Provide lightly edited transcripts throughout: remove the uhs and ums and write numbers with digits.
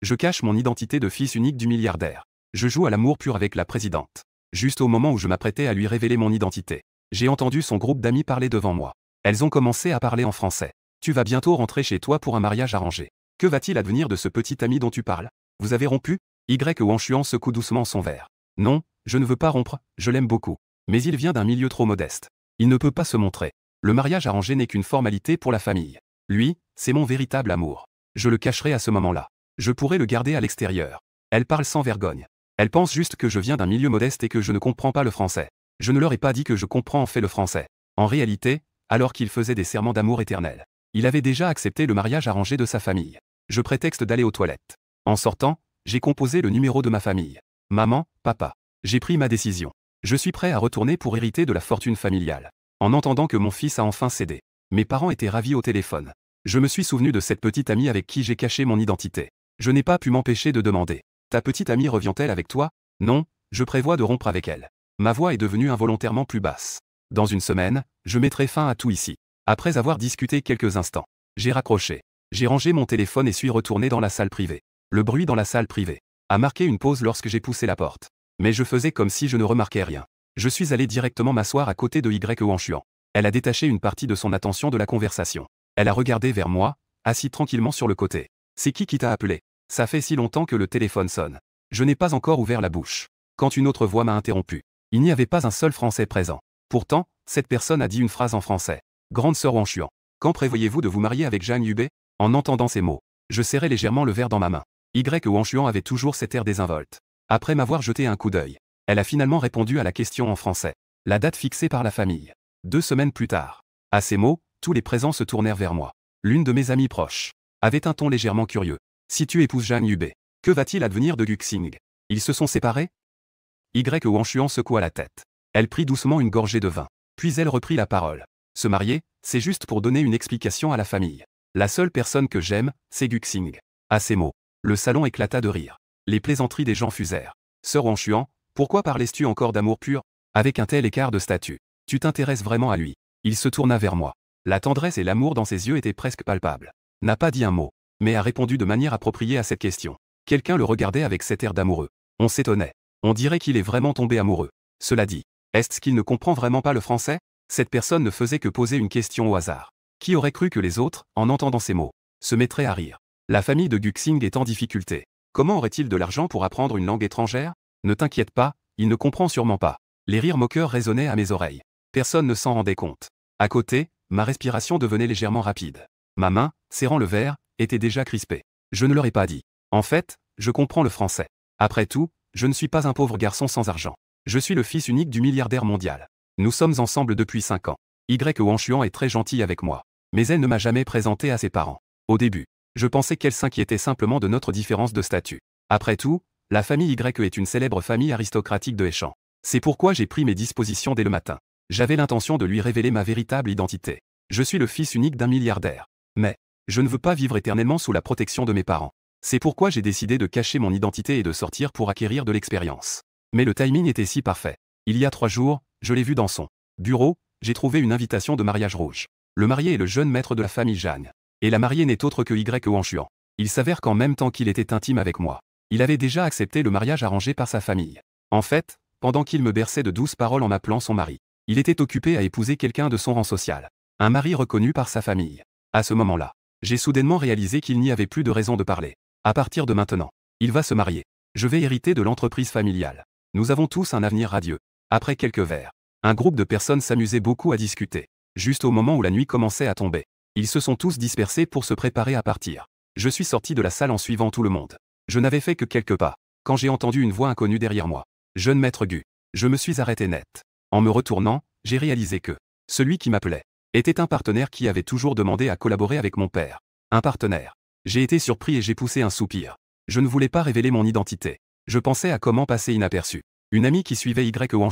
Je cache mon identité de fils unique du milliardaire. Je joue à l'amour pur avec la présidente. Juste au moment où je m'apprêtais à lui révéler mon identité, j'ai entendu son groupe d'amis parler devant moi. Elles ont commencé à parler en français. Tu vas bientôt rentrer chez toi pour un mariage arrangé. Que va-t-il advenir de ce petit ami dont tu parles? Vous avez rompu? Wang secoue doucement son verre. Non, je ne veux pas rompre, je l'aime beaucoup. Mais il vient d'un milieu trop modeste. Il ne peut pas se montrer. Le mariage arrangé n'est qu'une formalité pour la famille. Lui, c'est mon véritable amour. Je le cacherai à ce moment-là. Je pourrais le garder à l'extérieur. Elle parle sans vergogne. Elle pense juste que je viens d'un milieu modeste et que je ne comprends pas le français. Je ne leur ai pas dit que je comprends en fait le français. En réalité, alors qu'il faisait des serments d'amour éternel, il avait déjà accepté le mariage arrangé de sa famille. Je prétexte d'aller aux toilettes. En sortant, j'ai composé le numéro de ma famille. Maman, papa. J'ai pris ma décision. Je suis prêt à retourner pour hériter de la fortune familiale. En entendant que mon fils a enfin cédé. Mes parents étaient ravis au téléphone. Je me suis souvenu de cette petite amie avec qui j'ai caché mon identité. Je n'ai pas pu m'empêcher de demander. Ta petite amie revient-elle avec toi? Non, je prévois de rompre avec elle. Ma voix est devenue involontairement plus basse. Dans une semaine, je mettrai fin à tout ici. Après avoir discuté quelques instants, j'ai raccroché. J'ai rangé mon téléphone et suis retourné dans la salle privée. Le bruit dans la salle privée a marqué une pause lorsque j'ai poussé la porte. Mais je faisais comme si je ne remarquais rien. Je suis allé directement m'asseoir à côté de Wang. Elle a détaché une partie de son attention de la conversation. Elle a regardé vers moi, assis tranquillement sur le côté. C'est qui t'a appelé? Ça fait si longtemps que le téléphone sonne. Je n'ai pas encore ouvert la bouche. Quand une autre voix m'a interrompu. Il n'y avait pas un seul Français présent. Pourtant, cette personne a dit une phrase en français. Grande sœur Wang, quand prévoyez-vous de vous marier avec Zhang Yubei? En entendant ces mots, je serrai légèrement le verre dans ma main. Wang avait toujours cet air désinvolte. Après m'avoir jeté un coup d'œil, elle a finalement répondu à la question en français. La date fixée par la famille. 2 semaines plus tard. À ces mots, tous les présents se tournèrent vers moi. L'une de mes amies proches avait un ton légèrement curieux. Si tu épouses Zhang Yubei, que va-t-il advenir de Guxing? Ils se sont séparés? Wang secoua la tête. Elle prit doucement une gorgée de vin. Puis elle reprit la parole. Se marier, c'est juste pour donner une explication à la famille. La seule personne que j'aime, c'est Guxing. À ces mots, le salon éclata de rire. Les plaisanteries des gens fusèrent. Sœur Wang, pourquoi parlais-tu encore d'amour pur? Avec un tel écart de statut, tu t'intéresses vraiment à lui. Il se tourna vers moi. La tendresse et l'amour dans ses yeux étaient presque palpables. N'a pas dit un mot, mais a répondu de manière appropriée à cette question. Quelqu'un le regardait avec cet air d'amoureux. On s'étonnait. On dirait qu'il est vraiment tombé amoureux. Cela dit, est-ce qu'il ne comprend vraiment pas le français? Cette personne ne faisait que poser une question au hasard. Qui aurait cru que les autres, en entendant ces mots, se mettraient à rire? La famille de Guxing est en difficulté. Comment aurait-il de l'argent pour apprendre une langue étrangère? Ne t'inquiète pas, il ne comprend sûrement pas. Les rires moqueurs résonnaient à mes oreilles. Personne ne s'en rendait compte. À côté, ma respiration devenait légèrement rapide. Ma main, serrant le verre, était déjà crispée. Je ne leur ai pas dit. En fait, je comprends le français. Après tout, je ne suis pas un pauvre garçon sans argent. Je suis le fils unique du milliardaire mondial. Nous sommes ensemble depuis 5 ans. Wang est très gentille avec moi. Mais elle ne m'a jamais présenté à ses parents. Au début, je pensais qu'elle s'inquiétait simplement de notre différence de statut. Après tout, la famille Y est une célèbre famille aristocratique de Hechan. C'est pourquoi j'ai pris mes dispositions dès le matin. J'avais l'intention de lui révéler ma véritable identité. Je suis le fils unique d'un milliardaire. Mais, je ne veux pas vivre éternellement sous la protection de mes parents. C'est pourquoi j'ai décidé de cacher mon identité et de sortir pour acquérir de l'expérience. Mais le timing était si parfait. Il y a 3 jours, je l'ai vu dans son bureau, j'ai trouvé une invitation de mariage rouge. Le marié est le jeune maître de la famille Zhang. Et la mariée n'est autre que Wang. Il s'avère qu'en même temps qu'il était intime avec moi, il avait déjà accepté le mariage arrangé par sa famille. En fait, pendant qu'il me berçait de douces paroles en m'appelant son mari, il était occupé à épouser quelqu'un de son rang social. Un mari reconnu par sa famille. À ce moment-là, j'ai soudainement réalisé qu'il n'y avait plus de raison de parler. À partir de maintenant, il va se marier. Je vais hériter de l'entreprise familiale. Nous avons tous un avenir radieux. Après quelques verres, un groupe de personnes s'amusait beaucoup à discuter. Juste au moment où la nuit commençait à tomber, ils se sont tous dispersés pour se préparer à partir. Je suis sorti de la salle en suivant tout le monde. Je n'avais fait que quelques pas, quand j'ai entendu une voix inconnue derrière moi. Jeune maître Gu. Je me suis arrêté net. En me retournant, j'ai réalisé que celui qui m'appelait était un partenaire qui avait toujours demandé à collaborer avec mon père. Un partenaire. J'ai été surpris et j'ai poussé un soupir. Je ne voulais pas révéler mon identité. Je pensais à comment passer inaperçu. Une amie qui suivait Wang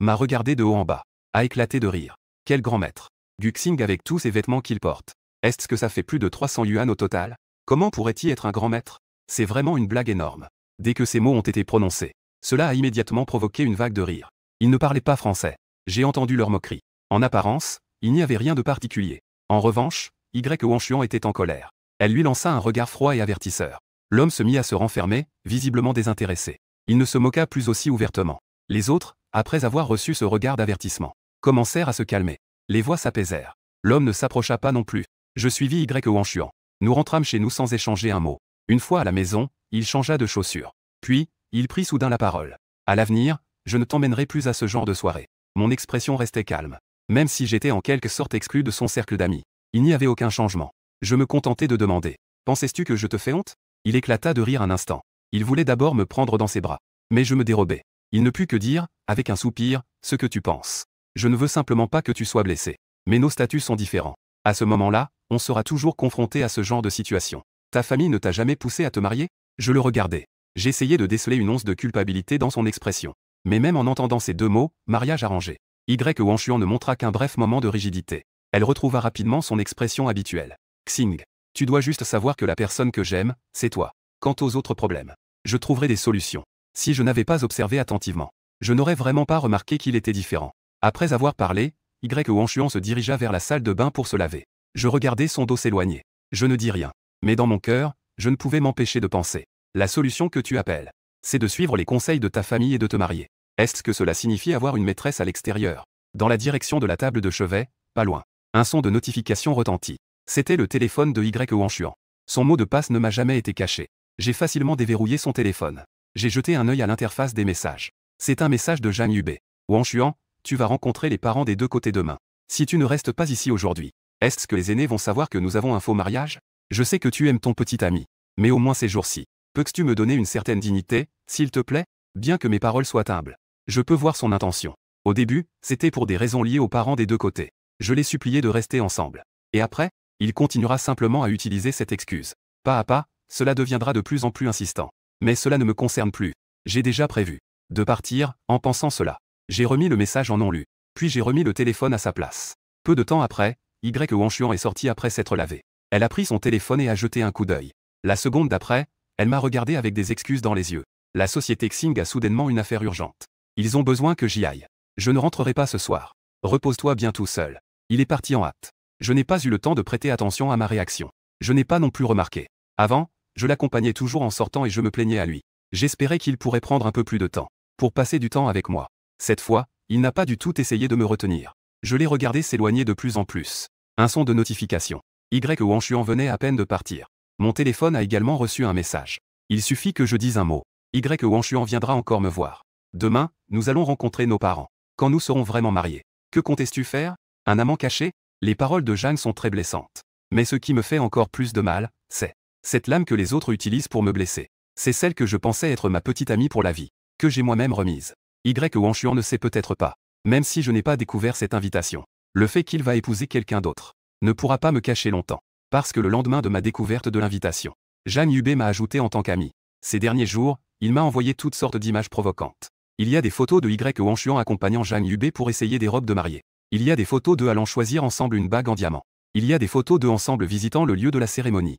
m'a regardé de haut en bas, a éclaté de rire. Quel grand maître. Guxing avec tous ces vêtements qu'il porte. Est-ce que ça fait plus de 300 yuan au total? Comment pourrait-il être un grand maître? C'est vraiment une blague énorme. Dès que ces mots ont été prononcés, cela a immédiatement provoqué une vague de rire. Ils ne parlaient pas français. J'ai entendu leur moquerie. En apparence, il n'y avait rien de particulier. En revanche, Wang était en colère. Elle lui lança un regard froid et avertisseur. L'homme se mit à se renfermer, visiblement désintéressé. Il ne se moqua plus aussi ouvertement. Les autres, après avoir reçu ce regard d'avertissement, commencèrent à se calmer. Les voix s'apaisèrent. L'homme ne s'approcha pas non plus. Je suivis Y Wanchuan. Nous rentrâmes chez nous sans échanger un mot. Une fois à la maison, il changea de chaussures. Puis, il prit soudain la parole. À l'avenir, je ne t'emmènerai plus à ce genre de soirée. Mon expression restait calme. Même si j'étais en quelque sorte exclu de son cercle d'amis. Il n'y avait aucun changement. Je me contentais de demander. Pensais-tu que je te fais honte? Il éclata de rire un instant. Il voulait d'abord me prendre dans ses bras. Mais je me dérobais. Il ne put que dire, avec un soupir, ce que tu penses. Je ne veux simplement pas que tu sois blessé. Mais nos statuts sont différents. À ce moment-là, on sera toujours confronté à ce genre de situation. Ta famille ne t'a jamais poussé à te marier? Je le regardais. J'essayais de déceler une once de culpabilité dans son expression. Mais même en entendant ces deux mots, mariage arrangé, Y Wanchuan ne montra qu'un bref moment de rigidité. Elle retrouva rapidement son expression habituelle. Xing, tu dois juste savoir que la personne que j'aime, c'est toi. Quant aux autres problèmes, je trouverai des solutions. Si je n'avais pas observé attentivement, je n'aurais vraiment pas remarqué qu'il était différent. Après avoir parlé, Y Wanchuan se dirigea vers la salle de bain pour se laver. Je regardais son dos s'éloigner. Je ne dis rien. Mais dans mon cœur, je ne pouvais m'empêcher de penser. La solution que tu appelles, c'est de suivre les conseils de ta famille et de te marier. Est-ce que cela signifie avoir une maîtresse à l'extérieur? Dans la direction de la table de chevet, pas loin, un son de notification retentit. C'était le téléphone de Y Wanchuan. Son mot de passe ne m'a jamais été caché. J'ai facilement déverrouillé son téléphone. J'ai jeté un œil à l'interface des messages. C'est un message de Zhang Yubei. Wanchuan, tu vas rencontrer les parents des deux côtés demain. Si tu ne restes pas ici aujourd'hui, est-ce que les aînés vont savoir que nous avons un faux mariage? Je sais que tu aimes ton petit ami. Mais au moins ces jours-ci, peux-tu me donner une certaine dignité, s'il te plaît? Bien que mes paroles soient humbles. Je peux voir son intention. Au début, c'était pour des raisons liées aux parents des deux côtés. Je l'ai supplié de rester ensemble. Et après, il continuera simplement à utiliser cette excuse. Pas à pas, cela deviendra de plus en plus insistant. Mais cela ne me concerne plus. J'ai déjà prévu de partir, en pensant cela. J'ai remis le message en non lu. Puis j'ai remis le téléphone à sa place. Peu de temps après, Y Wanchuan est sortie après s'être lavée. Elle a pris son téléphone et a jeté un coup d'œil. La seconde d'après, elle m'a regardé avec des excuses dans les yeux. La société Xing a soudainement une affaire urgente. Ils ont besoin que j'y aille. Je ne rentrerai pas ce soir. Repose-toi bien tout seul. Il est parti en hâte. Je n'ai pas eu le temps de prêter attention à ma réaction. Je n'ai pas non plus remarqué. Avant, je l'accompagnais toujours en sortant et je me plaignais à lui. J'espérais qu'il pourrait prendre un peu plus de temps pour passer du temps avec moi. Cette fois, il n'a pas du tout essayé de me retenir. Je l'ai regardé s'éloigner de plus en plus. Un son de notification. Y Wanchuan venait à peine de partir. Mon téléphone a également reçu un message. Il suffit que je dise un mot. Y Wanchuan viendra encore me voir. Demain, nous allons rencontrer nos parents. Quand nous serons vraiment mariés. Que comptes-tu faire? Un amant caché? Les paroles de Jeanne sont très blessantes. Mais ce qui me fait encore plus de mal, c'est cette lame que les autres utilisent pour me blesser. C'est celle que je pensais être ma petite amie pour la vie, que j'ai moi-même remise. Y Wanchuan ne sait peut-être pas, même si je n'ai pas découvert cette invitation. Le fait qu'il va épouser quelqu'un d'autre ne pourra pas me cacher longtemps. Parce que le lendemain de ma découverte de l'invitation, Zhang Yubei m'a ajouté en tant qu'ami. Ces derniers jours, il m'a envoyé toutes sortes d'images provocantes. Il y a des photos de Y Wanchuan accompagnant Zhang Yubei pour essayer des robes de mariée. Il y a des photos d'eux allant choisir ensemble une bague en diamant. Il y a des photos d'eux ensemble visitant le lieu de la cérémonie.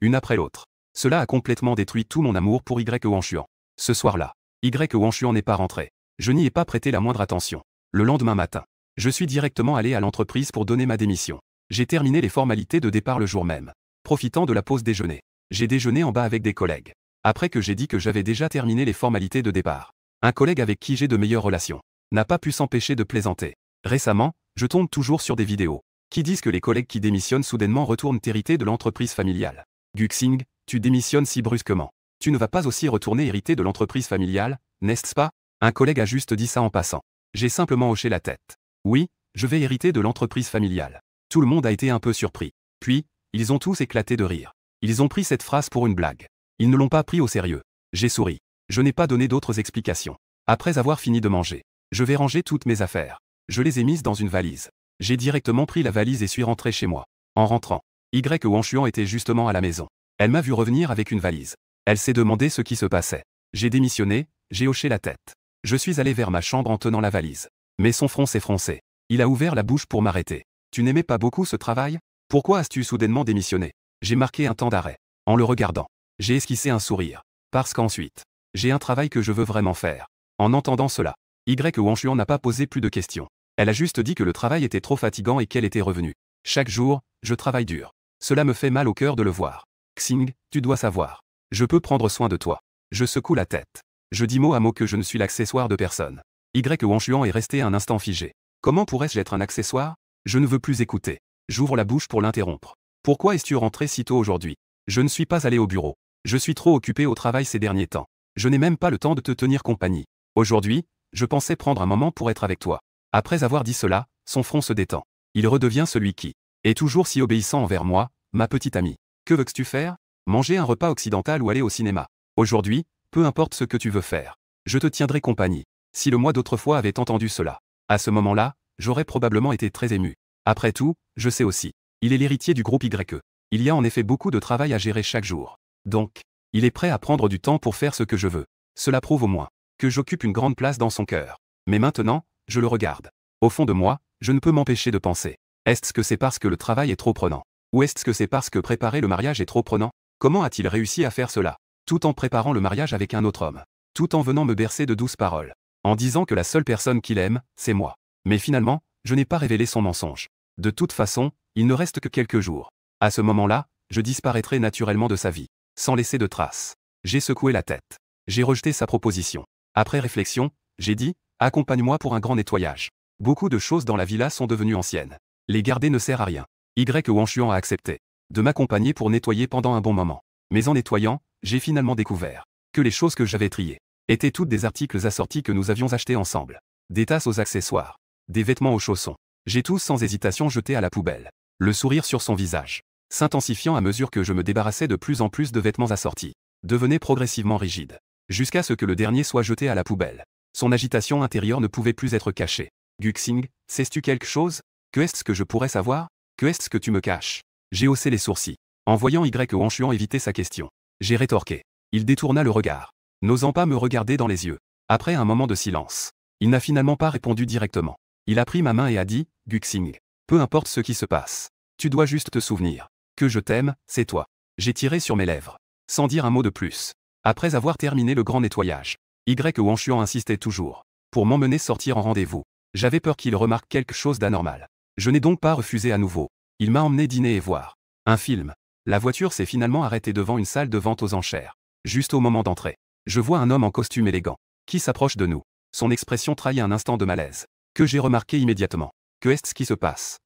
Une après l'autre. Cela a complètement détruit tout mon amour pour Y Wanchuan. Ce soir-là, Y Wanchuan n'est pas rentré. Je n'y ai pas prêté la moindre attention. Le lendemain matin, je suis directement allé à l'entreprise pour donner ma démission. J'ai terminé les formalités de départ le jour même. Profitant de la pause déjeuner, j'ai déjeuné en bas avec des collègues. Après que j'ai dit que j'avais déjà terminé les formalités de départ, un collègue avec qui j'ai de meilleures relations n'a pas pu s'empêcher de plaisanter. Récemment, je tombe toujours sur des vidéos qui disent que les collègues qui démissionnent soudainement retournent hériter de l'entreprise familiale. Xing, tu démissionnes si brusquement. Tu ne vas pas aussi retourner hériter de l'entreprise familiale, n'est-ce pas? Un collègue a juste dit ça en passant. J'ai simplement hoché la tête. Oui, je vais hériter de l'entreprise familiale. Tout le monde a été un peu surpris. Puis, ils ont tous éclaté de rire. Ils ont pris cette phrase pour une blague. Ils ne l'ont pas pris au sérieux. J'ai souri. Je n'ai pas donné d'autres explications. Après avoir fini de manger, je vais ranger toutes mes affaires. Je les ai mises dans une valise. J'ai directement pris la valise et suis rentré chez moi. En rentrant, Y Wanchuan était justement à la maison. Elle m'a vu revenir avec une valise. Elle s'est demandé ce qui se passait. J'ai démissionné, j'ai hoché la tête. Je suis allé vers ma chambre en tenant la valise. Mais son front s'est froncé. Il a ouvert la bouche pour m'arrêter. Tu n'aimais pas beaucoup ce travail? Pourquoi as-tu soudainement démissionné? J'ai marqué un temps d'arrêt. En le regardant, j'ai esquissé un sourire. Parce qu'ensuite, j'ai un travail que je veux vraiment faire. En entendant cela, Y Wanchuan n'a pas posé plus de questions. Elle a juste dit que le travail était trop fatigant et qu'elle était revenue. Chaque jour, je travaille dur. Cela me fait mal au cœur de le voir. Xing, tu dois savoir. Je peux prendre soin de toi. Je secoue la tête. Je dis mot à mot que je ne suis l'accessoire de personne. Y Wangchuan est resté un instant figé. Comment pourrais-je être un accessoire? Je ne veux plus écouter. J'ouvre la bouche pour l'interrompre. Pourquoi es-tu rentré si tôt aujourd'hui? Je ne suis pas allé au bureau. Je suis trop occupé au travail ces derniers temps. Je n'ai même pas le temps de te tenir compagnie. Aujourd'hui, je pensais prendre un moment pour être avec toi. Après avoir dit cela, son front se détend. Il redevient celui qui est toujours si obéissant envers moi, ma petite amie. Que veux-tu faire? Manger un repas occidental ou aller au cinéma? Aujourd'hui, peu importe ce que tu veux faire. Je te tiendrai compagnie. Si le moi d'autrefois avait entendu cela, à ce moment-là, j'aurais probablement été très ému. Après tout, je sais aussi. Il est l'héritier du groupe YE. Il y a en effet beaucoup de travail à gérer chaque jour. Donc, il est prêt à prendre du temps pour faire ce que je veux. Cela prouve au moins que j'occupe une grande place dans son cœur. Mais maintenant, je le regarde. Au fond de moi, je ne peux m'empêcher de penser. Est-ce que c'est parce que le travail est trop prenant? Ou est-ce que c'est parce que préparer le mariage est trop prenant? Comment a-t-il réussi à faire cela? Tout en préparant le mariage avec un autre homme. Tout en venant me bercer de douces paroles. En disant que la seule personne qu'il aime, c'est moi. Mais finalement, je n'ai pas révélé son mensonge. De toute façon, il ne reste que quelques jours. À ce moment-là, je disparaîtrai naturellement de sa vie, sans laisser de traces. J'ai secoué la tête. J'ai rejeté sa proposition. Après réflexion, j'ai dit, accompagne-moi pour un grand nettoyage. Beaucoup de choses dans la villa sont devenues anciennes. Les garder ne sert à rien. Y Wangchuan a accepté de m'accompagner pour nettoyer pendant un bon moment. Mais en nettoyant, j'ai finalement découvert que les choses que j'avais triées étaient toutes des articles assortis que nous avions achetés ensemble. Des tasses aux accessoires, des vêtements aux chaussons. J'ai tous sans hésitation jeté à la poubelle. Le sourire sur son visage, s'intensifiant à mesure que je me débarrassais de plus en plus de vêtements assortis, devenait progressivement rigide, jusqu'à ce que le dernier soit jeté à la poubelle. Son agitation intérieure ne pouvait plus être cachée. Guxing, sais-tu quelque chose? Que est-ce que je pourrais savoir? Que est-ce que tu me caches? J'ai haussé les sourcils. En voyant Y Wangchuan éviter sa question, j'ai rétorqué. Il détourna le regard, n'osant pas me regarder dans les yeux. Après un moment de silence, il n'a finalement pas répondu directement. Il a pris ma main et a dit, Guxing, peu importe ce qui se passe, tu dois juste te souvenir que je t'aime, c'est toi. J'ai tiré sur mes lèvres, sans dire un mot de plus. Après avoir terminé le grand nettoyage, Y Wangchuan insistait toujours pour m'emmener sortir en rendez-vous. J'avais peur qu'il remarque quelque chose d'anormal. Je n'ai donc pas refusé à nouveau. Il m'a emmené dîner et voir un film. La voiture s'est finalement arrêtée devant une salle de vente aux enchères. Juste au moment d'entrer, je vois un homme en costume élégant qui s'approche de nous. Son expression trahit un instant de malaise que j'ai remarqué immédiatement. Que est-ce qui se passe?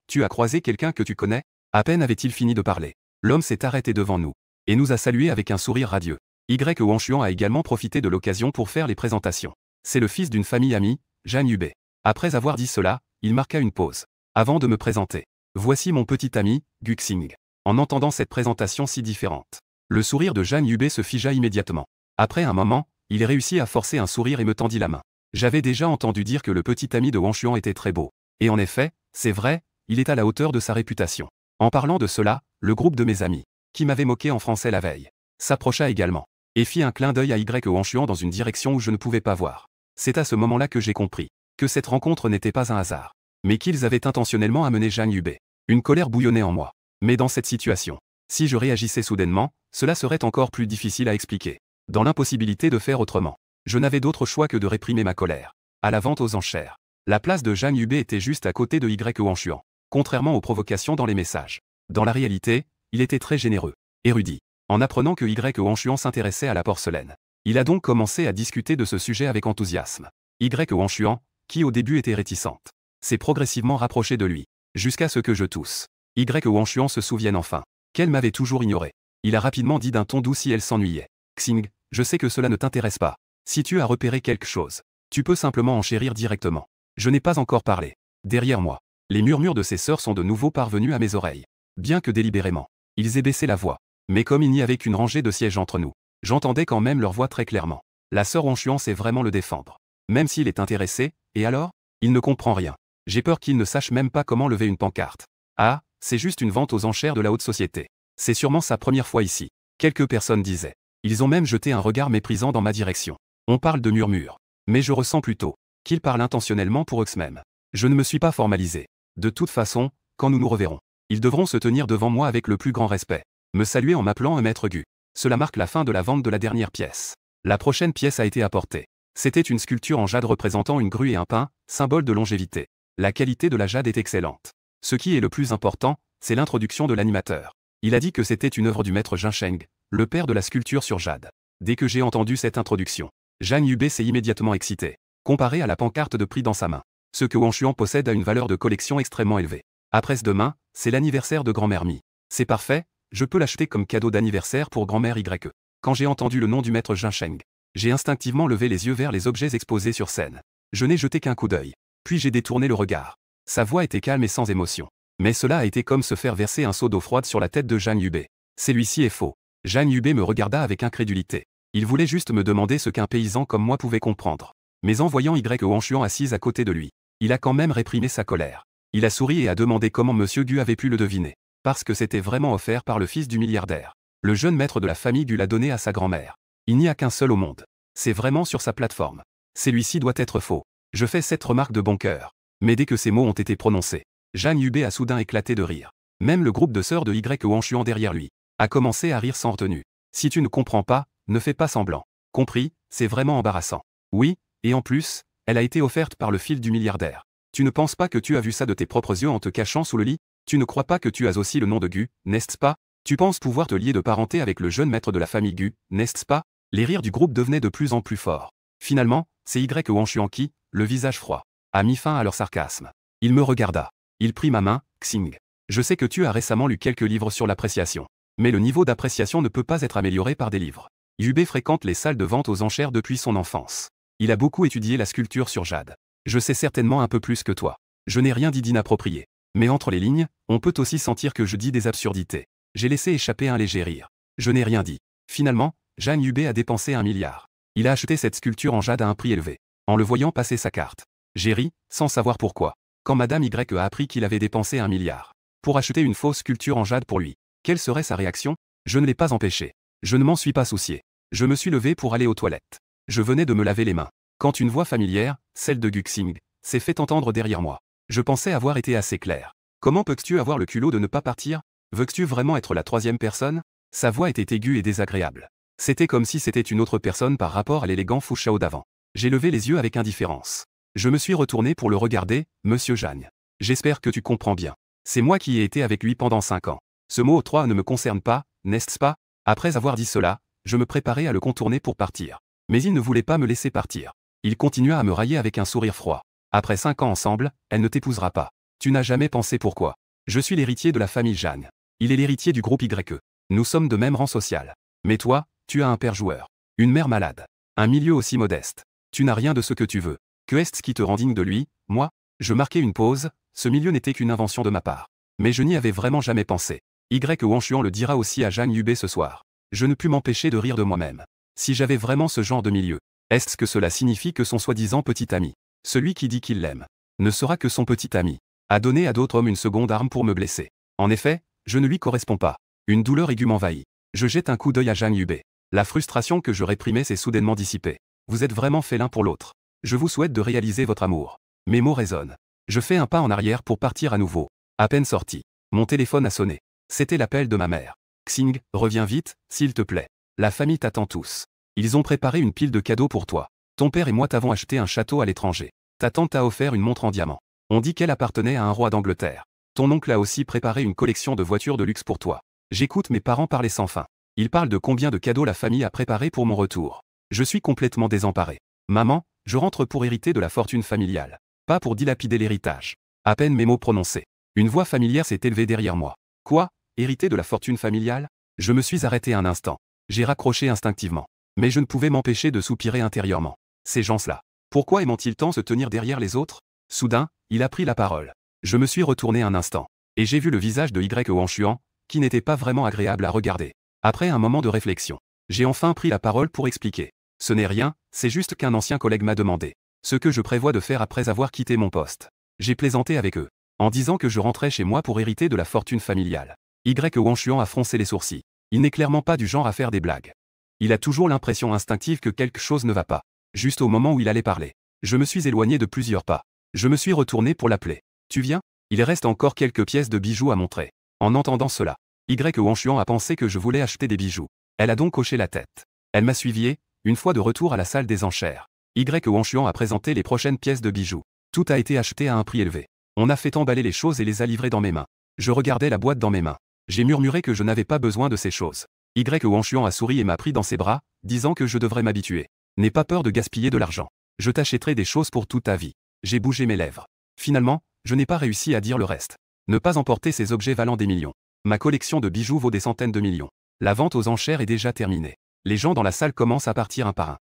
Tu as croisé quelqu'un que tu connais? À peine avait-il fini de parler, l'homme s'est arrêté devant nous et nous a salués avec un sourire radieux. Y Wangchuan a également profité de l'occasion pour faire les présentations. C'est le fils d'une famille amie, Zhang Yubei. Après avoir dit cela, il marqua une pause avant de me présenter. Voici mon petit ami, Guxing. En entendant cette présentation si différente, le sourire de Zhang Yubei se figea immédiatement. Après un moment, il réussit à forcer un sourire et me tendit la main. J'avais déjà entendu dire que le petit ami de Wangchuan était très beau. Et en effet, c'est vrai, il est à la hauteur de sa réputation. En parlant de cela, le groupe de mes amis, qui m'avait moqué en français la veille, s'approcha également, et fit un clin d'œil à Y Wangchuan dans une direction où je ne pouvais pas voir. C'est à ce moment-là que j'ai compris que cette rencontre n'était pas un hasard, mais qu'ils avaient intentionnellement amené Zhang Yubei. Une colère bouillonnait en moi. Mais dans cette situation, si je réagissais soudainement, cela serait encore plus difficile à expliquer. Dans l'impossibilité de faire autrement, je n'avais d'autre choix que de réprimer ma colère. À la vente aux enchères, la place de Zhang Yubei était juste à côté de Y Wangchuan, contrairement aux provocations dans les messages. Dans la réalité, il était très généreux, érudit. En apprenant que Y Wangchuan s'intéressait à la porcelaine, il a donc commencé à discuter de ce sujet avec enthousiasme. Y Wangchuan, qui au début était réticente, s'est progressivement rapproché de lui, jusqu'à ce que je tousse. Y Wangchuan se souvienne enfin qu'elle m'avait toujours ignoré. Il a rapidement dit d'un ton doux si elle s'ennuyait. Xing, je sais que cela ne t'intéresse pas. Si tu as repéré quelque chose, tu peux simplement enchérir directement. Je n'ai pas encore parlé. Derrière moi, les murmures de ses sœurs sont de nouveau parvenus à mes oreilles. Bien que délibérément, ils aient baissé la voix. Mais comme il n'y avait qu'une rangée de sièges entre nous, j'entendais quand même leur voix très clairement. La sœur Wangchuan sait vraiment le défendre. Même s'il est intéressé, et alors? Il ne comprend rien. J'ai peur qu'il ne sache même pas comment lever une pancarte. Ah, c'est juste une vente aux enchères de la haute société. C'est sûrement sa première fois ici. Quelques personnes disaient. Ils ont même jeté un regard méprisant dans ma direction. On parle de murmures. Mais je ressens plutôt qu'ils parlent intentionnellement pour eux-mêmes. Je ne me suis pas formalisé. De toute façon, quand nous nous reverrons, ils devront se tenir devant moi avec le plus grand respect. Me saluer en m'appelant un maître Gu. Cela marque la fin de la vente de la dernière pièce. La prochaine pièce a été apportée. C'était une sculpture en jade représentant une grue et un pin, symbole de longévité. La qualité de la jade est excellente. Ce qui est le plus important, c'est l'introduction de l'animateur. Il a dit que c'était une œuvre du maître Jinsheng, le père de la sculpture sur jade. Dès que j'ai entendu cette introduction, Zhang Yubei s'est immédiatement excité, comparé à la pancarte de prix dans sa main. Ce que Wang Xuan possède a une valeur de collection extrêmement élevée. Après-demain, c'est l'anniversaire de grand-mère Mi. C'est parfait, je peux l'acheter comme cadeau d'anniversaire pour grand-mère Y. Quand j'ai entendu le nom du maître Jin Sheng, j'ai instinctivement levé les yeux vers les objets exposés sur scène. Je n'ai jeté qu'un coup d'œil. Puis j'ai détourné le regard. Sa voix était calme et sans émotion. Mais cela a été comme se faire verser un seau d'eau froide sur la tête de Zhang Yubei. Celui-ci est faux. Zhang Yubei me regarda avec incrédulité. Il voulait juste me demander ce qu'un paysan comme moi pouvait comprendre. Mais en voyant Wang Xuan assise à côté de lui, il a quand même réprimé sa colère. Il a souri et a demandé comment Monsieur Gu avait pu le deviner. Parce que c'était vraiment offert par le fils du milliardaire. Le jeune maître de la famille Gu l'a donné à sa grand-mère. Il n'y a qu'un seul au monde. C'est vraiment sur sa plateforme. Celui-ci doit être faux. Je fais cette remarque de bon cœur. Mais dès que ces mots ont été prononcés, Zhang Yubei a soudain éclaté de rire. Même le groupe de sœurs de Wang Xuan derrière lui a commencé à rire sans retenue. Si tu ne comprends pas, ne fais pas semblant. Compris, c'est vraiment embarrassant. Oui, et en plus, elle a été offerte par le fils du milliardaire. Tu ne penses pas que tu as vu ça de tes propres yeux en te cachant sous le lit? Tu ne crois pas que tu as aussi le nom de Gu, n'est-ce pas? Tu penses pouvoir te lier de parenté avec le jeune maître de la famille Gu, n'est-ce pas? Les rires du groupe devenaient de plus en plus forts. Finalement, c'est Wang Xuan qui, le visage froid, a mis fin à leur sarcasme. Il me regarda. Il prit ma main, Xing. Je sais que tu as récemment lu quelques livres sur l'appréciation. Mais le niveau d'appréciation ne peut pas être amélioré par des livres. Yubei fréquente les salles de vente aux enchères depuis son enfance. Il a beaucoup étudié la sculpture sur jade. Je sais certainement un peu plus que toi. Je n'ai rien dit d'inapproprié. Mais entre les lignes, on peut aussi sentir que je dis des absurdités. J'ai laissé échapper un léger rire. Je n'ai rien dit. Finalement, Zhang Yubei a dépensé 1 milliard. Il a acheté cette sculpture en jade à un prix élevé. En le voyant passer sa carte, j'ai ri, sans savoir pourquoi. Quand Madame Y a appris qu'il avait dépensé 1 milliard pour acheter une fausse sculpture en jade pour lui, quelle serait sa réaction? Je ne l'ai pas empêché. Je ne m'en suis pas soucié. Je me suis levé pour aller aux toilettes. Je venais de me laver les mains. Quand une voix familière, celle de Gu Xing, s'est fait entendre derrière moi. Je pensais avoir été assez clair. Comment peux-tu avoir le culot de ne pas partir? Veux-tu vraiment être la troisième personne? Sa voix était aiguë et désagréable. C'était comme si c'était une autre personne par rapport à l'élégant Fu Shao d'avant. J'ai levé les yeux avec indifférence. Je me suis retourné pour le regarder, Monsieur Zhang. J'espère que tu comprends bien. C'est moi qui ai été avec lui pendant 5 ans. Ce mot 3 ne me concerne pas, n'est-ce pas? Après avoir dit cela, je me préparais à le contourner pour partir. Mais il ne voulait pas me laisser partir. Il continua à me railler avec un sourire froid. Après 5 ans ensemble, elle ne t'épousera pas. Tu n'as jamais pensé pourquoi. Je suis l'héritier de la famille Zhang. Il est l'héritier du groupe Y. Nous sommes de même rang social. Mais toi, tu as un père joueur. Une mère malade. Un milieu aussi modeste. Tu n'as rien de ce que tu veux. Que est-ce qui te rend digne de lui? Moi? Je marquai une pause, ce milieu n'était qu'une invention de ma part. Mais je n'y avais vraiment jamais pensé. Wang Xuan le dira aussi à Zhang Yubei ce soir. Je ne pus m'empêcher de rire de moi-même. Si j'avais vraiment ce genre de milieu, est-ce que cela signifie que son soi-disant petit ami, celui qui dit qu'il l'aime, ne sera que son petit ami, a donné à d'autres hommes une seconde arme pour me blesser? En effet, je ne lui corresponds pas. Une douleur aiguë m'envahit. Je jette un coup d'œil à Zhang Yubei. La frustration que je réprimais s'est soudainement dissipée. Vous êtes vraiment faits l'un pour l'autre. Je vous souhaite de réaliser votre amour. Mes mots résonnent. Je fais un pas en arrière pour partir à nouveau. À peine sorti, mon téléphone a sonné. C'était l'appel de ma mère. Xing, reviens vite, s'il te plaît. La famille t'attend tous. Ils ont préparé une pile de cadeaux pour toi. Ton père et moi t'avons acheté un château à l'étranger. Ta tante t'a offert une montre en diamant. On dit qu'elle appartenait à un roi d'Angleterre. Ton oncle a aussi préparé une collection de voitures de luxe pour toi. J'écoute mes parents parler sans fin. Ils parlent de combien de cadeaux la famille a préparé pour mon retour. Je suis complètement désemparé. Maman, je rentre pour hériter de la fortune familiale. Pas pour dilapider l'héritage. À peine mes mots prononcés. Une voix familière s'est élevée derrière moi. Quoi? Hériter de la fortune familiale? Je me suis arrêté un instant. J'ai raccroché instinctivement. Mais je ne pouvais m'empêcher de soupirer intérieurement. Ces gens-là. Pourquoi aiment-ils tant se tenir derrière les autres? Soudain, il a pris la parole. Je me suis retourné un instant. Et j'ai vu le visage de Wang Xuan, qui n'était pas vraiment agréable à regarder. Après un moment de réflexion, j'ai enfin pris la parole pour expliquer. Ce n'est rien, c'est juste qu'un ancien collègue m'a demandé ce que je prévois de faire après avoir quitté mon poste. J'ai plaisanté avec eux, en disant que je rentrais chez moi pour hériter de la fortune familiale. Wang Xuan a froncé les sourcils. Il n'est clairement pas du genre à faire des blagues. Il a toujours l'impression instinctive que quelque chose ne va pas. Juste au moment où il allait parler, je me suis éloigné de plusieurs pas. Je me suis retourné pour l'appeler. Tu viens? Il reste encore quelques pièces de bijoux à montrer. En entendant cela, Wang Xuan a pensé que je voulais acheter des bijoux. Elle a donc hoché la tête. Elle m'a suivi, une fois de retour à la salle des enchères. Wang Xuan a présenté les prochaines pièces de bijoux. Tout a été acheté à un prix élevé. On a fait emballer les choses et les a livrées dans mes mains. Je regardais la boîte dans mes mains. J'ai murmuré que je n'avais pas besoin de ces choses. Wang a souri et m'a pris dans ses bras, disant que je devrais m'habituer. N'aie pas peur de gaspiller de l'argent. Je t'achèterai des choses pour toute ta vie. J'ai bougé mes lèvres. Finalement, je n'ai pas réussi à dire le reste. Ne pas emporter ces objets valant des millions. Ma collection de bijoux vaut des centaines de millions. La vente aux enchères est déjà terminée. Les gens dans la salle commencent à partir un par un.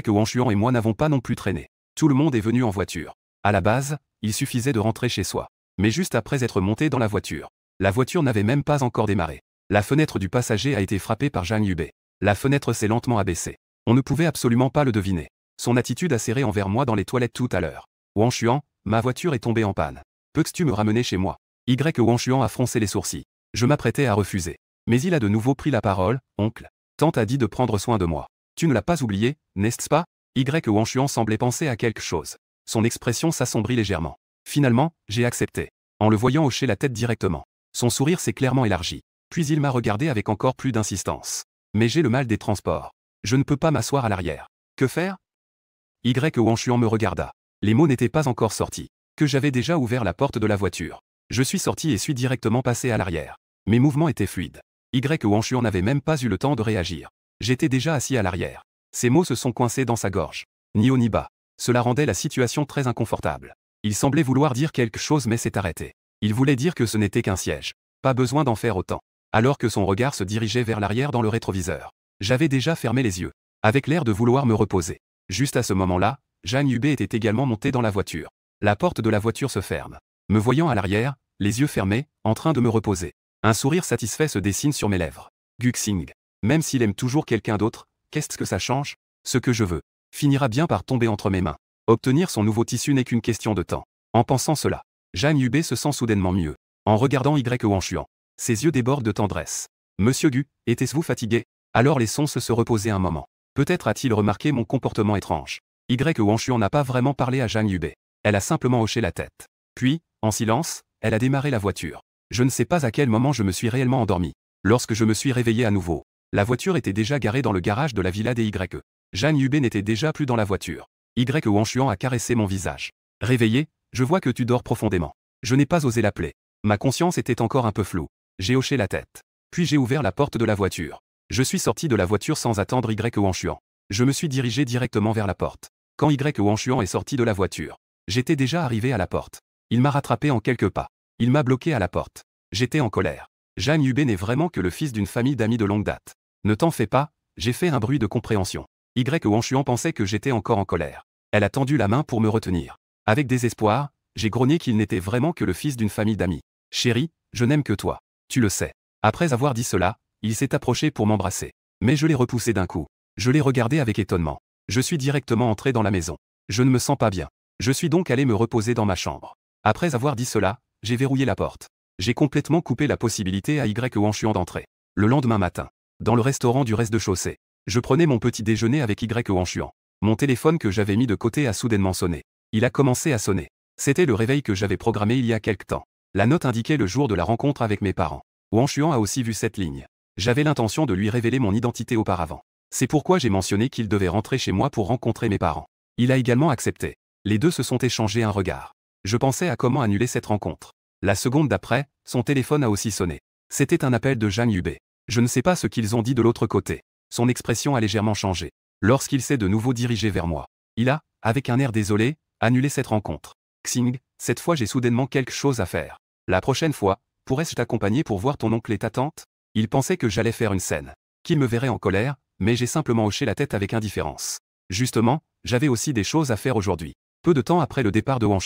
Wang et moi n'avons pas non plus traîné. Tout le monde est venu en voiture. À la base, il suffisait de rentrer chez soi. Mais juste après être monté dans la voiture n'avait même pas encore démarré. La fenêtre du passager a été frappée par Zhang Yubei. La fenêtre s'est lentement abaissée. On ne pouvait absolument pas le deviner. Son attitude acérée envers moi dans les toilettes tout à l'heure. Wang, ma voiture est tombée en panne. Peux-tu me ramener chez moi? Wang a froncé les sourcils. Je m'apprêtais à refuser. Mais il a de nouveau pris la parole. Oncle, tante a dit de prendre soin de moi. Tu ne l'as pas oublié, n'est-ce pas? Wang semblait penser à quelque chose. Son expression s'assombrit légèrement. Finalement, j'ai accepté. En le voyant hocher la tête directement. Son sourire s'est clairement élargi. Puis il m'a regardé avec encore plus d'insistance. Mais j'ai le mal des transports. Je ne peux pas m'asseoir à l'arrière. Que faire? Wang me regarda. Les mots n'étaient pas encore sortis. Que j'avais déjà ouvert la porte de la voiture. Je suis sorti et suis directement passé à l'arrière. Mes mouvements étaient fluides. Wang n'avait même pas eu le temps de réagir. J'étais déjà assis à l'arrière. Ses mots se sont coincés dans sa gorge. Ni haut ni bas. Cela rendait la situation très inconfortable. Il semblait vouloir dire quelque chose mais s'est arrêté. Il voulait dire que ce n'était qu'un siège. Pas besoin d'en faire autant. Alors que son regard se dirigeait vers l'arrière dans le rétroviseur. J'avais déjà fermé les yeux. Avec l'air de vouloir me reposer. Juste à ce moment-là, Zhang Yubei était également monté dans la voiture. La porte de la voiture se ferme. Me voyant à l'arrière, les yeux fermés, en train de me reposer. Un sourire satisfait se dessine sur mes lèvres. Guxing. Même s'il aime toujours quelqu'un d'autre, qu'est-ce que ça change? Ce que je veux finira bien par tomber entre mes mains. Obtenir son nouveau tissu n'est qu'une question de temps. En pensant cela, Zhang Yubei se sent soudainement mieux. En regardant Wang, ses yeux débordent de tendresse. Monsieur Gu, était-vous fatigué? Alors laissons se reposer un moment. Peut-être a-t-il remarqué mon comportement étrange. Wang n'a pas vraiment parlé à Zhang Yubei. Elle a simplement hoché la tête. Puis, en silence, elle a démarré la voiture. Je ne sais pas à quel moment je me suis réellement endormi. Lorsque je me suis réveillé à nouveau, la voiture était déjà garée dans le garage de la villa des YE. Zhang Yubei n'était déjà plus dans la voiture. Wang a caressé mon visage. Réveillé, je vois que tu dors profondément. Je n'ai pas osé l'appeler. Ma conscience était encore un peu floue. J'ai hoché la tête. Puis j'ai ouvert la porte de la voiture. Je suis sorti de la voiture sans attendre Wang. Je me suis dirigé directement vers la porte. Quand Wang est sorti de la voiture, j'étais déjà arrivé à la porte. Il m'a rattrapé en quelques pas. Il m'a bloqué à la porte. J'étais en colère. Zhang Yubei n'est vraiment que le fils d'une famille d'amis de longue date. Ne t'en fais pas, j'ai fait un bruit de compréhension. Wang pensait que j'étais encore en colère. Elle a tendu la main pour me retenir. Avec désespoir, j'ai grogné qu'il n'était vraiment que le fils d'une famille d'amis. Chérie, je n'aime que toi. Tu le sais. Après avoir dit cela, il s'est approché pour m'embrasser. Mais je l'ai repoussé d'un coup. Je l'ai regardé avec étonnement. Je suis directement entré dans la maison. Je ne me sens pas bien. Je suis donc allé me reposer dans ma chambre. Après avoir dit cela, j'ai verrouillé la porte. J'ai complètement coupé la possibilité à Wang d'entrer. Le lendemain matin, dans le restaurant du rez-de-chaussée, je prenais mon petit déjeuner avec Wang. Mon téléphone que j'avais mis de côté a soudainement sonné. Il a commencé à sonner. C'était le réveil que j'avais programmé il y a quelque temps. La note indiquait le jour de la rencontre avec mes parents. Wang a aussi vu cette ligne. J'avais l'intention de lui révéler mon identité auparavant. C'est pourquoi j'ai mentionné qu'il devait rentrer chez moi pour rencontrer mes parents. Il a également accepté. Les deux se sont échangés un regard. Je pensais à comment annuler cette rencontre. La seconde d'après, son téléphone a aussi sonné. C'était un appel de Zhang Yubei. Je ne sais pas ce qu'ils ont dit de l'autre côté. Son expression a légèrement changé. Lorsqu'il s'est de nouveau dirigé vers moi, il a, avec un air désolé, annulé cette rencontre. Xing, cette fois j'ai soudainement quelque chose à faire. La prochaine fois, pourrais-je t'accompagner pour voir ton oncle et ta tante? Il pensait que j'allais faire une scène. Qu'il me verrait en colère, mais j'ai simplement hoché la tête avec indifférence. Justement, j'avais aussi des choses à faire aujourd'hui. Peu de temps après le départ de Wang.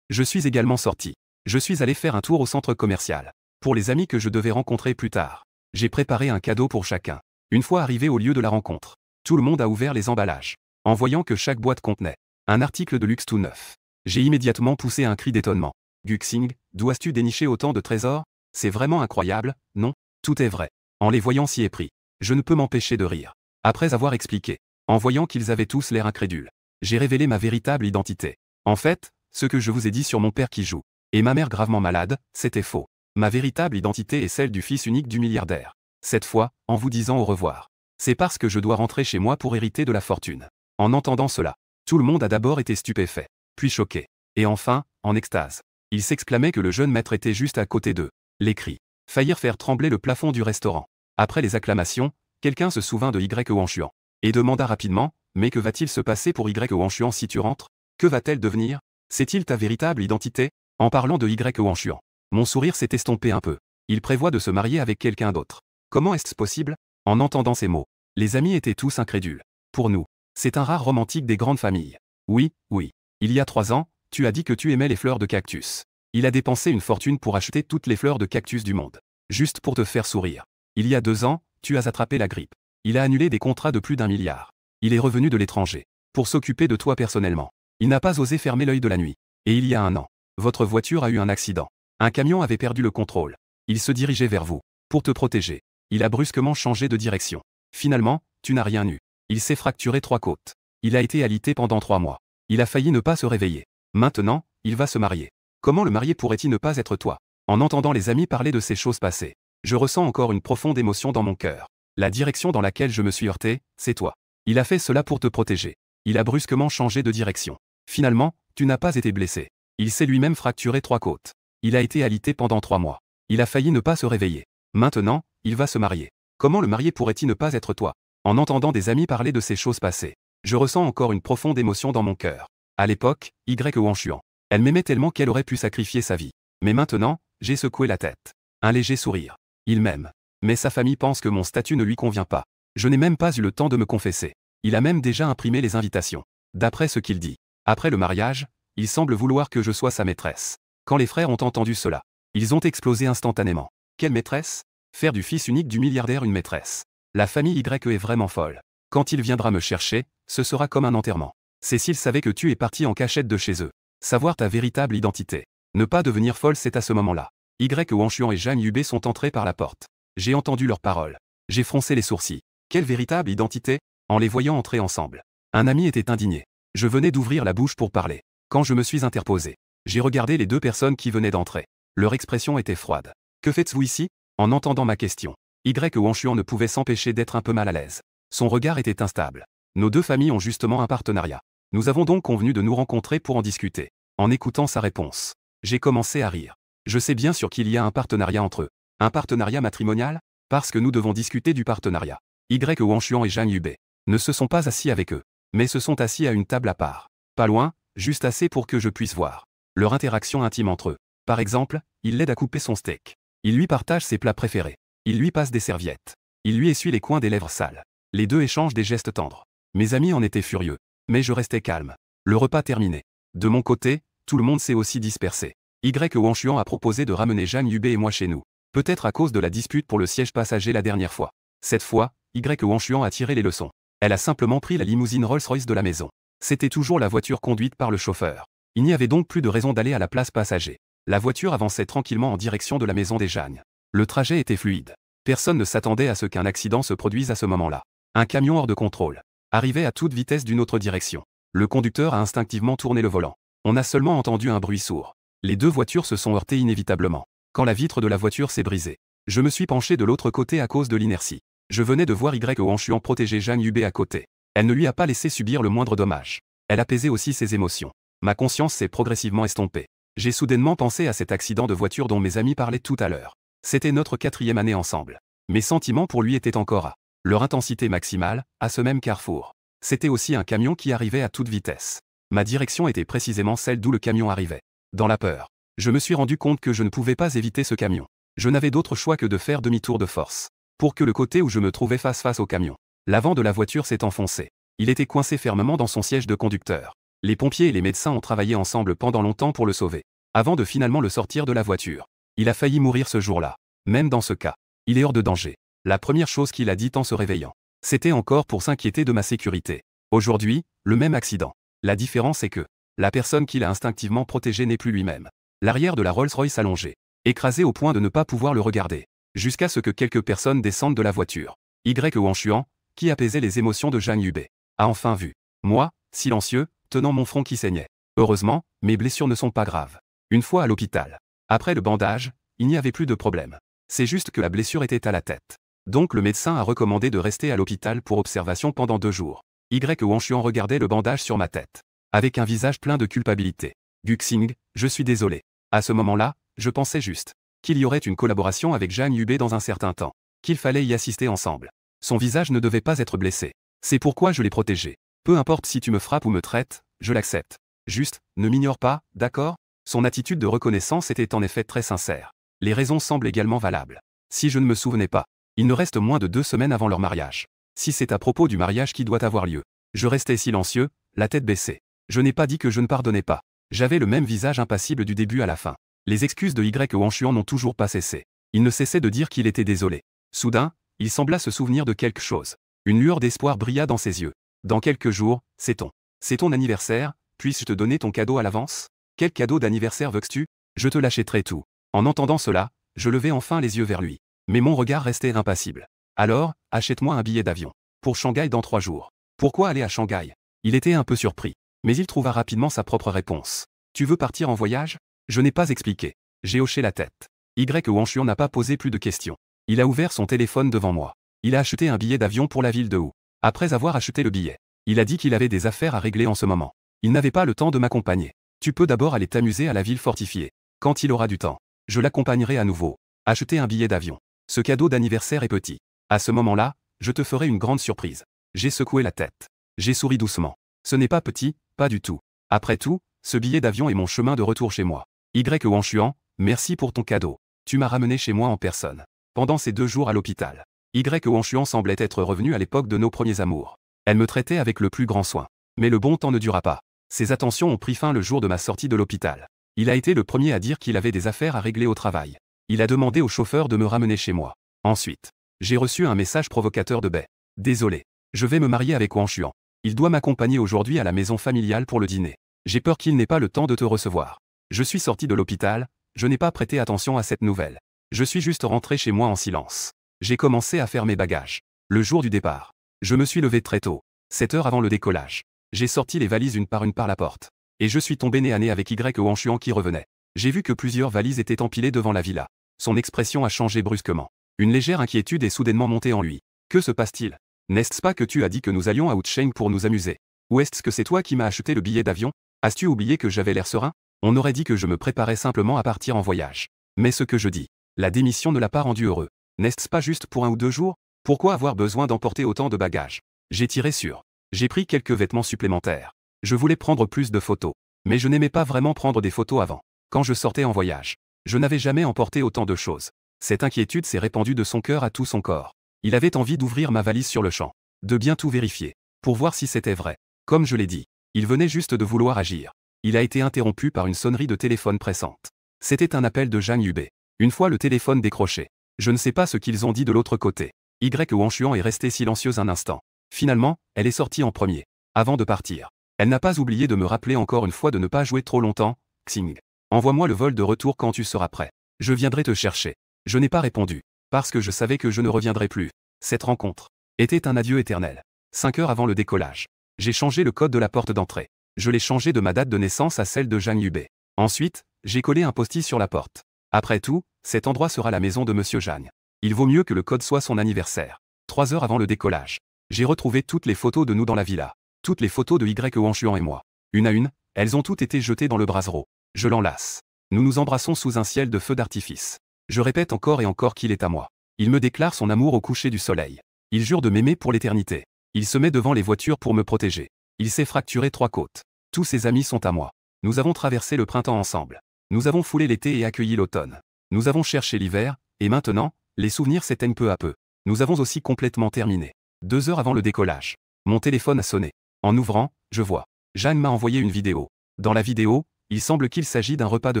Je suis également sorti. Je suis allé faire un tour au centre commercial. Pour les amis que je devais rencontrer plus tard. J'ai préparé un cadeau pour chacun. Une fois arrivé au lieu de la rencontre, tout le monde a ouvert les emballages. En voyant que chaque boîte contenait un article de luxe tout neuf. J'ai immédiatement poussé un cri d'étonnement. Guxing, d'où as-tu déniché autant de trésors? C'est vraiment incroyable, non? Tout est vrai. En les voyant si épris, je ne peux m'empêcher de rire. Après avoir expliqué, en voyant qu'ils avaient tous l'air incrédules, j'ai révélé ma véritable identité. En fait, ce que je vous ai dit sur mon père qui joue, et ma mère gravement malade, c'était faux. Ma véritable identité est celle du fils unique du milliardaire. Cette fois, en vous disant au revoir. C'est parce que je dois rentrer chez moi pour hériter de la fortune. En entendant cela, tout le monde a d'abord été stupéfait, puis choqué, et enfin, en extase. Il s'exclamait que le jeune maître était juste à côté d'eux. Les cris faillirent faire trembler le plafond du restaurant. Après les acclamations, Quelqu'un se souvint de Y Huanshuan et demanda rapidement, mais que va-t-il se passer pour Y Huanshuan si tu rentres? Que va-t-elle devenir? C'est-il ta véritable identité? En parlant de Y Huanshuan, mon sourire s'est estompé un peu. Il prévoit de se marier avec quelqu'un d'autre. Comment est-ce possible? En entendant ces mots, les amis étaient tous incrédules. Pour nous, c'est un rare romantique des grandes familles. Oui, oui. Il y a 3 ans, tu as dit que tu aimais les fleurs de cactus. Il a dépensé une fortune pour acheter toutes les fleurs de cactus du monde. Juste pour te faire sourire. Il y a 2 ans, tu as attrapé la grippe. Il a annulé des contrats de plus d'1 milliard. Il est revenu de l'étranger. Pour s'occuper de toi personnellement. Il n'a pas osé fermer l'œil de la nuit. Et il y a 1 an, votre voiture a eu un accident. Un camion avait perdu le contrôle. Il se dirigeait vers vous. Pour te protéger. Il a brusquement changé de direction. Finalement, tu n'as rien eu. Il s'est fracturé 3 côtes. Il a été alité pendant 3 mois. Il a failli ne pas se réveiller. Maintenant, il va se marier. Comment le marié pourrait-il ne pas être toi? En entendant les amis parler de ces choses passées, je ressens encore une profonde émotion dans mon cœur. La direction dans laquelle je me suis heurté, c'est toi. Il a fait cela pour te protéger. Il a brusquement changé de direction. Finalement, tu n'as pas été blessé. Il s'est lui-même fracturé 3 côtes. Il a été alité pendant 3 mois. Il a failli ne pas se réveiller. Maintenant, il va se marier. Comment le marié pourrait-il ne pas être toi? En entendant des amis parler de ces choses passées, je ressens encore une profonde émotion dans mon cœur. À l'époque, Y Huanshuan. Elle m'aimait tellement qu'elle aurait pu sacrifier sa vie. Mais maintenant, j'ai secoué la tête. Un léger sourire. Il m'aime. Mais sa famille pense que mon statut ne lui convient pas. Je n'ai même pas eu le temps de me confesser. Il a même déjà imprimé les invitations. D'après ce qu'il dit. Après le mariage, il semble vouloir que je sois sa maîtresse. Quand les frères ont entendu cela, ils ont explosé instantanément. Quelle maîtresse? Faire du fils unique du milliardaire une maîtresse. La famille Y est vraiment folle. Quand il viendra me chercher, ce sera comme un enterrement. C'est s'il savait que tu es parti en cachette de chez eux. Savoir ta véritable identité. Ne pas devenir folle, c'est à ce moment-là. Y Huanshuan et Zhang Yubei sont entrés par la porte. J'ai entendu leurs paroles. J'ai froncé les sourcils. Quelle véritable identité? En les voyant entrer ensemble. Un ami était indigné. Je venais d'ouvrir la bouche pour parler. Quand je me suis interposé, j'ai regardé les 2 personnes qui venaient d'entrer. Leur expression était froide. Que faites-vous ici? En entendant ma question, Y Huanshuan ne pouvait s'empêcher d'être un peu mal à l'aise. Son regard était instable. Nos 2 familles ont justement un partenariat. Nous avons donc convenu de nous rencontrer pour en discuter. En écoutant sa réponse, j'ai commencé à rire. Je sais bien sûr qu'il y a un partenariat entre eux. Un partenariat matrimonial? Parce que nous devons discuter du partenariat. Y Huanshuan et Zhang Yubei ne se sont pas assis avec eux, mais se sont assis à une table à part. Pas loin, juste assez pour que je puisse voir leur interaction intime entre eux. Par exemple, il l'aide à couper son steak. Il lui partage ses plats préférés. Il lui passe des serviettes. Il lui essuie les coins des lèvres sales. Les 2 échangent des gestes tendres. Mes amis en étaient furieux. Mais je restais calme. Le repas terminé. De mon côté, tout le monde s'est aussi dispersé. Y Huanshuan a proposé de ramener Zhang Yubei et moi chez nous. Peut-être à cause de la dispute pour le siège passager la dernière fois. Cette fois, Y Huanshuan a tiré les leçons. Elle a simplement pris la limousine Rolls-Royce de la maison. C'était toujours la voiture conduite par le chauffeur. Il n'y avait donc plus de raison d'aller à la place passager. La voiture avançait tranquillement en direction de la maison des Zhang. Le trajet était fluide. Personne ne s'attendait à ce qu'un accident se produise à ce moment-là. Un camion hors de contrôle arrivait à toute vitesse d'une autre direction. Le conducteur a instinctivement tourné le volant. On a seulement entendu un bruit sourd. Les 2 voitures se sont heurtées inévitablement. Quand la vitre de la voiture s'est brisée, je me suis penché de l'autre côté à cause de l'inertie. Je venais de voir Y Huanshuan protéger Zhang Yubei à côté. Elle ne lui a pas laissé subir le moindre dommage. Elle apaisait aussi ses émotions. Ma conscience s'est progressivement estompée. J'ai soudainement pensé à cet accident de voiture dont mes amis parlaient tout à l'heure. C'était notre 4e année ensemble. Mes sentiments pour lui étaient encore à leur intensité maximale, à ce même carrefour. C'était aussi un camion qui arrivait à toute vitesse. Ma direction était précisément celle d'où le camion arrivait. Dans la peur, je me suis rendu compte que je ne pouvais pas éviter ce camion. Je n'avais d'autre choix que de faire demi-tour de force. Pour que le côté où je me trouvais fasse face au camion. L'avant de la voiture s'est enfoncé. Il était coincé fermement dans son siège de conducteur. Les pompiers et les médecins ont travaillé ensemble pendant longtemps pour le sauver. Avant de finalement le sortir de la voiture. Il a failli mourir ce jour-là. Même dans ce cas, il est hors de danger. La première chose qu'il a dit en se réveillant, c'était encore pour s'inquiéter de ma sécurité. Aujourd'hui, le même accident. La différence est que la personne qu'il a instinctivement protégé n'est plus lui-même. L'arrière de la Rolls-Royce allongé, écrasé au point de ne pas pouvoir le regarder, jusqu'à ce que quelques personnes descendent de la voiture. Y Huanshuan, qui apaisait les émotions de Zhang Yubei, a enfin vu. Moi, silencieux, tenant mon front qui saignait. Heureusement, mes blessures ne sont pas graves. Une fois à l'hôpital, après le bandage, il n'y avait plus de problème. C'est juste que la blessure était à la tête. Donc le médecin a recommandé de rester à l'hôpital pour observation pendant 2 jours. Y Huanshuan regardait le bandage sur ma tête, avec un visage plein de culpabilité. Guxing, je suis désolé. À ce moment-là, je pensais juste qu'il y aurait une collaboration avec Zhang Yubei dans un certain temps, qu'il fallait y assister ensemble. Son visage ne devait pas être blessé. C'est pourquoi je l'ai protégé. Peu importe si tu me frappes ou me traites, je l'accepte. Juste, ne m'ignore pas, d'accord? Son attitude de reconnaissance était en effet très sincère. Les raisons semblent également valables. Si je ne me souvenais pas, il ne reste moins de 2 semaines avant leur mariage. Si c'est à propos du mariage qui doit avoir lieu. Je restais silencieux, la tête baissée. Je n'ai pas dit que je ne pardonnais pas. J'avais le même visage impassible du début à la fin. Les excuses de Y Wang n'ont toujours pas cessé. Il ne cessait de dire qu'il était désolé. Soudain, il sembla se souvenir de quelque chose. Une lueur d'espoir brilla dans ses yeux. Dans quelques jours, c'est ton anniversaire, puis-je te donner ton cadeau à l'avance? Quel cadeau d'anniversaire veux-tu? Je te l'achèterai tout. En entendant cela, je levai enfin les yeux vers lui. Mais mon regard restait impassible. Alors, achète-moi un billet d'avion. Pour Shanghai dans 3 jours. Pourquoi aller à Shanghai? Il était un peu surpris. Mais il trouva rapidement sa propre réponse. Tu veux partir en voyage? Je n'ai pas expliqué. J'ai hoché la tête. Y Wang n'a pas posé plus de questions. Il a ouvert son téléphone devant moi. Il a acheté un billet d'avion pour la ville de Wu. Après avoir acheté le billet, il a dit qu'il avait des affaires à régler en ce moment. Il n'avait pas le temps de m'accompagner. Tu peux d'abord aller t'amuser à la ville fortifiée. Quand il aura du temps, je l'accompagnerai à nouveau. Acheter un billet d'avion. Ce cadeau d'anniversaire est petit. À ce moment-là, je te ferai une grande surprise. J'ai secoué la tête. J'ai souri doucement. Ce n'est pas petit, pas du tout. Après tout, ce billet d'avion est mon chemin de retour chez moi. Y Wang, merci pour ton cadeau. Tu m'as ramené chez moi en personne. Pendant ces 2 jours à l'hôpital, Y Wang semblait être revenu à l'époque de nos premiers amours. Elle me traitait avec le plus grand soin. Mais le bon temps ne dura pas. Ses attentions ont pris fin le jour de ma sortie de l'hôpital. Il a été le premier à dire qu'il avait des affaires à régler au travail. Il a demandé au chauffeur de me ramener chez moi. Ensuite, j'ai reçu un message provocateur de Bai. Désolé. Je vais me marier avec Wang Xuan. Il doit m'accompagner aujourd'hui à la maison familiale pour le dîner. J'ai peur qu'il n'ait pas le temps de te recevoir. Je suis sorti de l'hôpital, je n'ai pas prêté attention à cette nouvelle. Je suis juste rentré chez moi en silence. J'ai commencé à faire mes bagages. Le jour du départ. Je me suis levé très tôt, 7 heures avant le décollage. J'ai sorti les valises une par la porte. Et je suis tombé nez à nez avec Y Wang qui revenait. J'ai vu que plusieurs valises étaient empilées devant la villa. Son expression a changé brusquement. Une légère inquiétude est soudainement montée en lui. Que se passe-t-il? N'est-ce pas que tu as dit que nous allions à Wucheng pour nous amuser? Ou est-ce que c'est toi qui m'as acheté le billet d'avion? As-tu oublié que j'avais l'air serein? On aurait dit que je me préparais simplement à partir en voyage. Mais ce que je dis, la démission ne l'a pas rendu heureux. N'est-ce pas juste pour 1 ou 2 jours? Pourquoi avoir besoin d'emporter autant de bagages? J'ai tiré sur. J'ai pris quelques vêtements supplémentaires. Je voulais prendre plus de photos. Mais je n'aimais pas vraiment prendre des photos avant. Quand je sortais en voyage, je n'avais jamais emporté autant de choses. Cette inquiétude s'est répandue de son cœur à tout son corps. Il avait envie d'ouvrir ma valise sur le champ, de bien tout vérifier, pour voir si c'était vrai. Comme je l'ai dit, il venait juste de vouloir agir. Il a été interrompu par une sonnerie de téléphone pressante. C'était un appel de Zhang Yubei. Une fois le téléphone décroché, je ne sais pas ce qu'ils ont dit de l'autre côté. Y Wang est restée silencieuse un instant. Finalement, elle est sortie en premier. Avant de partir, elle n'a pas oublié de me rappeler encore une fois de ne pas jouer trop longtemps. Xing. Envoie-moi le vol de retour quand tu seras prêt. Je viendrai te chercher. Je n'ai pas répondu, parce que je savais que je ne reviendrai plus. Cette rencontre était un adieu éternel. 5 heures avant le décollage, j'ai changé le code de la porte d'entrée. Je l'ai changé de ma date de naissance à celle de Zhang Yubei. Ensuite, j'ai collé un post-it sur la porte. Après tout, cet endroit sera la maison de Monsieur Zhang. Il vaut mieux que le code soit son anniversaire. 3 heures avant le décollage, j'ai retrouvé toutes les photos de nous dans la villa. Toutes les photos de Y Wang et moi. Une à une, elles ont toutes été jetées dans le brasero. Je l'enlace. Nous nous embrassons sous un ciel de feux d'artifice. Je répète encore et encore qu'il est à moi. Il me déclare son amour au coucher du soleil. Il jure de m'aimer pour l'éternité. Il se met devant les voitures pour me protéger. Il s'est fracturé 3 côtes. Tous ses amis sont à moi. Nous avons traversé le printemps ensemble. Nous avons foulé l'été et accueilli l'automne. Nous avons cherché l'hiver, et maintenant, les souvenirs s'éteignent peu à peu. Nous avons aussi complètement terminé. 2 heures avant le décollage. Mon téléphone a sonné. En ouvrant, je vois. Jeanne m'a envoyé une vidéo. Dans la vidéo, il semble qu'il s'agit d'un repas de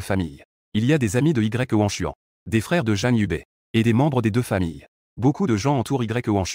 famille. Il y a des amis de Y Wang, des frères de Zhang Yubei, et des membres des 2 familles. Beaucoup de gens entourent Y Wang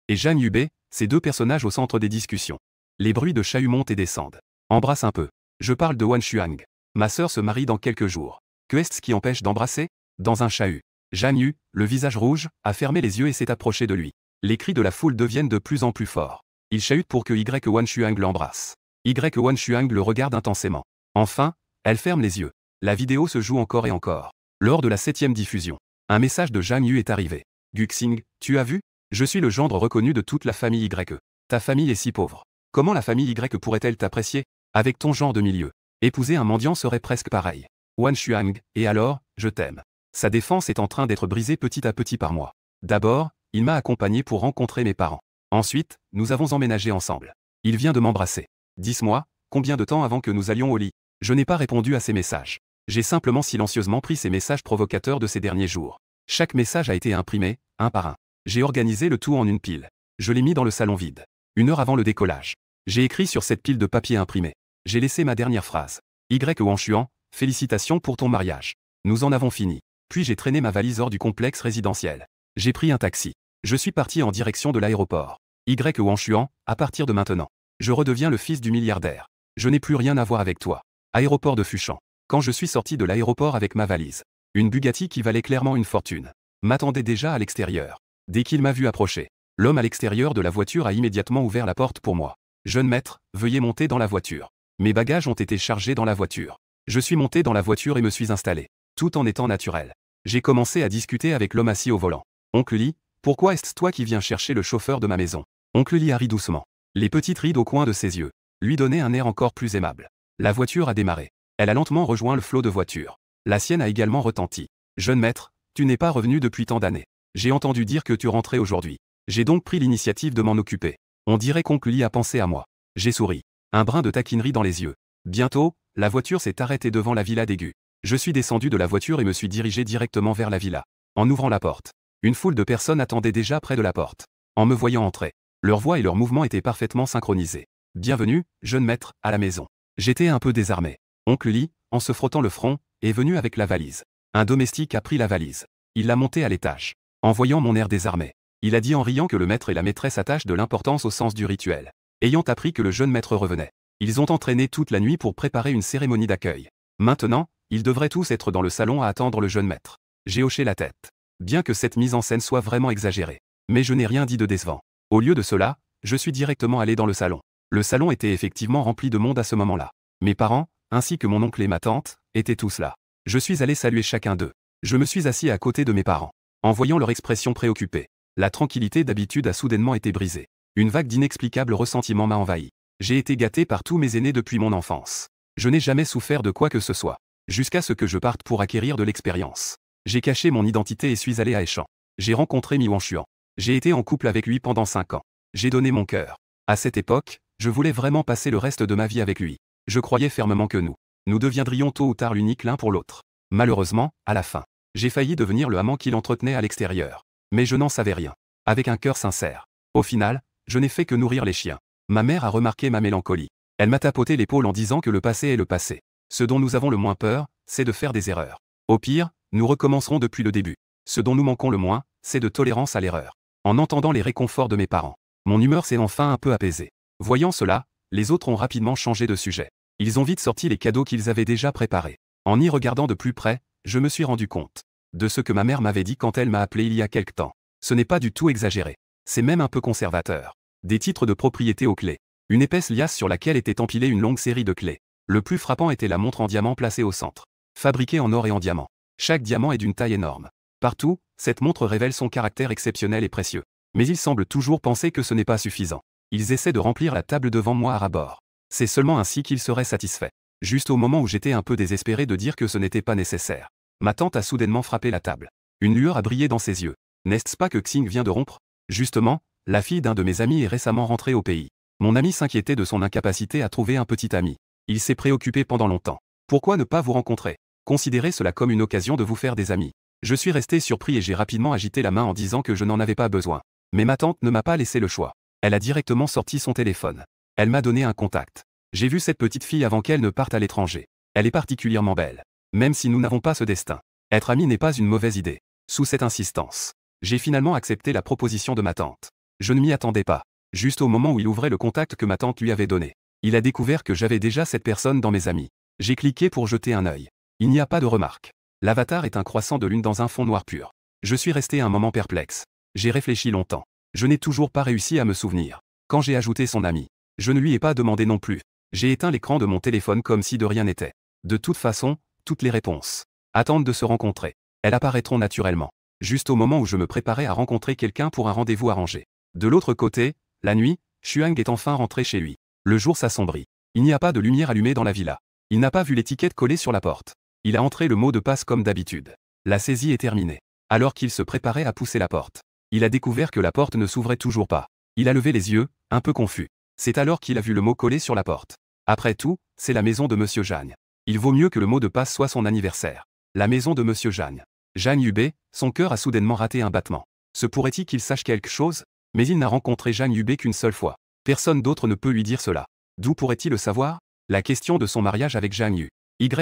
et Zhang Yubei, ces 2 personnages au centre des discussions. Les bruits de chahut montent et descendent. Embrasse un peu. Je parle de Wan Xuang. Ma sœur se marie dans quelques jours. Que est-ce qui empêche d'embrasser? Dans un chahut. Zhang Yu, le visage rouge, a fermé les yeux et s'est approché de lui. Les cris de la foule deviennent de plus en plus forts. Il chahute pour que Y Wang l'embrasse. Y Wang le regarde intensément. Enfin, elle ferme les yeux. La vidéo se joue encore et encore. Lors de la 7e diffusion, un message de Zhang Yu est arrivé. Guxing, tu as vu? Je suis le gendre reconnu de toute la famille Y. Ta famille est si pauvre. Comment la famille Y pourrait-elle t'apprécier? Avec ton genre de milieu. Épouser un mendiant serait presque pareil. Wan Xuang, et alors, je t'aime. Sa défense est en train d'être brisée petit à petit par moi. D'abord, il m'a accompagné pour rencontrer mes parents. Ensuite, nous avons emménagé ensemble. Il vient de m'embrasser. 10 mois, combien de temps avant que nous allions au lit? Je n'ai pas répondu à ces messages. J'ai simplement silencieusement pris ces messages provocateurs de ces derniers jours. Chaque message a été imprimé, un par un. J'ai organisé le tout en une pile. Je l'ai mis dans le salon vide. 1 heure avant le décollage. J'ai écrit sur cette pile de papier imprimé. J'ai laissé ma dernière phrase. Y. Wanchuan, félicitations pour ton mariage. Nous en avons fini. Puis j'ai traîné ma valise hors du complexe résidentiel. J'ai pris un taxi. Je suis parti en direction de l'aéroport. Y. Wanchuan, à partir de maintenant, je redeviens le fils du milliardaire. Je n'ai plus rien à voir avec toi. Aéroport de Fuchan. Quand je suis sorti de l'aéroport avec ma valise, une Bugatti qui valait clairement une fortune m'attendait déjà à l'extérieur. Dès qu'il m'a vu approcher, l'homme à l'extérieur de la voiture a immédiatement ouvert la porte pour moi. Jeune maître, veuillez monter dans la voiture. Mes bagages ont été chargés dans la voiture. Je suis monté dans la voiture et me suis installé, tout en étant naturel. J'ai commencé à discuter avec l'homme assis au volant. Oncle Lee, pourquoi est-ce toi qui viens chercher le chauffeur de ma maison? Oncle Lee a ri doucement. Les petites rides au coin de ses yeux lui donnaient un air encore plus aimable. La voiture a démarré. Elle a lentement rejoint le flot de voitures. La sienne a également retenti. Jeune maître, tu n'es pas revenu depuis tant d'années. J'ai entendu dire que tu rentrais aujourd'hui. J'ai donc pris l'initiative de m'en occuper. On dirait qu'oncle Lee a pensé à moi. J'ai souri. Un brin de taquinerie dans les yeux. Bientôt, la voiture s'est arrêtée devant la villa d'Aigu. Je suis descendu de la voiture et me suis dirigé directement vers la villa. En ouvrant la porte, une foule de personnes attendait déjà près de la porte. En me voyant entrer, leurs voix et leurs mouvements étaient parfaitement synchronisés. Bienvenue, jeune maître, à la maison. J'étais un peu désarmé. Oncle Lee, en se frottant le front, est venu avec la valise. Un domestique a pris la valise. Il l'a montée à l'étage. En voyant mon air désarmé, il a dit en riant que le maître et la maîtresse attachent de l'importance au sens du rituel. Ayant appris que le jeune maître revenait, ils ont entraîné toute la nuit pour préparer une cérémonie d'accueil. Maintenant, ils devraient tous être dans le salon à attendre le jeune maître. J'ai hoché la tête. Bien que cette mise en scène soit vraiment exagérée. Mais je n'ai rien dit de décevant. Au lieu de cela, je suis directement allé dans le salon. Le salon était effectivement rempli de monde à ce moment-là. Mes parents, ainsi que mon oncle et ma tante, étaient tous là. Je suis allé saluer chacun d'eux. Je me suis assis à côté de mes parents. En voyant leur expression préoccupée, la tranquillité d'habitude a soudainement été brisée. Une vague d'inexplicable ressentiment m'a envahi. J'ai été gâté par tous mes aînés depuis mon enfance. Je n'ai jamais souffert de quoi que ce soit. Jusqu'à ce que je parte pour acquérir de l'expérience. J'ai caché mon identité et suis allé à Échamps. J'ai rencontré Mi Wanchuan. J'ai été en couple avec lui pendant 5 ans. J'ai donné mon cœur. À cette époque, je voulais vraiment passer le reste de ma vie avec lui. Je croyais fermement que nous deviendrions tôt ou tard l'unique l'un pour l'autre. Malheureusement, à la fin, j'ai failli devenir le amant qu'il entretenait à l'extérieur. Mais je n'en savais rien. Avec un cœur sincère. Au final, je n'ai fait que nourrir les chiens. Ma mère a remarqué ma mélancolie. Elle m'a tapoté l'épaule en disant que le passé est le passé. Ce dont nous avons le moins peur, c'est de faire des erreurs. Au pire, nous recommencerons depuis le début. Ce dont nous manquons le moins, c'est de tolérance à l'erreur. En entendant les réconforts de mes parents, mon humeur s'est enfin un peu apaisée. Voyant cela, les autres ont rapidement changé de sujet. Ils ont vite sorti les cadeaux qu'ils avaient déjà préparés. En y regardant de plus près, je me suis rendu compte de ce que ma mère m'avait dit quand elle m'a appelé il y a quelque temps. Ce n'est pas du tout exagéré. C'est même un peu conservateur. Des titres de propriété aux clés. Une épaisse liasse sur laquelle était empilée une longue série de clés. Le plus frappant était la montre en diamant placée au centre. Fabriquée en or et en diamant. Chaque diamant est d'une taille énorme. Partout, cette montre révèle son caractère exceptionnel et précieux. Mais ils semblent toujours penser que ce n'est pas suffisant. Ils essaient de remplir la table devant moi à ras-bord. C'est seulement ainsi qu'ils seraient satisfaits. Juste au moment où j'étais un peu désespéré de dire que ce n'était pas nécessaire. Ma tante a soudainement frappé la table. Une lueur a brillé dans ses yeux. N'est-ce pas que Xing vient de rompre? Justement, la fille d'un de mes amis est récemment rentrée au pays. Mon ami s'inquiétait de son incapacité à trouver un petit ami. Il s'est préoccupé pendant longtemps. Pourquoi ne pas vous rencontrer? Considérez cela comme une occasion de vous faire des amis. Je suis resté surpris et j'ai rapidement agité la main en disant que je n'en avais pas besoin. Mais ma tante ne m'a pas laissé le choix. Elle a directement sorti son téléphone. Elle m'a donné un contact. J'ai vu cette petite fille avant qu'elle ne parte à l'étranger. Elle est particulièrement belle. Même si nous n'avons pas ce destin. Être amis n'est pas une mauvaise idée. Sous cette insistance, j'ai finalement accepté la proposition de ma tante. Je ne m'y attendais pas. Juste au moment où il ouvrait le contact que ma tante lui avait donné, il a découvert que j'avais déjà cette personne dans mes amis. J'ai cliqué pour jeter un œil. Il n'y a pas de remarque. L'avatar est un croissant de lune dans un fond noir pur. Je suis resté un moment perplexe. J'ai réfléchi longtemps. Je n'ai toujours pas réussi à me souvenir. Quand j'ai ajouté son ami, je ne lui ai pas demandé non plus. J'ai éteint l'écran de mon téléphone comme si de rien n'était. De toute façon, toutes les réponses attendent de se rencontrer. Elles apparaîtront naturellement. Juste au moment où je me préparais à rencontrer quelqu'un pour un rendez-vous arrangé. De l'autre côté, la nuit, Xuang est enfin rentré chez lui. Le jour s'assombrit. Il n'y a pas de lumière allumée dans la villa. Il n'a pas vu l'étiquette collée sur la porte. Il a entré le mot de passe comme d'habitude. La saisie est terminée. Alors qu'il se préparait à pousser la porte, Il a découvert que la porte ne s'ouvrait toujours pas. Il a levé les yeux, un peu confus. C'est alors qu'il a vu le mot collé sur la porte. Après tout, c'est la maison de Monsieur Jagne. Il vaut mieux que le mot de passe soit son anniversaire. La maison de Monsieur Jagne. Jagne Hubé, son cœur a soudainement raté un battement. Se pourrait-il qu'il sache quelque chose? Mais il n'a rencontré Jagne Hubé qu'une seule fois. Personne d'autre ne peut lui dire cela. D'où pourrait-il le savoir? La question de son mariage avec Jagne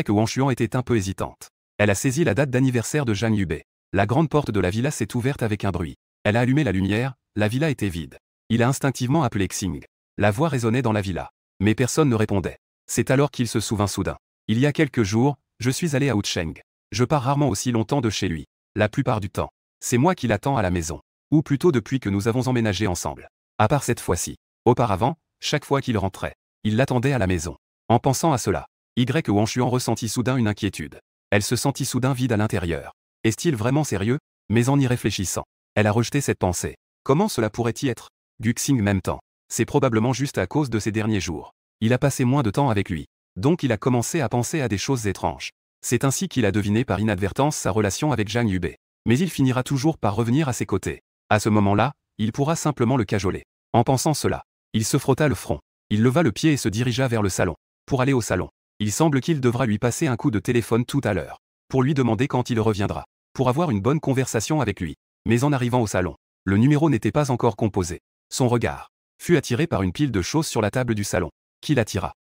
Wanchuan était un peu hésitante. Elle a saisi la date d'anniversaire de Jagne Hubé. La grande porte de la villa s'est ouverte avec un bruit. Elle a allumé la lumière, la villa était vide. Il a instinctivement appelé Xing. La voix résonnait dans la villa. Mais personne ne répondait. C'est alors qu'il se souvint soudain. Il y a quelques jours, je suis allé à Wucheng. Je pars rarement aussi longtemps de chez lui. La plupart du temps. C'est moi qui l'attends à la maison. Ou plutôt depuis que nous avons emménagé ensemble. À part cette fois-ci. Auparavant, chaque fois qu'il rentrait, il l'attendait à la maison. En pensant à cela, Wanchuan ressentit soudain une inquiétude. Elle se sentit soudain vide à l'intérieur. Est-il vraiment sérieux? Mais en y réfléchissant, elle a rejeté cette pensée. Comment cela pourrait-y être? Guxing même temps. C'est probablement juste à cause de ces derniers jours. Il a passé moins de temps avec lui. Donc il a commencé à penser à des choses étranges. C'est ainsi qu'il a deviné par inadvertance sa relation avec Jagne Hubé. Mais il finira toujours par revenir à ses côtés. À ce moment-là, il pourra simplement le cajoler. En pensant cela, il se frotta le front. Il leva le pied et se dirigea vers le salon. Pour aller au salon, il semble qu'il devra lui passer un coup de téléphone tout à l'heure. Pour lui demander quand il reviendra. Pour avoir une bonne conversation avec lui. Mais en arrivant au salon, le numéro n'était pas encore composé. Son regard fut attiré par une pile de choses sur la table du salon. Qui l'attira?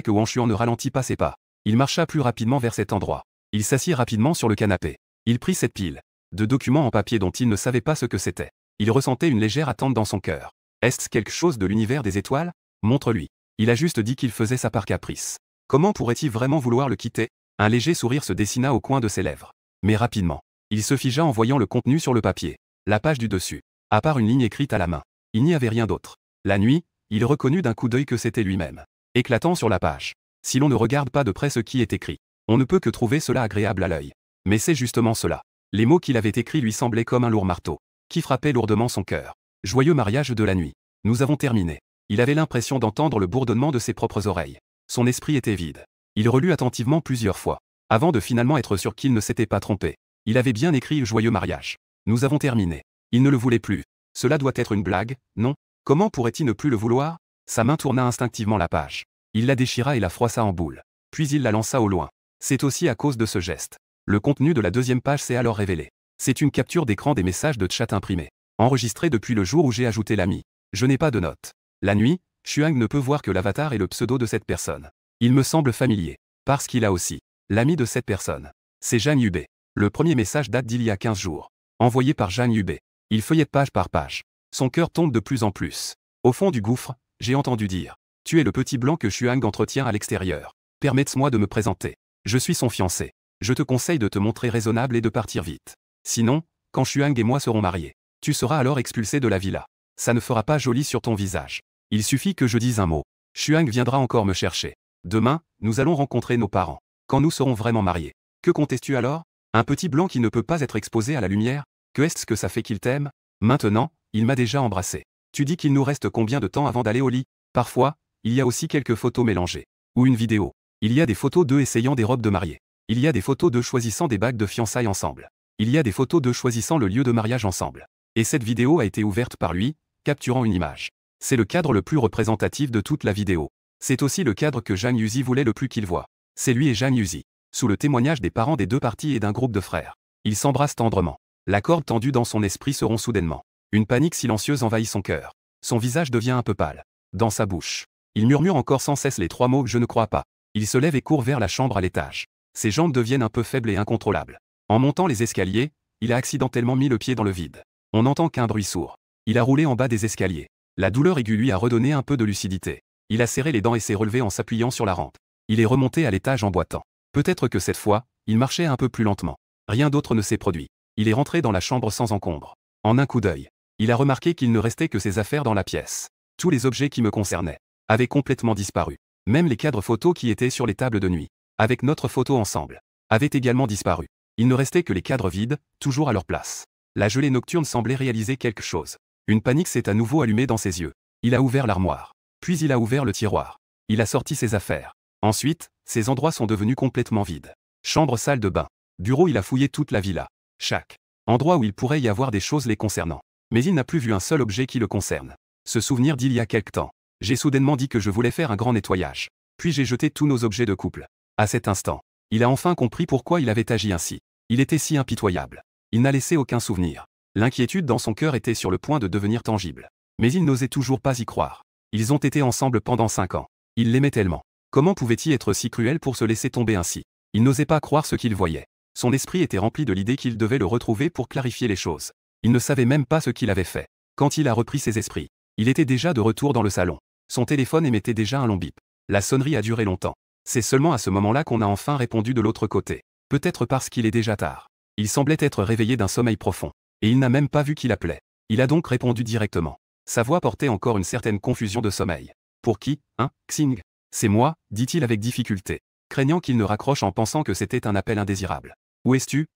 Wanchuan ne ralentit pas ses pas. Il marcha plus rapidement vers cet endroit. Il s'assit rapidement sur le canapé. Il prit cette pile de documents en papier dont il ne savait pas ce que c'était. Il ressentait une légère attente dans son cœur. Est-ce quelque chose de l'univers des étoiles? Montre-lui. Il a juste dit qu'il faisait ça par caprice. Comment pourrait-il vraiment vouloir le quitter? Un léger sourire se dessina au coin de ses lèvres. Mais rapidement, il se figea en voyant le contenu sur le papier. La page du dessus. À part une ligne écrite à la main. Il n'y avait rien d'autre. La nuit, il reconnut d'un coup d'œil que c'était lui-même. Éclatant sur la page. Si l'on ne regarde pas de près ce qui est écrit, on ne peut que trouver cela agréable à l'œil. Mais c'est justement cela. Les mots qu'il avait écrits lui semblaient comme un lourd marteau, qui frappait lourdement son cœur. Joyeux mariage de la nuit. Nous avons terminé. Il avait l'impression d'entendre le bourdonnement de ses propres oreilles. Son esprit était vide. Il relut attentivement plusieurs fois, avant de finalement être sûr qu'il ne s'était pas trompé. Il avait bien écrit joyeux mariage. Nous avons terminé. Il ne le voulait plus. Cela doit être une blague, non? Comment pourrait-il ne plus le vouloir? Sa main tourna instinctivement la page. Il la déchira et la froissa en boule. Puis il la lança au loin. C'est aussi à cause de ce geste. Le contenu de la deuxième page s'est alors révélé. C'est une capture d'écran des messages de chat imprimés. Enregistrés depuis le jour où j'ai ajouté l'ami. Je n'ai pas de notes. La nuit, Xuang ne peut voir que l'avatar et le pseudo de cette personne. Il me semble familier. Parce qu'il a aussi l'ami de cette personne. C'est Jagne Hubé. Le premier message date d'il y a 15 jours. Envoyé par Jagne Hubé. Il feuillette page par page. Son cœur tombe de plus en plus. Au fond du gouffre, j'ai entendu dire. Tu es le petit blanc que Xuang entretient à l'extérieur. Permets-moi de me présenter. Je suis son fiancé. Je te conseille de te montrer raisonnable et de partir vite. Sinon, quand Xuang et moi serons mariés, tu seras alors expulsé de la villa. Ça ne fera pas joli sur ton visage. Il suffit que je dise un mot. Xuang viendra encore me chercher. Demain, nous allons rencontrer nos parents. Quand nous serons vraiment mariés. Que contestes-tu alors? Un petit blanc qui ne peut pas être exposé à la lumière? Que est-ce que ça fait qu'il t'aime? Maintenant, il m'a déjà embrassé. Tu dis qu'il nous reste combien de temps avant d'aller au lit? Parfois, il y a aussi quelques photos mélangées. Ou une vidéo. Il y a des photos d'eux essayant des robes de mariée. Il y a des photos d'eux choisissant des bagues de fiançailles ensemble. Il y a des photos d'eux choisissant le lieu de mariage ensemble. Et cette vidéo a été ouverte par lui, capturant une image. C'est le cadre le plus représentatif de toute la vidéo. C'est aussi le cadre que Jagne Yuzi voulait le plus qu'il voit. C'est lui et Jagne Yuzi. Sous le témoignage des parents des deux parties et d'un groupe de frères. Ils s'embrassent tendrement. La corde tendue dans son esprit se rompt soudainement. Une panique silencieuse envahit son cœur. Son visage devient un peu pâle. Dans sa bouche. Il murmure encore sans cesse les trois mots « je ne crois pas ». Il se lève et court vers la chambre à l'étage. Ses jambes deviennent un peu faibles et incontrôlables. En montant les escaliers, il a accidentellement mis le pied dans le vide. On n'entend qu'un bruit sourd. Il a roulé en bas des escaliers. La douleur aiguë lui a redonné un peu de lucidité. Il a serré les dents et s'est relevé en s'appuyant sur la rampe. Il est remonté à l'étage en boitant. Peut-être que cette fois, il marchait un peu plus lentement. Rien d'autre ne s'est produit. Il est rentré dans la chambre sans encombre. En un coup d'œil, il a remarqué qu'il ne restait que ses affaires dans la pièce. Tous les objets qui me concernaient avaient complètement disparu. Même les cadres photos qui étaient sur les tables de nuit, avec notre photo ensemble, avaient également disparu. Il ne restait que les cadres vides, toujours à leur place. La gelée nocturne semblait réaliser quelque chose. Une panique s'est à nouveau allumée dans ses yeux. Il a ouvert l'armoire. Puis il a ouvert le tiroir. Il a sorti ses affaires. Ensuite, ces endroits sont devenus complètement vides. Chambre, salle de bain, bureau, il a fouillé toute la villa. Chaque endroit où il pourrait y avoir des choses les concernant. Mais il n'a plus vu un seul objet qui le concerne. Ce souvenir d'il y a quelque temps. J'ai soudainement dit que je voulais faire un grand nettoyage. Puis j'ai jeté tous nos objets de couple. À cet instant, il a enfin compris pourquoi il avait agi ainsi. Il était si impitoyable. Il n'a laissé aucun souvenir. L'inquiétude dans son cœur était sur le point de devenir tangible. Mais il n'osait toujours pas y croire. Ils ont été ensemble pendant 5 ans. Il l'aimait tellement. Comment pouvait-il être si cruel pour se laisser tomber ainsi? Il n'osait pas croire ce qu'il voyait. Son esprit était rempli de l'idée qu'il devait le retrouver pour clarifier les choses. Il ne savait même pas ce qu'il avait fait. Quand il a repris ses esprits, il était déjà de retour dans le salon. Son téléphone émettait déjà un long bip. La sonnerie a duré longtemps. C'est seulement à ce moment-là qu'on a enfin répondu de l'autre côté. Peut-être parce qu'il est déjà tard. Il semblait être réveillé d'un sommeil profond. Et il n'a même pas vu qu'il appelait. Il a donc répondu directement. Sa voix portait encore une certaine confusion de sommeil. Pour qui, hein, Xing? C'est moi, dit-il avec difficulté, craignant qu'il ne raccroche en pensant que c'était un appel indésirable. Où es-tu?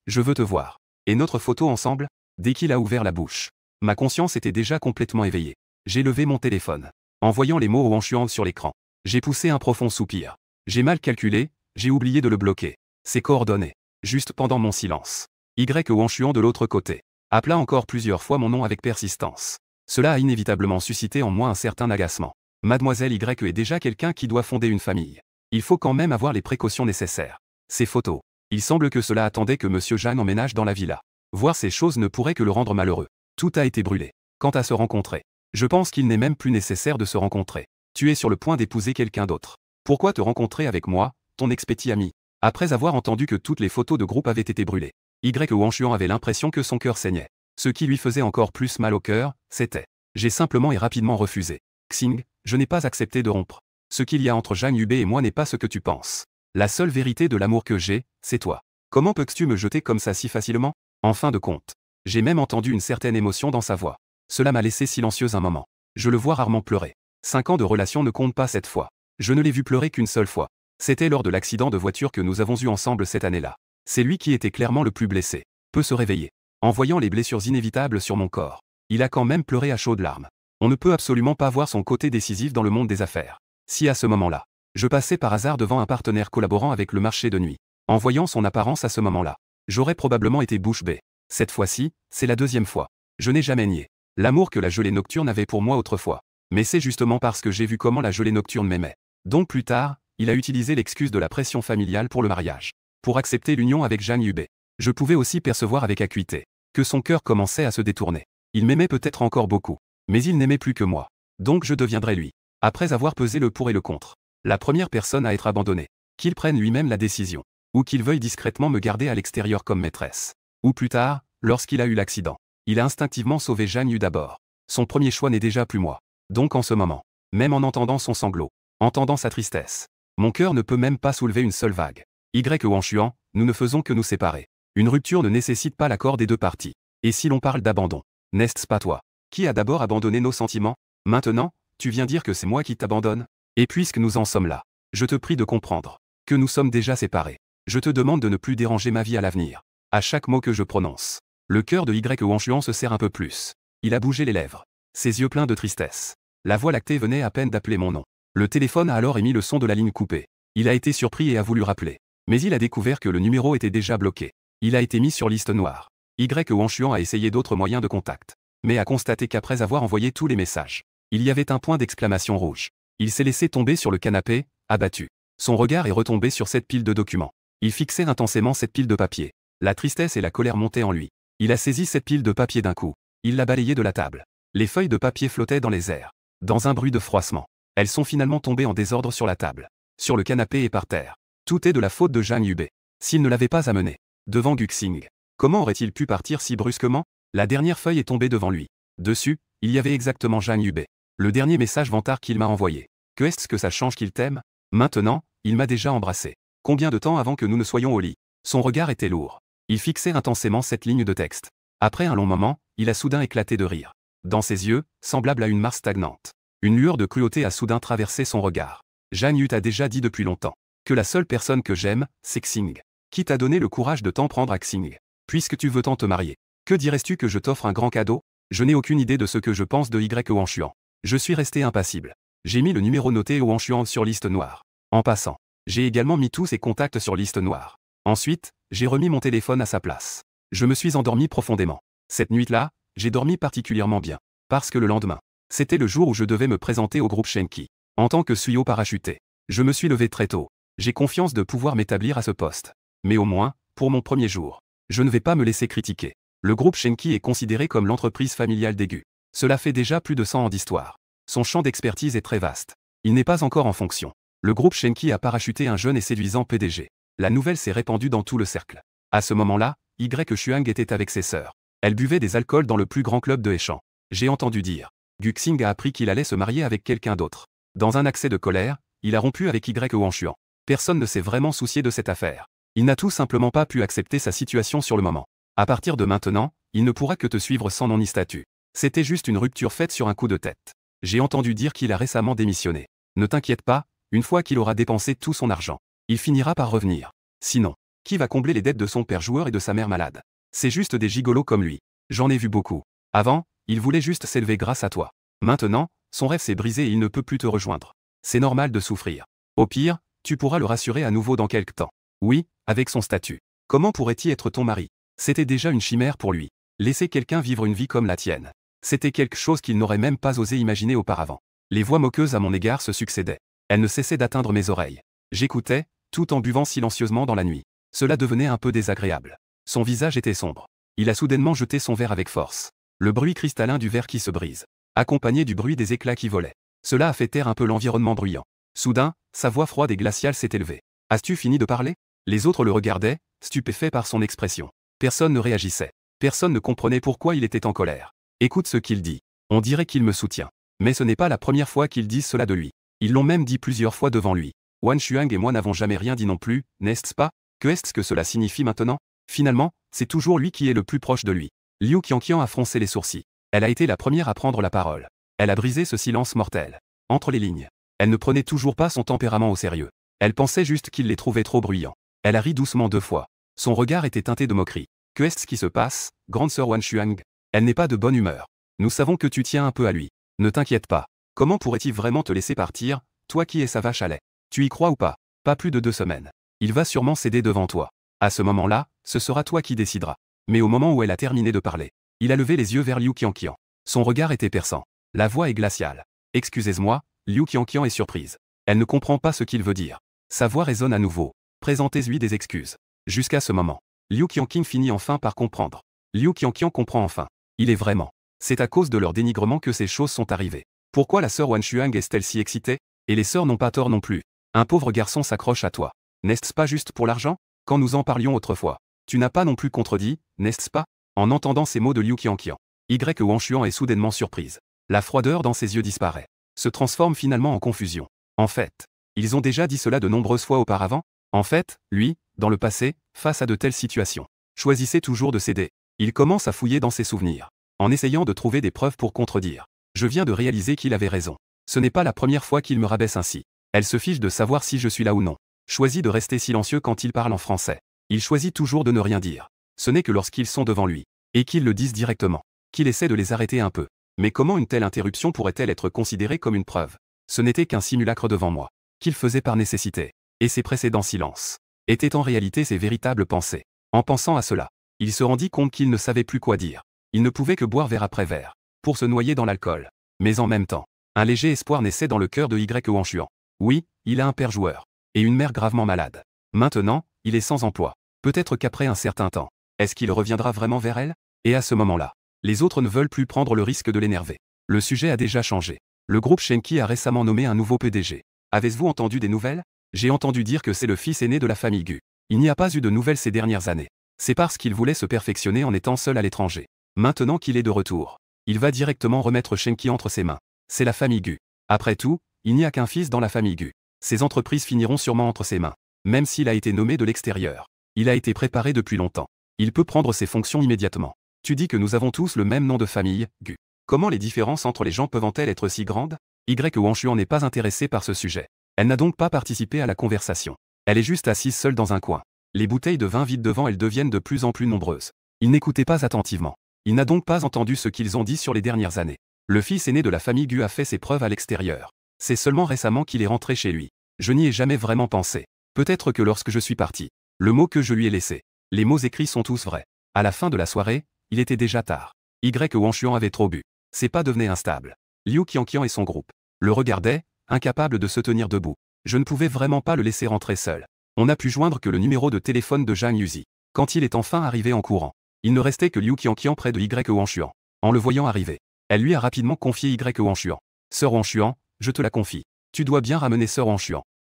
Je veux te voir. Et notre photo ensemble? Dès qu'il a ouvert la bouche. Ma conscience était déjà complètement éveillée. J'ai levé mon téléphone. En voyant les mots Wang sur l'écran, j'ai poussé un profond soupir. J'ai mal calculé, j'ai oublié de le bloquer. Ses coordonnées. Juste pendant mon silence. Wang de l'autre côté. Appela encore plusieurs fois mon nom avec persistance. Cela a inévitablement suscité en moi un certain agacement. Mademoiselle Y est déjà quelqu'un qui doit fonder une famille. Il faut quand même avoir les précautions nécessaires. Ces photos. Il semble que cela attendait que Monsieur Jeanne emménage dans la villa. Voir ces choses ne pourrait que le rendre malheureux. Tout a été brûlé. Quant à se rencontrer, je pense qu'il n'est même plus nécessaire de se rencontrer. Tu es sur le point d'épouser quelqu'un d'autre. Pourquoi te rencontrer avec moi, ton ex-petit ami? Après avoir entendu que toutes les photos de groupe avaient été brûlées, Wang avait l'impression que son cœur saignait. Ce qui lui faisait encore plus mal au cœur, c'était: j'ai simplement et rapidement refusé. Xing, je n'ai pas accepté de rompre. Ce qu'il y a entre Zhang Yubei et moi n'est pas ce que tu penses. La seule vérité de l'amour que j'ai, c'est toi. Comment peux-tu me jeter comme ça si facilement? En fin de compte, j'ai même entendu une certaine émotion dans sa voix. Cela m'a laissé silencieuse un moment. Je le vois rarement pleurer. 5 ans de relation ne comptent pas cette fois. Je ne l'ai vu pleurer qu'une seule fois. C'était lors de l'accident de voiture que nous avons eu ensemble cette année-là. C'est lui qui était clairement le plus blessé. Peut se réveiller. En voyant les blessures inévitables sur mon corps, il a quand même pleuré à chaudes larmes. On ne peut absolument pas voir son côté décisif dans le monde des affaires. Si à ce moment-là, je passais par hasard devant un partenaire collaborant avec le marché de nuit, en voyant son apparence à ce moment-là, j'aurais probablement été bouche bée. Cette fois-ci, c'est la deuxième fois. Je n'ai jamais nié l'amour que la gelée nocturne avait pour moi autrefois. Mais c'est justement parce que j'ai vu comment la gelée nocturne m'aimait. Donc plus tard, il a utilisé l'excuse de la pression familiale pour le mariage. Pour accepter l'union avec Zhang Yubei. Je pouvais aussi percevoir avec acuité que son cœur commençait à se détourner. Il m'aimait peut-être encore beaucoup, mais il n'aimait plus que moi. Donc je deviendrais lui. Après avoir pesé le pour et le contre, la première personne à être abandonnée. Qu'il prenne lui-même la décision. Ou qu'il veuille discrètement me garder à l'extérieur comme maîtresse. Ou plus tard, lorsqu'il a eu l'accident, il a instinctivement sauvé Zhang Yu d'abord. Son premier choix n'est déjà plus moi. Donc en ce moment, même en entendant son sanglot, entendant sa tristesse, mon cœur ne peut même pas soulever une seule vague. Wang, nous ne faisons que nous séparer. Une rupture ne nécessite pas l'accord des deux parties. Et si l'on parle d'abandon, n'est-ce pas toi qui a d'abord abandonné nos sentiments? Maintenant, tu viens dire que c'est moi qui t'abandonne? Et puisque nous en sommes là, je te prie de comprendre que nous sommes déjà séparés. Je te demande de ne plus déranger ma vie à l'avenir. À chaque mot que je prononce, le cœur de Wang se serre un peu plus. Il a bougé les lèvres, ses yeux pleins de tristesse. La voix lactée venait à peine d'appeler mon nom. Le téléphone a alors émis le son de la ligne coupée. Il a été surpris et a voulu rappeler. Mais il a découvert que le numéro était déjà bloqué. Il a été mis sur liste noire. Wang a essayé d'autres moyens de contact, mais a constaté qu'après avoir envoyé tous les messages, il y avait un point d'exclamation rouge. Il s'est laissé tomber sur le canapé, abattu. Son regard est retombé sur cette pile de documents. Il fixait intensément cette pile de papier. La tristesse et la colère montaient en lui. Il a saisi cette pile de papier d'un coup. Il l'a balayée de la table. Les feuilles de papier flottaient dans les airs. Dans un bruit de froissement, elles sont finalement tombées en désordre sur la table, sur le canapé et par terre. Tout est de la faute de Zhang Yubei. S'il ne l'avait pas amené devant Xing, comment aurait-il pu partir si brusquement? La dernière feuille est tombée devant lui. Dessus, il y avait exactement Zhang Yubei. Le dernier message vantard qu'il m'a envoyé. Que est-ce que ça change qu'il t'aime? Maintenant, il m'a déjà embrassé. Combien de temps avant que nous ne soyons au lit? Son regard était lourd. Il fixait intensément cette ligne de texte. Après un long moment, il a soudain éclaté de rire. Dans ses yeux, semblable à une mare stagnante, une lueur de cruauté a soudain traversé son regard. Zhang Yu t'a déjà dit depuis longtemps que la seule personne que j'aime, c'est Xing. Qui t'a donné le courage de t'en prendre à Xing? Puisque tu veux tant te marier, que dirais-tu que je t'offre un grand cadeau? Je n'ai aucune idée de ce que je pense de Wang. Je suis resté impassible. J'ai mis le numéro noté Wang sur liste noire. En passant, j'ai également mis tous ses contacts sur liste noire. Ensuite, j'ai remis mon téléphone à sa place. Je me suis endormi profondément. Cette nuit-là, j'ai dormi particulièrement bien. Parce que le lendemain, c'était le jour où je devais me présenter au groupe Shenki. En tant que suyo parachuté, je me suis levé très tôt. J'ai confiance de pouvoir m'établir à ce poste. Mais au moins, pour mon premier jour, je ne vais pas me laisser critiquer. Le groupe Shenki est considéré comme l'entreprise familiale d'Egu. Cela fait déjà plus de 100 ans d'histoire. Son champ d'expertise est très vaste. Il n'est pas encore en fonction. Le groupe Shenki a parachuté un jeune et séduisant PDG. La nouvelle s'est répandue dans tout le cercle. À ce moment-là, Y Xuang était avec ses sœurs. Elles buvaient des alcools dans le plus grand club de Hechan. J'ai entendu dire. Guxing a appris qu'il allait se marier avec quelqu'un d'autre. Dans un accès de colère, il a rompu avec Y Wanshuan. Personne ne s'est vraiment soucié de cette affaire. Il n'a tout simplement pas pu accepter sa situation sur le moment. À partir de maintenant, il ne pourra que te suivre sans nom ni statut. C'était juste une rupture faite sur un coup de tête. J'ai entendu dire qu'il a récemment démissionné. Ne t'inquiète pas, une fois qu'il aura dépensé tout son argent, il finira par revenir. Sinon, qui va combler les dettes de son père joueur et de sa mère malade? C'est juste des gigolos comme lui. J'en ai vu beaucoup. Avant, il voulait juste s'élever grâce à toi. Maintenant, son rêve s'est brisé et il ne peut plus te rejoindre. C'est normal de souffrir. Au pire, tu pourras le rassurer à nouveau dans quelque temps. Oui, avec son statut. Comment pourrait-il être ton mari? C'était déjà une chimère pour lui. Laisser quelqu'un vivre une vie comme la tienne. C'était quelque chose qu'il n'aurait même pas osé imaginer auparavant. Les voix moqueuses à mon égard se succédaient. Elles ne cessaient d'atteindre mes oreilles. J'écoutais, tout en buvant silencieusement dans la nuit. Cela devenait un peu désagréable. Son visage était sombre. Il a soudainement jeté son verre avec force. Le bruit cristallin du verre qui se brise, accompagné du bruit des éclats qui volaient. Cela a fait taire un peu l'environnement bruyant. Soudain, sa voix froide et glaciale s'est élevée. As-tu fini de parler? Les autres le regardaient, stupéfaits par son expression. Personne ne réagissait. Personne ne comprenait pourquoi il était en colère. Écoute ce qu'il dit. On dirait qu'il me soutient. Mais ce n'est pas la première fois qu'ils disent cela de lui. Ils l'ont même dit plusieurs fois devant lui. Wanshuang et moi n'avons jamais rien dit non plus, n'est-ce pas? Que est-ce que cela signifie maintenant? Finalement, c'est toujours lui qui est le plus proche de lui. Liu Qianqian a froncé les sourcils. Elle a été la première à prendre la parole. Elle a brisé ce silence mortel. Entre les lignes. Elle ne prenait toujours pas son tempérament au sérieux. Elle pensait juste qu'il les trouvait trop bruyants. Elle a ri doucement 2 fois. Son regard était teinté de moquerie. Que est-ce qui se passe, grande sœur Wanshuang? Elle n'est pas de bonne humeur. Nous savons que tu tiens un peu à lui. Ne t'inquiète pas. Comment pourrait-il vraiment te laisser partir, toi qui es sa vache à lait? Tu y crois ou pas? Pas plus de 2 semaines. Il va sûrement céder devant toi. À ce moment-là, ce sera toi qui décideras. Mais au moment où elle a terminé de parler, il a levé les yeux vers Liu Qianqian. Son regard était perçant. La voix est glaciale. Excusez-moi, Liu Qianqian est surprise. Elle ne comprend pas ce qu'il veut dire. Sa voix résonne à nouveau. Présentez-lui des excuses. Jusqu'à ce moment, Liu Qianqing finit enfin par comprendre. Liu Qianqian comprend enfin. Il est vraiment. C'est à cause de leur dénigrement que ces choses sont arrivées. Pourquoi la sœur Wanshuang est-elle si excitée? Et les sœurs n'ont pas tort non plus. Un pauvre garçon s'accroche à toi. N'est-ce pas juste pour l'argent? Quand nous en parlions autrefois, tu n'as pas non plus contredit, n'est-ce pas? En entendant ces mots de Liu Qianqian, Y Wanshuan est soudainement surprise. La froideur dans ses yeux disparaît. Se transforme finalement en confusion. En fait, ils ont déjà dit cela de nombreuses fois auparavant. En fait, lui, dans le passé, face à de telles situations, choisissait toujours de céder. Il commence à fouiller dans ses souvenirs, en essayant de trouver des preuves pour contredire. Je viens de réaliser qu'il avait raison. Ce n'est pas la première fois qu'il me rabaisse ainsi. Elle se fiche de savoir si je suis là ou non. Choisit de rester silencieux quand il parle en français. Il choisit toujours de ne rien dire. Ce n'est que lorsqu'ils sont devant lui, et qu'ils le disent directement, qu'il essaie de les arrêter un peu. Mais comment une telle interruption pourrait-elle être considérée comme une preuve? Ce n'était qu'un simulacre devant moi, qu'il faisait par nécessité. Et ses précédents silences étaient en réalité ses véritables pensées. En pensant à cela, il se rendit compte qu'il ne savait plus quoi dire. Il ne pouvait que boire verre après verre, pour se noyer dans l'alcool. Mais en même temps, un léger espoir naissait dans le cœur de Y Wanshuan. Oui, il a un père joueur, et une mère gravement malade. Maintenant, il est sans emploi. Peut-être qu'après un certain temps, est-ce qu'il reviendra vraiment vers elle? Et à ce moment-là, les autres ne veulent plus prendre le risque de l'énerver. Le sujet a déjà changé. Le groupe Shenki a récemment nommé un nouveau PDG. Avez-vous entendu des nouvelles? J'ai entendu dire que c'est le fils aîné de la famille Gu. Il n'y a pas eu de nouvelles ces dernières années. C'est parce qu'il voulait se perfectionner en étant seul à l'étranger. Maintenant qu'il est de retour, il va directement remettre Shenki entre ses mains. C'est la famille Gu. Après tout, il n'y a qu'un fils dans la famille Gu. Ces entreprises finiront sûrement entre ses mains. Même s'il a été nommé de l'extérieur, il a été préparé depuis longtemps. Il peut prendre ses fonctions immédiatement. Tu dis que nous avons tous le même nom de famille, Gu. Comment les différences entre les gens peuvent-elles être si grandes? Y Wanshuan n'est pas intéressée par ce sujet. Elle n'a donc pas participé à la conversation. Elle est juste assise seule dans un coin. Les bouteilles de vin vides devant elle deviennent de plus en plus nombreuses. Il n'écoutait pas attentivement. Il n'a donc pas entendu ce qu'ils ont dit sur les dernières années. Le fils aîné de la famille Gu a fait ses preuves à l'extérieur. C'est seulement récemment qu'il est rentré chez lui. Je n'y ai jamais vraiment pensé. Peut-être que lorsque je suis parti, le mot que je lui ai laissé, les mots écrits sont tous vrais. À la fin de la soirée, il était déjà tard. Y Wang avait trop bu. Ses pas devenaient instables. Liu Qianqian et son groupe le regardaient, incapables de se tenir debout. Je ne pouvais vraiment pas le laisser rentrer seul. On n'a pu joindre que le numéro de téléphone de Zhang Yuzi. Quand il est enfin arrivé en courant, il ne restait que Liu Qianqian près de Y Wang. En le voyant arriver, elle lui a rapidement confié Y Wang. Sœur Wang, je te la confie. Tu dois bien ramener Sœur Wang.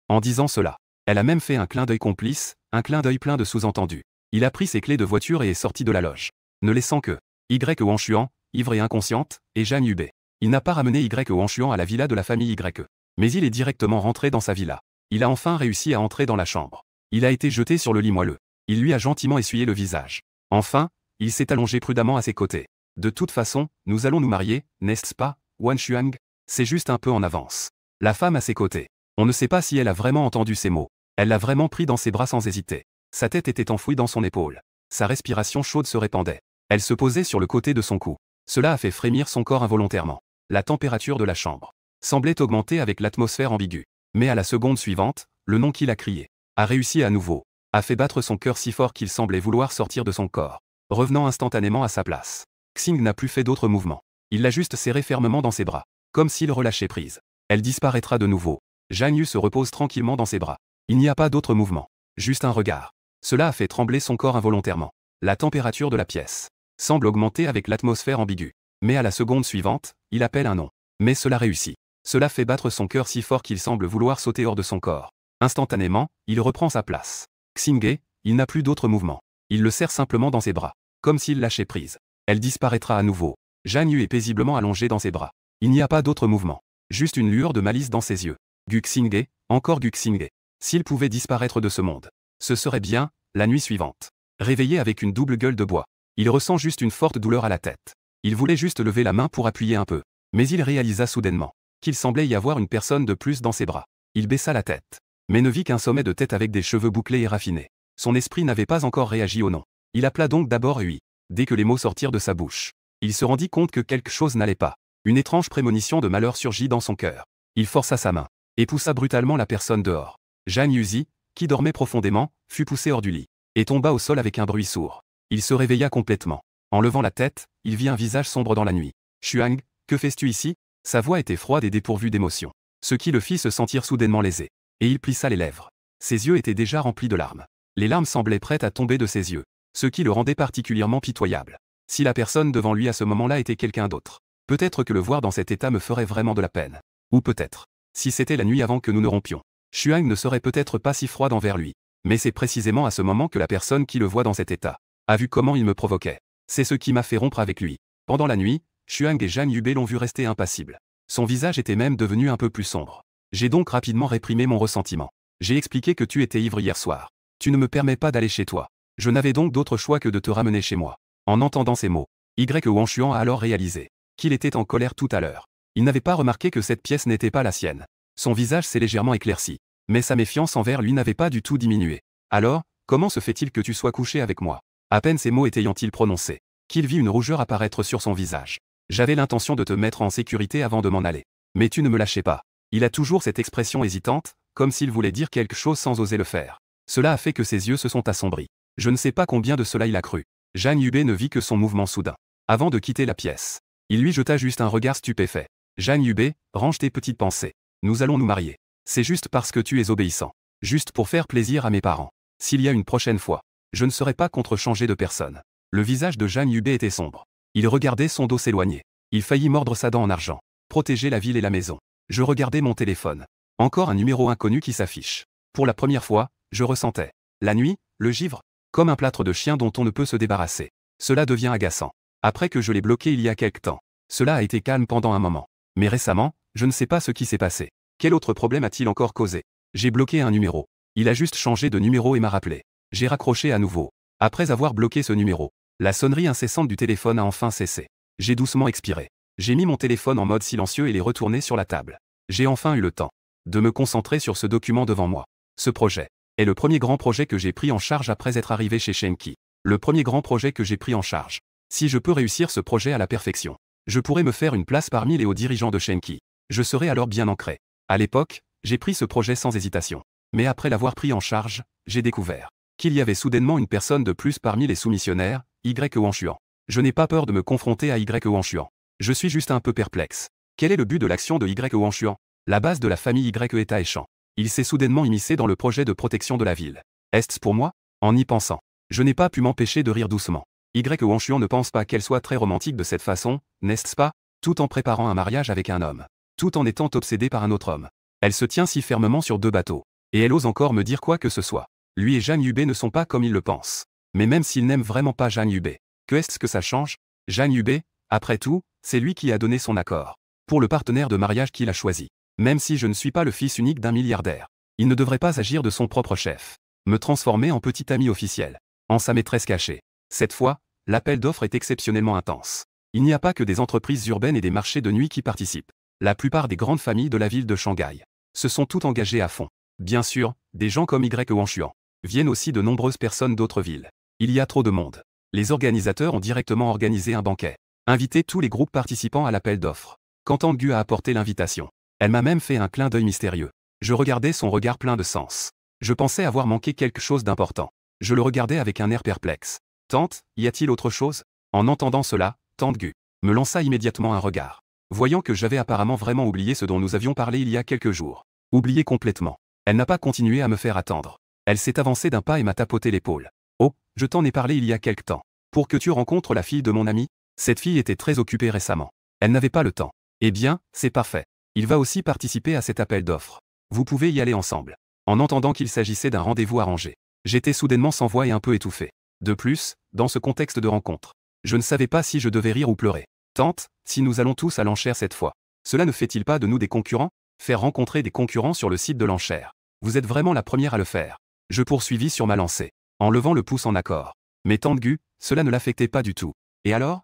En disant cela, elle a même fait un clin d'œil complice, un clin d'œil plein de sous-entendus. Il a pris ses clés de voiture et est sorti de la loge, ne laissant que Y Wang, ivre et inconsciente, et Zhang Yubei. Il n'a pas ramené Y Wang à la villa de la famille Y. Mais il est directement rentré dans sa villa. Il a enfin réussi à entrer dans la chambre. Il a été jeté sur le lit moelleux. Il lui a gentiment essuyé le visage. Enfin, il s'est allongé prudemment à ses côtés. De toute façon, nous allons nous marier, n'est-ce pas, Wan Xuang? C'est juste un peu en avance. La femme à ses côtés. On ne sait pas si elle a vraiment entendu ces mots. Elle l'a vraiment pris dans ses bras sans hésiter. Sa tête était enfouie dans son épaule. Sa respiration chaude se répandait. Elle se posait sur le côté de son cou. Cela a fait frémir son corps involontairement. La température de la chambre semblait augmenter avec l'atmosphère ambiguë. Mais à la seconde suivante, le nom qu'il a crié a réussi à nouveau, a fait battre son cœur si fort qu'il semblait vouloir sortir de son corps, revenant instantanément à sa place. Xing n'a plus fait d'autres mouvements. Il l'a juste serré fermement dans ses bras, comme s'il relâchait prise. Elle disparaîtra de nouveau. Zhang Yu se repose tranquillement dans ses bras. Il n'y a pas d'autre mouvement, juste un regard. Cela a fait trembler son corps involontairement. La température de la pièce semble augmenter avec l'atmosphère ambiguë. Mais à la seconde suivante, il appelle un nom. Mais cela réussit. Cela fait battre son cœur si fort qu'il semble vouloir sauter hors de son corps. Instantanément, il reprend sa place. Xinghe, il n'a plus d'autre mouvement. Il le serre simplement dans ses bras, comme s'il lâchait prise. Elle disparaîtra à nouveau. Zhang Yu est paisiblement allongé dans ses bras. Il n'y a pas d'autre mouvement. Juste une lueur de malice dans ses yeux. Gu Xinghe, encore Gu Xinghe. S'il pouvait disparaître de ce monde, ce serait bien, la nuit suivante. Réveillé avec une double gueule de bois. Il ressent juste une forte douleur à la tête. Il voulait juste lever la main pour appuyer un peu. Mais il réalisa soudainement qu'il semblait y avoir une personne de plus dans ses bras. Il baissa la tête, mais ne vit qu'un sommet de tête avec des cheveux bouclés et raffinés. Son esprit n'avait pas encore réagi au nom. Il appela donc d'abord Hui. Dès que les mots sortirent de sa bouche, il se rendit compte que quelque chose n'allait pas. Une étrange prémonition de malheur surgit dans son cœur. Il força sa main et poussa brutalement la personne dehors. Zhang Yuzi, qui dormait profondément, fut poussé hors du lit et tomba au sol avec un bruit sourd. Il se réveilla complètement. En levant la tête, il vit un visage sombre dans la nuit. Xuang, que fais-tu ici? Sa voix était froide et dépourvue d'émotion, ce qui le fit se sentir soudainement lésé. Et il plissa les lèvres. Ses yeux étaient déjà remplis de larmes. Les larmes semblaient prêtes à tomber de ses yeux, ce qui le rendait particulièrement pitoyable. Si la personne devant lui à ce moment-là était quelqu'un d'autre, peut-être que le voir dans cet état me ferait vraiment de la peine. Ou peut-être, si c'était la nuit avant que nous ne rompions, Xuang ne serait peut-être pas si froide envers lui. Mais c'est précisément à ce moment que la personne qui le voit dans cet état a vu comment il me provoquait. C'est ce qui m'a fait rompre avec lui. Pendant la nuit, Xuang et Zhang Yubei l'ont vu rester impassible. Son visage était même devenu un peu plus sombre. J'ai donc rapidement réprimé mon ressentiment. J'ai expliqué que tu étais ivre hier soir. Tu ne me permets pas d'aller chez toi. Je n'avais donc d'autre choix que de te ramener chez moi. En entendant ces mots, Y Wang a alors réalisé qu'il était en colère tout à l'heure. Il n'avait pas remarqué que cette pièce n'était pas la sienne. Son visage s'est légèrement éclairci. Mais sa méfiance envers lui n'avait pas du tout diminué. Alors, comment se fait-il que tu sois couché avec moi? À peine ces mots étaient-ils prononcés, qu'il vit une rougeur apparaître sur son visage. J'avais l'intention de te mettre en sécurité avant de m'en aller. Mais tu ne me lâchais pas. Il a toujours cette expression hésitante, comme s'il voulait dire quelque chose sans oser le faire. Cela a fait que ses yeux se sont assombris. Je ne sais pas combien de cela il a cru. Zhang Yubei ne vit que son mouvement soudain. Avant de quitter la pièce, il lui jeta juste un regard stupéfait. Zhang Yubei, range tes petites pensées. Nous allons nous marier. C'est juste parce que tu es obéissant. Juste pour faire plaisir à mes parents. S'il y a une prochaine fois, je ne serai pas contre changer de personne. Le visage de Zhang Yubei était sombre. Il regardait son dos s'éloigner. Il faillit mordre sa dent en argent. Protéger la ville et la maison. Je regardais mon téléphone. Encore un numéro inconnu qui s'affiche. Pour la première fois, je ressentais, la nuit, le givre, comme un plâtre de chien dont on ne peut se débarrasser. Cela devient agaçant. Après que je l'ai bloqué il y a quelque temps, cela a été calme pendant un moment. Mais récemment, je ne sais pas ce qui s'est passé. Quel autre problème a-t-il encore causé? J'ai bloqué un numéro. Il a juste changé de numéro et m'a rappelé. J'ai raccroché à nouveau. Après avoir bloqué ce numéro, la sonnerie incessante du téléphone a enfin cessé. J'ai doucement expiré. J'ai mis mon téléphone en mode silencieux et l'ai retourné sur la table. J'ai enfin eu le temps de me concentrer sur ce document devant moi. Ce projet est le premier grand projet que j'ai pris en charge après être arrivé chez Shenki. Le premier grand projet que j'ai pris en charge. Si je peux réussir ce projet à la perfection, je pourrais me faire une place parmi les hauts dirigeants de Shenki. Je serai alors bien ancré. À l'époque, j'ai pris ce projet sans hésitation. Mais après l'avoir pris en charge, j'ai découvert qu'il y avait soudainement une personne de plus parmi les soumissionnaires, Y Wang. Je n'ai pas peur de me confronter à Y Huanshuan. Je suis juste un peu perplexe. Quel est le but de l'action de Y Huanshuan? La base de la famille Y est Taeshan. Il s'est soudainement immiscé dans le projet de protection de la ville. Est-ce pour moi? En y pensant, je n'ai pas pu m'empêcher de rire doucement. Y Huanshuan ne pense pas qu'elle soit très romantique de cette façon, n'est-ce pas? Tout en préparant un mariage avec un homme. Tout en étant obsédée par un autre homme. Elle se tient si fermement sur 2 bateaux. Et elle ose encore me dire quoi que ce soit. Lui et Jeanne Yubei ne sont pas comme il le pense. Mais même s'il n'aime vraiment pas Jeanne Yubei, que est-ce que ça change? Jeanne Yubei, après tout, c'est lui qui a donné son accord. Pour le partenaire de mariage qu'il a choisi. Même si je ne suis pas le fils unique d'un milliardaire. Il ne devrait pas agir de son propre chef. Me transformer en petit ami officiel. En sa maîtresse cachée. Cette fois, l'appel d'offres est exceptionnellement intense. Il n'y a pas que des entreprises urbaines et des marchés de nuit qui participent. La plupart des grandes familles de la ville de Shanghai se sont toutes engagées à fond. Bien sûr, des gens comme Y Huanshuan. Viennent aussi de nombreuses personnes d'autres villes. Il y a trop de monde. Les organisateurs ont directement organisé un banquet. Invité tous les groupes participants à l'appel d'offres. Quand Tang-gu a apporté l'invitation, elle m'a même fait un clin d'œil mystérieux. Je regardais son regard plein de sens. Je pensais avoir manqué quelque chose d'important. Je le regardais avec un air perplexe. Tante, y a-t-il autre chose? En entendant cela, Tang-gu me lança immédiatement un regard. Voyant que j'avais apparemment vraiment oublié ce dont nous avions parlé il y a quelques jours. Oublié complètement. Elle n'a pas continué à me faire attendre. Elle s'est avancée d'un pas et m'a tapoté l'épaule. Oh, je t'en ai parlé il y a quelque temps. Pour que tu rencontres la fille de mon ami? Cette fille était très occupée récemment. Elle n'avait pas le temps. Eh bien, c'est parfait. Il va aussi participer à cet appel d'offres. Vous pouvez y aller ensemble. En entendant qu'il s'agissait d'un rendez-vous arrangé, j'étais soudainement sans voix et un peu étouffé. De plus, dans ce contexte de rencontre, je ne savais pas si je devais rire ou pleurer. Tante, si nous allons tous à l'enchère cette fois, cela ne fait-il pas de nous des concurrents? Faire rencontrer des concurrents sur le site de l'enchère. Vous êtes vraiment la première à le faire. Je poursuivis sur ma lancée, en levant le pouce en accord. Mais Tang-gu, cela ne l'affectait pas du tout. Et alors?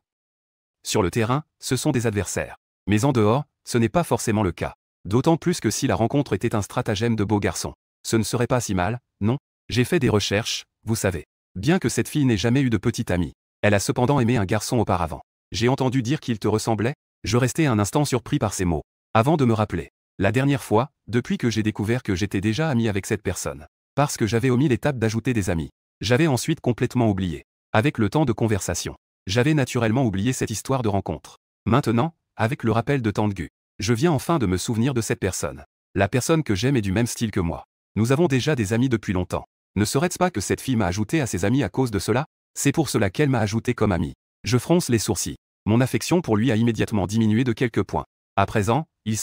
Sur le terrain, ce sont des adversaires. Mais en dehors, ce n'est pas forcément le cas. D'autant plus que si la rencontre était un stratagème de beau garçon. Ce ne serait pas si mal, non? J'ai fait des recherches, vous savez. Bien que cette fille n'ait jamais eu de petite amie, elle a cependant aimé un garçon auparavant. J'ai entendu dire qu'il te ressemblait? Je restais un instant surpris par ces mots. Avant de me rappeler. La dernière fois, depuis que j'ai découvert que j'étais déjà ami avec cette personne. Parce que j'avais omis l'étape d'ajouter des amis. J'avais ensuite complètement oublié. Avec le temps de conversation. J'avais naturellement oublié cette histoire de rencontre. Maintenant, avec le rappel de Tang-gu, je viens enfin de me souvenir de cette personne. La personne que j'aime est du même style que moi. Nous avons déjà des amis depuis longtemps. Ne serait-ce pas que cette fille m'a ajouté à ses amis à cause de cela? C'est pour cela qu'elle m'a ajouté comme ami. Je fronce les sourcils. Mon affection pour lui a immédiatement diminué de quelques points. À présent, il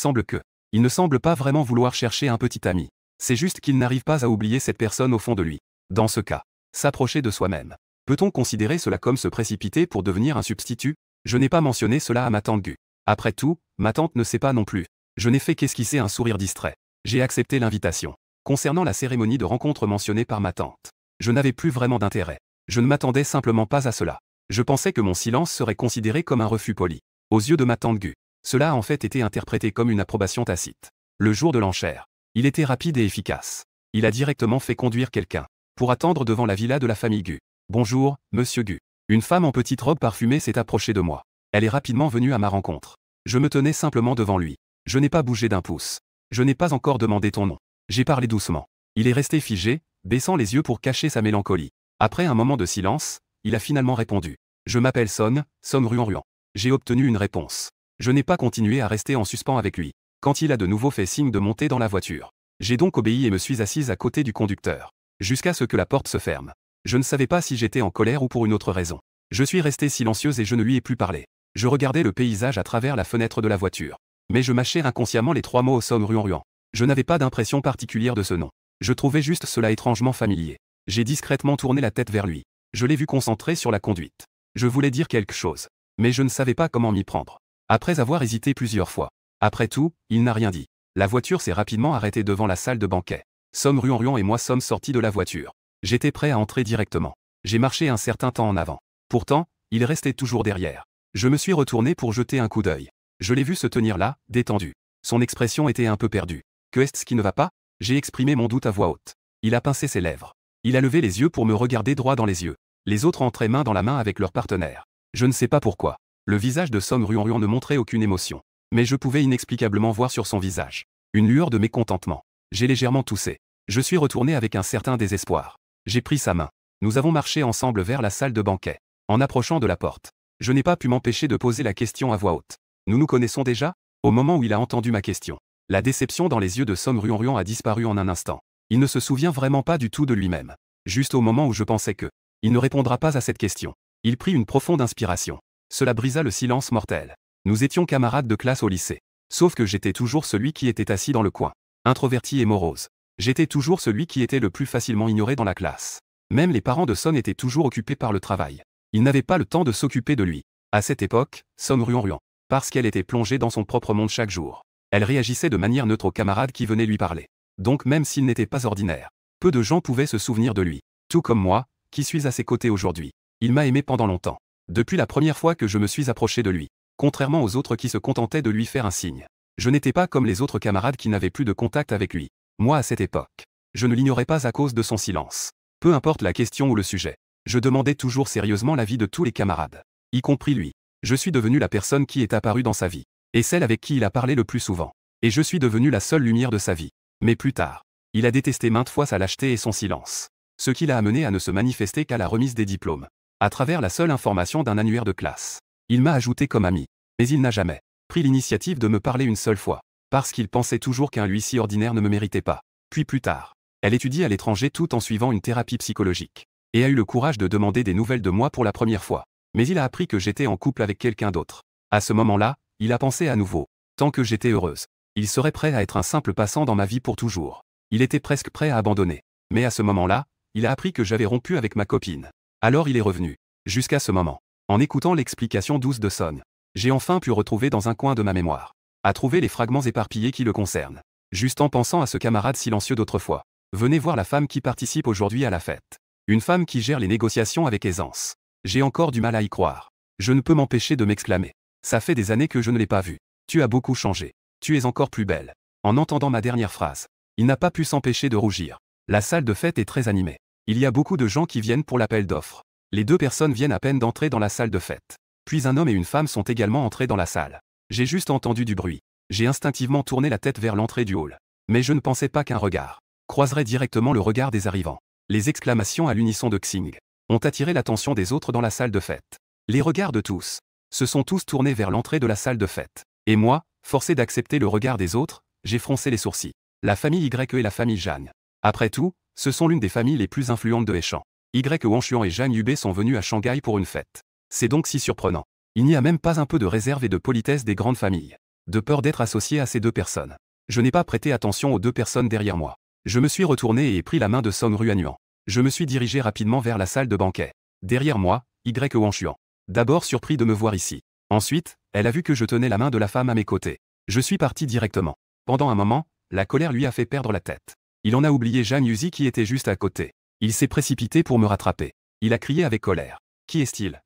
ne semble pas vraiment vouloir chercher un petit ami. C'est juste qu'il n'arrive pas à oublier cette personne au fond de lui. Dans ce cas, s'approcher de soi-même. Peut-on considérer cela comme se précipiter pour devenir un substitut? Je n'ai pas mentionné cela à ma tante Gu. Après tout, ma tante ne sait pas non plus. Je n'ai fait qu'esquisser un sourire distrait. J'ai accepté l'invitation. Concernant la cérémonie de rencontre mentionnée par ma tante, je n'avais plus vraiment d'intérêt. Je ne m'attendais simplement pas à cela. Je pensais que mon silence serait considéré comme un refus poli. Aux yeux de ma tante Gu, cela a en fait été interprété comme une approbation tacite. Le jour de l'enchère, il était rapide et efficace. Il a directement fait conduire quelqu'un pour attendre devant la villa de la famille Gu. Bonjour, monsieur Gu. Une femme en petite robe parfumée s'est approchée de moi. Elle est rapidement venue à ma rencontre. Je me tenais simplement devant lui. Je n'ai pas bougé d'un pouce. Je n'ai pas encore demandé ton nom. J'ai parlé doucement. Il est resté figé, baissant les yeux pour cacher sa mélancolie. Après un moment de silence, il a finalement répondu. Je m'appelle Son Ruan. J'ai obtenu une réponse. Je n'ai pas continué à rester en suspens avec lui. Quand il a de nouveau fait signe de monter dans la voiture. J'ai donc obéi et me suis assise à côté du conducteur. Jusqu'à ce que la porte se ferme. Je ne savais pas si j'étais en colère ou pour une autre raison. Je suis restée silencieuse et je ne lui ai plus parlé. Je regardais le paysage à travers la fenêtre de la voiture. Mais je mâchais inconsciemment les 3 mots Son Ruan. Je n'avais pas d'impression particulière de ce nom. Je trouvais juste cela étrangement familier. J'ai discrètement tourné la tête vers lui. Je l'ai vu concentré sur la conduite. Je voulais dire quelque chose. Mais je ne savais pas comment m'y prendre. Après avoir hésité plusieurs fois. Après tout, il n'a rien dit. La voiture s'est rapidement arrêtée devant la salle de banquet. Son Ruan et moi sommes sortis de la voiture. J'étais prêt à entrer directement. J'ai marché un certain temps en avant. Pourtant, il restait toujours derrière. Je me suis retourné pour jeter un coup d'œil. Je l'ai vu se tenir là, détendu. Son expression était un peu perdue. Que est-ce qui ne va pas? J'ai exprimé mon doute à voix haute. Il a pincé ses lèvres. Il a levé les yeux pour me regarder droit dans les yeux. Les autres entraient main dans la main avec leur partenaire. Je ne sais pas pourquoi. Le visage de Son Ruan ne montrait aucune émotion. Mais je pouvais inexplicablement voir sur son visage une lueur de mécontentement. J'ai légèrement toussé. Je suis retourné avec un certain désespoir. J'ai pris sa main. Nous avons marché ensemble vers la salle de banquet. En approchant de la porte, Je n'ai pas pu m'empêcher de poser la question à voix haute. Nous nous connaissons déjà? Au moment où il a entendu ma question, la déception dans les yeux de Song Ruan a disparu en un instant. Il ne se souvient vraiment pas du tout de lui-même. Juste au moment où je pensais que il ne répondra pas à cette question, il prit une profonde inspiration. Cela brisa le silence mortel. Nous étions camarades de classe au lycée. Sauf que j'étais toujours celui qui était assis dans le coin, introverti et morose. J'étais toujours celui qui était le plus facilement ignoré dans la classe. Même les parents de Son étaient toujours occupés par le travail. Ils n'avaient pas le temps de s'occuper de lui. À cette époque, Song Ruan, parce qu'elle était plongée dans son propre monde chaque jour, elle réagissait de manière neutre aux camarades qui venaient lui parler. Donc même s'il n'était pas ordinaire, peu de gens pouvaient se souvenir de lui. Tout comme moi, qui suis à ses côtés aujourd'hui. Il m'a aimé pendant longtemps. Depuis la première fois que je me suis approché de lui. Contrairement aux autres qui se contentaient de lui faire un signe. Je n'étais pas comme les autres camarades qui n'avaient plus de contact avec lui. Moi à cette époque. Je ne l'ignorais pas à cause de son silence. Peu importe la question ou le sujet. Je demandais toujours sérieusement l'avis de tous les camarades. Y compris lui. Je suis devenu la personne qui est apparue dans sa vie. Et celle avec qui il a parlé le plus souvent. Et je suis devenu la seule lumière de sa vie. Mais plus tard. Il a détesté maintes fois sa lâcheté et son silence. Ce qui l'a amené à ne se manifester qu'à la remise des diplômes. À travers la seule information d'un annuaire de classe. Il m'a ajouté comme ami. Mais il n'a jamais pris l'initiative de me parler une seule fois. Parce qu'il pensait toujours qu'un lui si ordinaire ne me méritait pas. Puis plus tard. Elle étudie à l'étranger tout en suivant une thérapie psychologique. Et a eu le courage de demander des nouvelles de moi pour la première fois. Mais il a appris que j'étais en couple avec quelqu'un d'autre. À ce moment-là, il a pensé à nouveau. Tant que j'étais heureuse. Il serait prêt à être un simple passant dans ma vie pour toujours. Il était presque prêt à abandonner. Mais à ce moment-là, il a appris que j'avais rompu avec ma copine. Alors il est revenu. Jusqu'à ce moment. En écoutant l'explication douce de Son, j'ai enfin pu retrouver dans un coin de ma mémoire. À trouver les fragments éparpillés qui le concernent. Juste en pensant à ce camarade silencieux d'autrefois. Venez voir la femme qui participe aujourd'hui à la fête. Une femme qui gère les négociations avec aisance. J'ai encore du mal à y croire. Je ne peux m'empêcher de m'exclamer. Ça fait des années que je ne l'ai pas vue. Tu as beaucoup changé. Tu es encore plus belle. En entendant ma dernière phrase, il n'a pas pu s'empêcher de rougir. La salle de fête est très animée. Il y a beaucoup de gens qui viennent pour l'appel d'offres. Les deux personnes viennent à peine d'entrer dans la salle de fête. Puis un homme et une femme sont également entrés dans la salle. J'ai juste entendu du bruit. J'ai instinctivement tourné la tête vers l'entrée du hall. Mais je ne pensais pas qu'un regard croiserait directement le regard des arrivants. Les exclamations à l'unisson de Xing ont attiré l'attention des autres dans la salle de fête. Les regards de tous se sont tous tournés vers l'entrée de la salle de fête. Et moi, forcé d'accepter le regard des autres, j'ai froncé les sourcils. La famille Y et la famille Zhang. Après tout, ce sont l'une des familles les plus influentes de Heshan. Y Wanshuan et Zhang Yubei sont venus à Shanghai pour une fête. C'est donc si surprenant. Il n'y a même pas un peu de réserve et de politesse des grandes familles. De peur d'être associé à ces deux personnes. Je n'ai pas prêté attention aux deux personnes derrière moi. Je me suis retourné et ai pris la main de Song Ruan. Je me suis dirigé rapidement vers la salle de banquet. Derrière moi, Y Wanshuan. D'abord surpris de me voir ici. Ensuite, elle a vu que je tenais la main de la femme à mes côtés. Je suis parti directement. Pendant un moment, la colère lui a fait perdre la tête. Il en a oublié Zhang Yuzi qui était juste à côté. Il s'est précipité pour me rattraper. Il a crié avec colère. Qui est-il?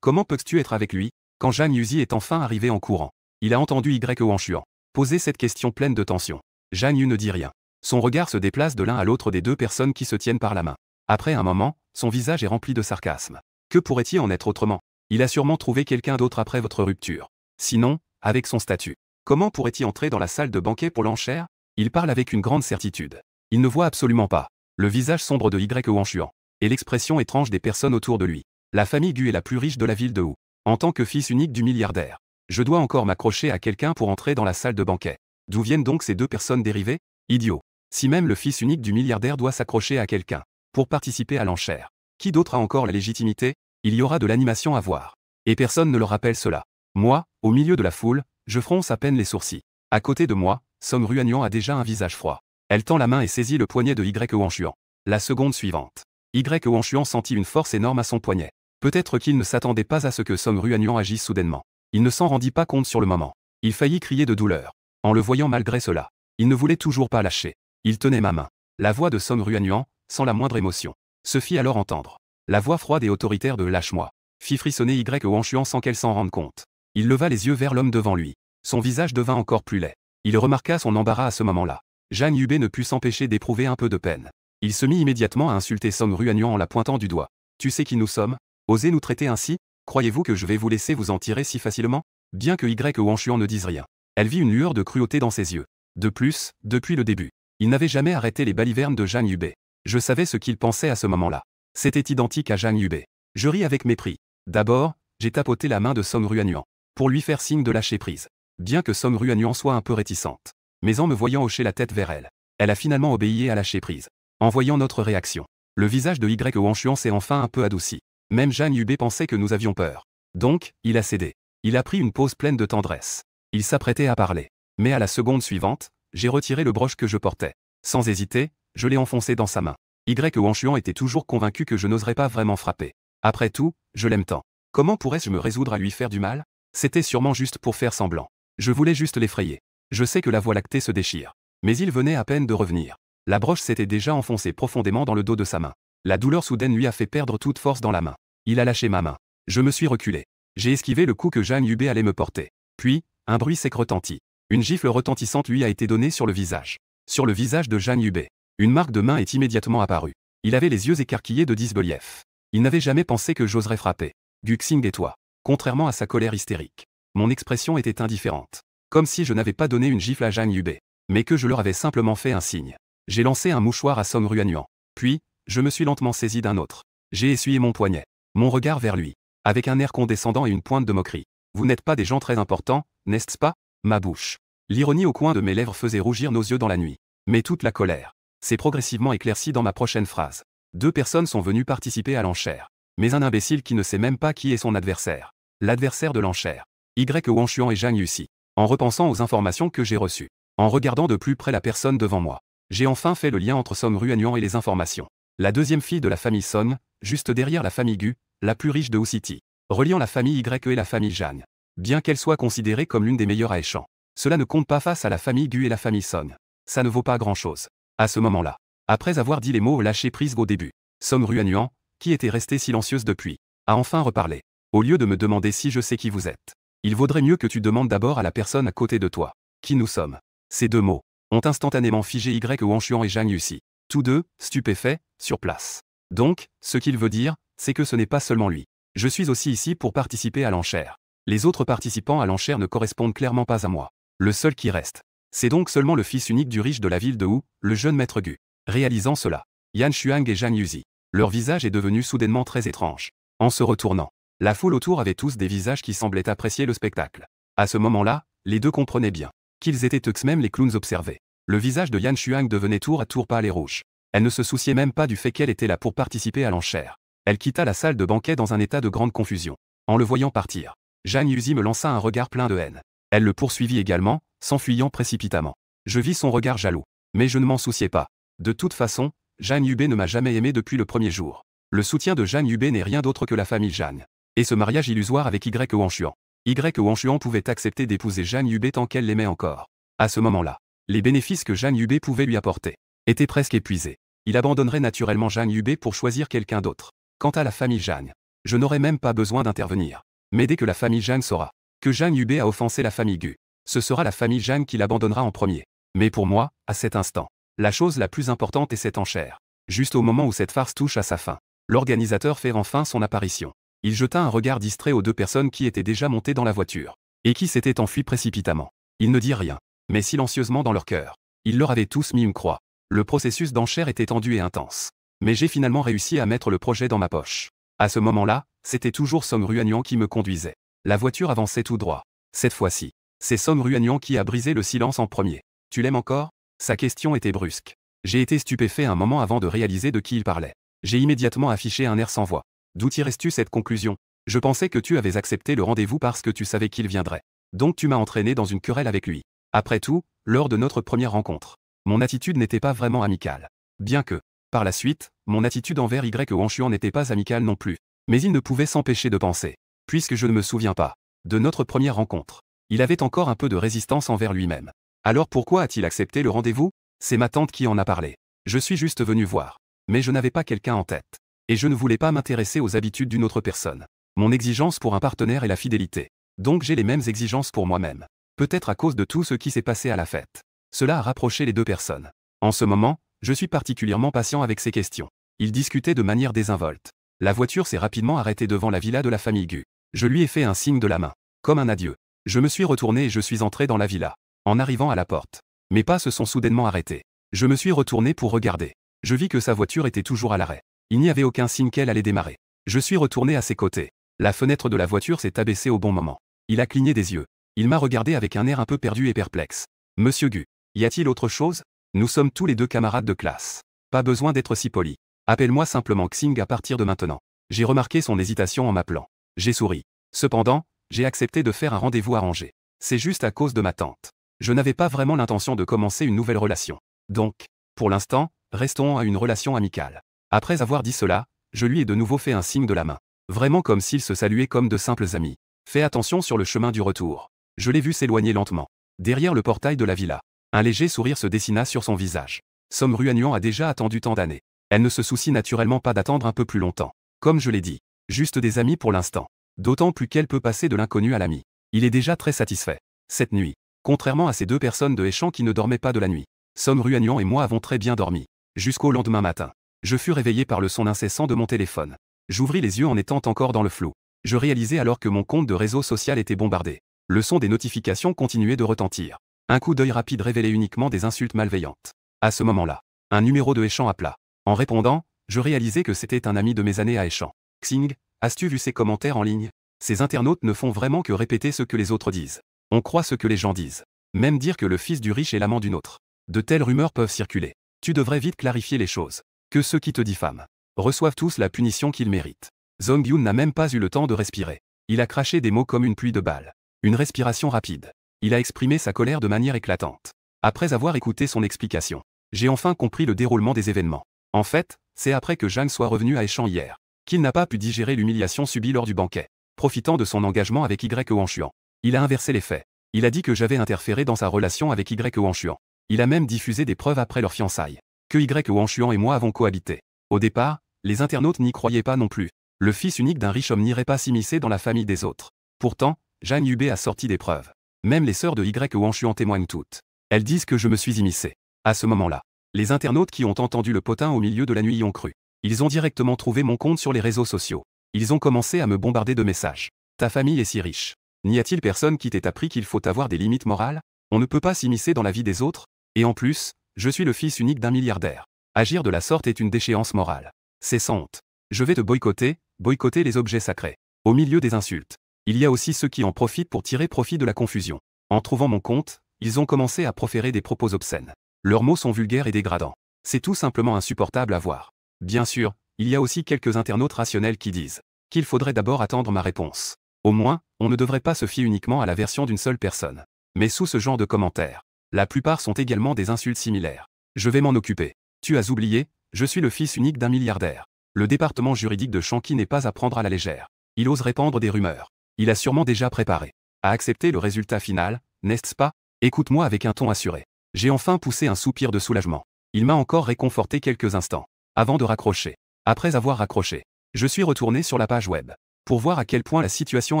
Comment peux-tu être avec lui? Quand Zhang Yuzi est enfin arrivé en courant, il a entendu Y Wanshuan poser cette question pleine de tension. Zhang Yu ne dit rien. Son regard se déplace de l'un à l'autre des deux personnes qui se tiennent par la main. Après un moment, son visage est rempli de sarcasme. Que pourrait-il en être autrement? Il a sûrement trouvé quelqu'un d'autre après votre rupture. Sinon, avec son statut, comment pourrait-il entrer dans la salle de banquet pour l'enchère? Il parle avec une grande certitude. Il ne voit absolument pas le visage sombre de Y Wanshuan et l'expression étrange des personnes autour de lui. La famille Gu est la plus riche de la ville de Wu. En tant que fils unique du milliardaire, je dois encore m'accrocher à quelqu'un pour entrer dans la salle de banquet. D'où viennent donc ces deux personnes dérivées? Idiot. Si même le fils unique du milliardaire doit s'accrocher à quelqu'un pour participer à l'enchère, qui d'autre a encore la légitimité? Il y aura de l'animation à voir. Et personne ne le rappelle cela. Moi, au milieu de la foule, je fronce à peine les sourcils. À côté de moi, Song Ruan a déjà un visage froid. Elle tend la main et saisit le poignet de Y Wanshuan. La seconde suivante. Y Wanshuan sentit une force énorme à son poignet. Peut-être qu'il ne s'attendait pas à ce que Song Ruan agisse soudainement. Il ne s'en rendit pas compte sur le moment. Il faillit crier de douleur. En le voyant malgré cela, il ne voulait toujours pas lâcher. Il tenait ma main. La voix de Song Ruan, sans la moindre émotion, se fit alors entendre. La voix froide et autoritaire de Lâche-moi fit frissonner Y Wanshuan sans qu'elle s'en rende compte. Il leva les yeux vers l'homme devant lui. Son visage devint encore plus laid. Il remarqua son embarras à ce moment-là. Zhang Yubei ne put s'empêcher d'éprouver un peu de peine. Il se mit immédiatement à insulter Song Ruan en la pointant du doigt. Tu sais qui nous sommes? Osez nous traiter ainsi? Croyez-vous que je vais vous laisser vous en tirer si facilement? Bien que Y Wanshuan ne dise rien, elle vit une lueur de cruauté dans ses yeux. De plus, depuis le début, il n'avait jamais arrêté les balivernes de Zhang Yubei. Je savais ce qu'il pensait à ce moment-là. C'était identique à Zhang Yubei. Je ris avec mépris. D'abord, J'ai tapoté la main de Song Ruanyuan pour lui faire signe de lâcher prise. Bien que Song Ruanyuan soit un peu réticente, mais en me voyant hocher la tête vers elle, elle a finalement obéi et a lâché prise. En voyant notre réaction, le visage de Y Wanshuan s'est enfin un peu adouci. Même Zhang Yubei pensait que nous avions peur. Donc, il a cédé. Il a pris une pause pleine de tendresse. Il s'apprêtait à parler. Mais à la seconde suivante, j'ai retiré le broche que je portais. Sans hésiter, je l'ai enfoncé dans sa main. Y Wanshuan était toujours convaincu que je n'oserais pas vraiment frapper. Après tout, je l'aime tant. Comment pourrais-je me résoudre à lui faire du mal? C'était sûrement juste pour faire semblant. Je voulais juste l'effrayer. Je sais que la voie lactée se déchire. Mais il venait à peine de revenir. La broche s'était déjà enfoncée profondément dans le dos de sa main. La douleur soudaine lui a fait perdre toute force dans la main. Il a lâché ma main. Je me suis reculé. J'ai esquivé le coup que Zhang Yubei allait me porter. Puis, un bruit sec retentit. Une gifle retentissante lui a été donnée sur le visage. Sur le visage de Zhang Yubei, une marque de main est immédiatement apparue. Il avait les yeux écarquillés de disbelief. Il n'avait jamais pensé que j'oserais frapper. Guxing et toi. Contrairement à sa colère hystérique, mon expression était indifférente. Comme si je n'avais pas donné une gifle à Zhang Yubei, mais que je leur avais simplement fait un signe. J'ai lancé un mouchoir à Song Ruanyuan. Puis, je me suis lentement saisi d'un autre. J'ai essuyé mon poignet. Mon regard vers lui. Avec un air condescendant et une pointe de moquerie. Vous n'êtes pas des gens très importants, n'est-ce pas? Ma bouche. L'ironie au coin de mes lèvres faisait rougir nos yeux dans la nuit. Mais toute la colère s'est progressivement éclaircie dans ma prochaine phrase. 2 personnes sont venues participer à l'enchère. Mais un imbécile qui ne sait même pas qui est son adversaire. L'adversaire de l'enchère. Y Wanshuan et Zhang Yuxi. En repensant aux informations que j'ai reçues. En regardant de plus près la personne devant moi. J'ai enfin fait le lien entre Song Ruanyuan et les informations. La deuxième fille de la famille Song, juste derrière la famille Gu, la plus riche de Wu City. Reliant la famille Y et la famille Zhang. Bien qu'elle soit considérée comme l'une des meilleures à Eshan. Cela ne compte pas face à la famille Gu et la famille Song. Ça ne vaut pas grand-chose. À ce moment-là, après avoir dit les mots lâcher prise au début, Song Ruanyuan, qui était restée silencieuse depuis, a enfin reparlé. Au lieu de me demander si je sais qui vous êtes, il vaudrait mieux que tu demandes d'abord à la personne à côté de toi. Qui nous sommes. Ces 2 mots ont instantanément figé Y Wanshuan et Zhang Yuxi. Tous 2, stupéfaits, sur place. Donc, ce qu'il veut dire, c'est que ce n'est pas seulement lui. Je suis aussi ici pour participer à l'enchère. Les autres participants à l'enchère ne correspondent clairement pas à moi. Le seul qui reste, c'est donc seulement le fils unique du riche de la ville de Wu, le jeune maître Gu. Réalisant cela, Yan Shuang et Zhang Yuxi. Leur visage est devenu soudainement très étrange. En se retournant, la foule autour avait tous des visages qui semblaient apprécier le spectacle. À ce moment-là, les 2 comprenaient bien qu'ils étaient eux-mêmes les clowns observés. Le visage de Yan Shuang devenait tour à tour pâle et rouge. Elle ne se souciait même pas du fait qu'elle était là pour participer à l'enchère. Elle quitta la salle de banquet dans un état de grande confusion. En le voyant partir, Zhang Yuxi me lança un regard plein de haine. Elle le poursuivit également, s'enfuyant précipitamment. Je vis son regard jaloux. Mais je ne m'en souciais pas. De toute façon, Zhang Yubei ne m'a jamais aimé depuis le premier jour. Le soutien de Zhang Yubei n'est rien d'autre que la famille Zhang. Et ce mariage illusoire avec Y Wanshuan. Y Wanshuan pouvait accepter d'épouser Zhang Yubei tant qu'elle l'aimait encore. À ce moment-là, les bénéfices que Zhang Yubei pouvait lui apporter étaient presque épuisés. Il abandonnerait naturellement Zhang Yubei pour choisir quelqu'un d'autre. Quant à la famille Zhang, je n'aurais même pas besoin d'intervenir. Mais dès que la famille Zhang saura que Zhang Yubei a offensé la famille Gu, ce sera la famille Zhang qui l'abandonnera en premier. Mais pour moi, à cet instant, la chose la plus importante est cette enchère. Juste au moment où cette farce touche à sa fin, l'organisateur fait enfin son apparition. Il jeta un regard distrait aux 2 personnes qui étaient déjà montées dans la voiture, et qui s'étaient enfuies précipitamment. Ils ne dirent rien, mais silencieusement dans leur cœur. Il leur avait tous mis une croix. Le processus d'enchère était tendu et intense. Mais j'ai finalement réussi à mettre le projet dans ma poche. À ce moment-là, c'était toujours Song Ruanyuan qui me conduisait. La voiture avançait tout droit. Cette fois-ci, c'est Song Ruanyuan qui a brisé le silence en premier. Tu l'aimes encore? Sa question était brusque. J'ai été stupéfait un moment avant de réaliser de qui il parlait. J'ai immédiatement affiché un air sans voix. D'où tirais-tu cette conclusion? Je pensais que tu avais accepté le rendez-vous parce que tu savais qu'il viendrait. Donc tu m'as entraîné dans une querelle avec lui. Après tout, lors de notre première rencontre, mon attitude n'était pas vraiment amicale. Bien que, par la suite, mon attitude envers Y Wanshuan n'était pas amicale non plus. Mais il ne pouvait s'empêcher de penser, puisque je ne me souviens pas, de notre première rencontre. Il avait encore un peu de résistance envers lui-même. Alors pourquoi a-t-il accepté le rendez-vous? C'est ma tante qui en a parlé. Je suis juste venu voir. Mais je n'avais pas quelqu'un en tête. Et je ne voulais pas m'intéresser aux habitudes d'une autre personne. Mon exigence pour un partenaire est la fidélité. Donc j'ai les mêmes exigences pour moi-même. Peut-être à cause de tout ce qui s'est passé à la fête. Cela a rapproché les 2 personnes. En ce moment, je suis particulièrement patient avec ces questions. Ils discutaient de manière désinvolte. La voiture s'est rapidement arrêtée devant la villa de la famille Gu. Je lui ai fait un signe de la main, comme un adieu. Je me suis retourné et je suis entré dans la villa. En arrivant à la porte, mes pas se sont soudainement arrêtés. Je me suis retourné pour regarder. Je vis que sa voiture était toujours à l'arrêt. Il n'y avait aucun signe qu'elle allait démarrer. Je suis retourné à ses côtés. La fenêtre de la voiture s'est abaissée au bon moment. Il a cligné des yeux. Il m'a regardé avec un air un peu perdu et perplexe. Monsieur Gu, y a-t-il autre chose? Nous sommes tous les deux camarades de classe. Pas besoin d'être si poli. Appelle-moi simplement Xing à partir de maintenant. J'ai remarqué son hésitation en m'appelant. J'ai souri. Cependant, j'ai accepté de faire un rendez-vous arrangé. C'est juste à cause de ma tante. Je n'avais pas vraiment l'intention de commencer une nouvelle relation. Donc, pour l'instant, restons à une relation amicale. Après avoir dit cela, je lui ai de nouveau fait un signe de la main. Vraiment comme s'ils se saluaient comme de simples amis. Fais attention sur le chemin du retour. Je l'ai vu s'éloigner lentement. Derrière le portail de la villa, un léger sourire se dessina sur son visage. Som Ruanyuan a déjà attendu tant d'années. Elle ne se soucie naturellement pas d'attendre un peu plus longtemps. Comme je l'ai dit, juste des amis pour l'instant. D'autant plus qu'elle peut passer de l'inconnu à l'ami. Il est déjà très satisfait. Cette nuit, contrairement à ces deux personnes de Hechan qui ne dormaient pas de la nuit, Som Ruanyuan et moi avons très bien dormi. Jusqu'au lendemain matin. Je fus réveillé par le son incessant de mon téléphone. J'ouvris les yeux en étant encore dans le flou. Je réalisais alors que mon compte de réseau social était bombardé. Le son des notifications continuait de retentir. Un coup d'œil rapide révélait uniquement des insultes malveillantes. À ce moment-là, un numéro de Hechan appela. En répondant, je réalisais que c'était un ami de mes années à Hechan. Xing, as-tu vu ces commentaires en ligne? Ces internautes ne font vraiment que répéter ce que les autres disent. On croit ce que les gens disent. Même dire que le fils du riche est l'amant d'une autre. De telles rumeurs peuvent circuler. Tu devrais vite clarifier les choses. Que ceux qui te diffament reçoivent tous la punition qu'ils méritent. Zhong-Yun n'a même pas eu le temps de respirer. Il a craché des mots comme une pluie de balles. Une respiration rapide. Il a exprimé sa colère de manière éclatante. Après avoir écouté son explication, j'ai enfin compris le déroulement des événements. En fait, c'est après que Zhang soit revenu à Hechan hier, qu'il n'a pas pu digérer l'humiliation subie lors du banquet. Profitant de son engagement avec Y Wanshuan, il a inversé les faits. Il a dit que j'avais interféré dans sa relation avec Y Wanshuan. Il a même diffusé des preuves après leur fiançailles. Que Y Wanshuan et moi avons cohabité. Au départ, les internautes n'y croyaient pas non plus. Le fils unique d'un riche homme n'irait pas s'immiscer dans la famille des autres. Pourtant, Zhang Yubei a sorti des preuves. Même les sœurs de Y Wanshuan témoignent toutes. Elles disent que je me suis immiscé. À ce moment-là, les internautes qui ont entendu le potin au milieu de la nuit y ont cru. Ils ont directement trouvé mon compte sur les réseaux sociaux. Ils ont commencé à me bombarder de messages. Ta famille est si riche. N'y a-t-il personne qui t'ait appris qu'il faut avoir des limites morales? On ne peut pas s'immiscer dans la vie des autres? Et en plus, je suis le fils unique d'un milliardaire. Agir de la sorte est une déchéance morale. C'est sans honte. Je vais te boycotter les objets sacrés. Au milieu des insultes, il y a aussi ceux qui en profitent pour tirer profit de la confusion. En trouvant mon compte, ils ont commencé à proférer des propos obscènes. Leurs mots sont vulgaires et dégradants. C'est tout simplement insupportable à voir. Bien sûr, il y a aussi quelques internautes rationnels qui disent qu'il faudrait d'abord attendre ma réponse. Au moins, on ne devrait pas se fier uniquement à la version d'une seule personne. Mais sous ce genre de commentaires, la plupart sont également des insultes similaires. Je vais m'en occuper. Tu as oublié, je suis le fils unique d'un milliardaire. Le département juridique de Shanqi n'est pas à prendre à la légère. Il ose répandre des rumeurs. Il a sûrement déjà préparé à accepter le résultat final, n'est-ce pas? Écoute-moi avec un ton assuré. J'ai enfin poussé un soupir de soulagement. Il m'a encore réconforté quelques instants. Avant de raccrocher. Après avoir raccroché, je suis retourné sur la page web. Pour voir à quel point la situation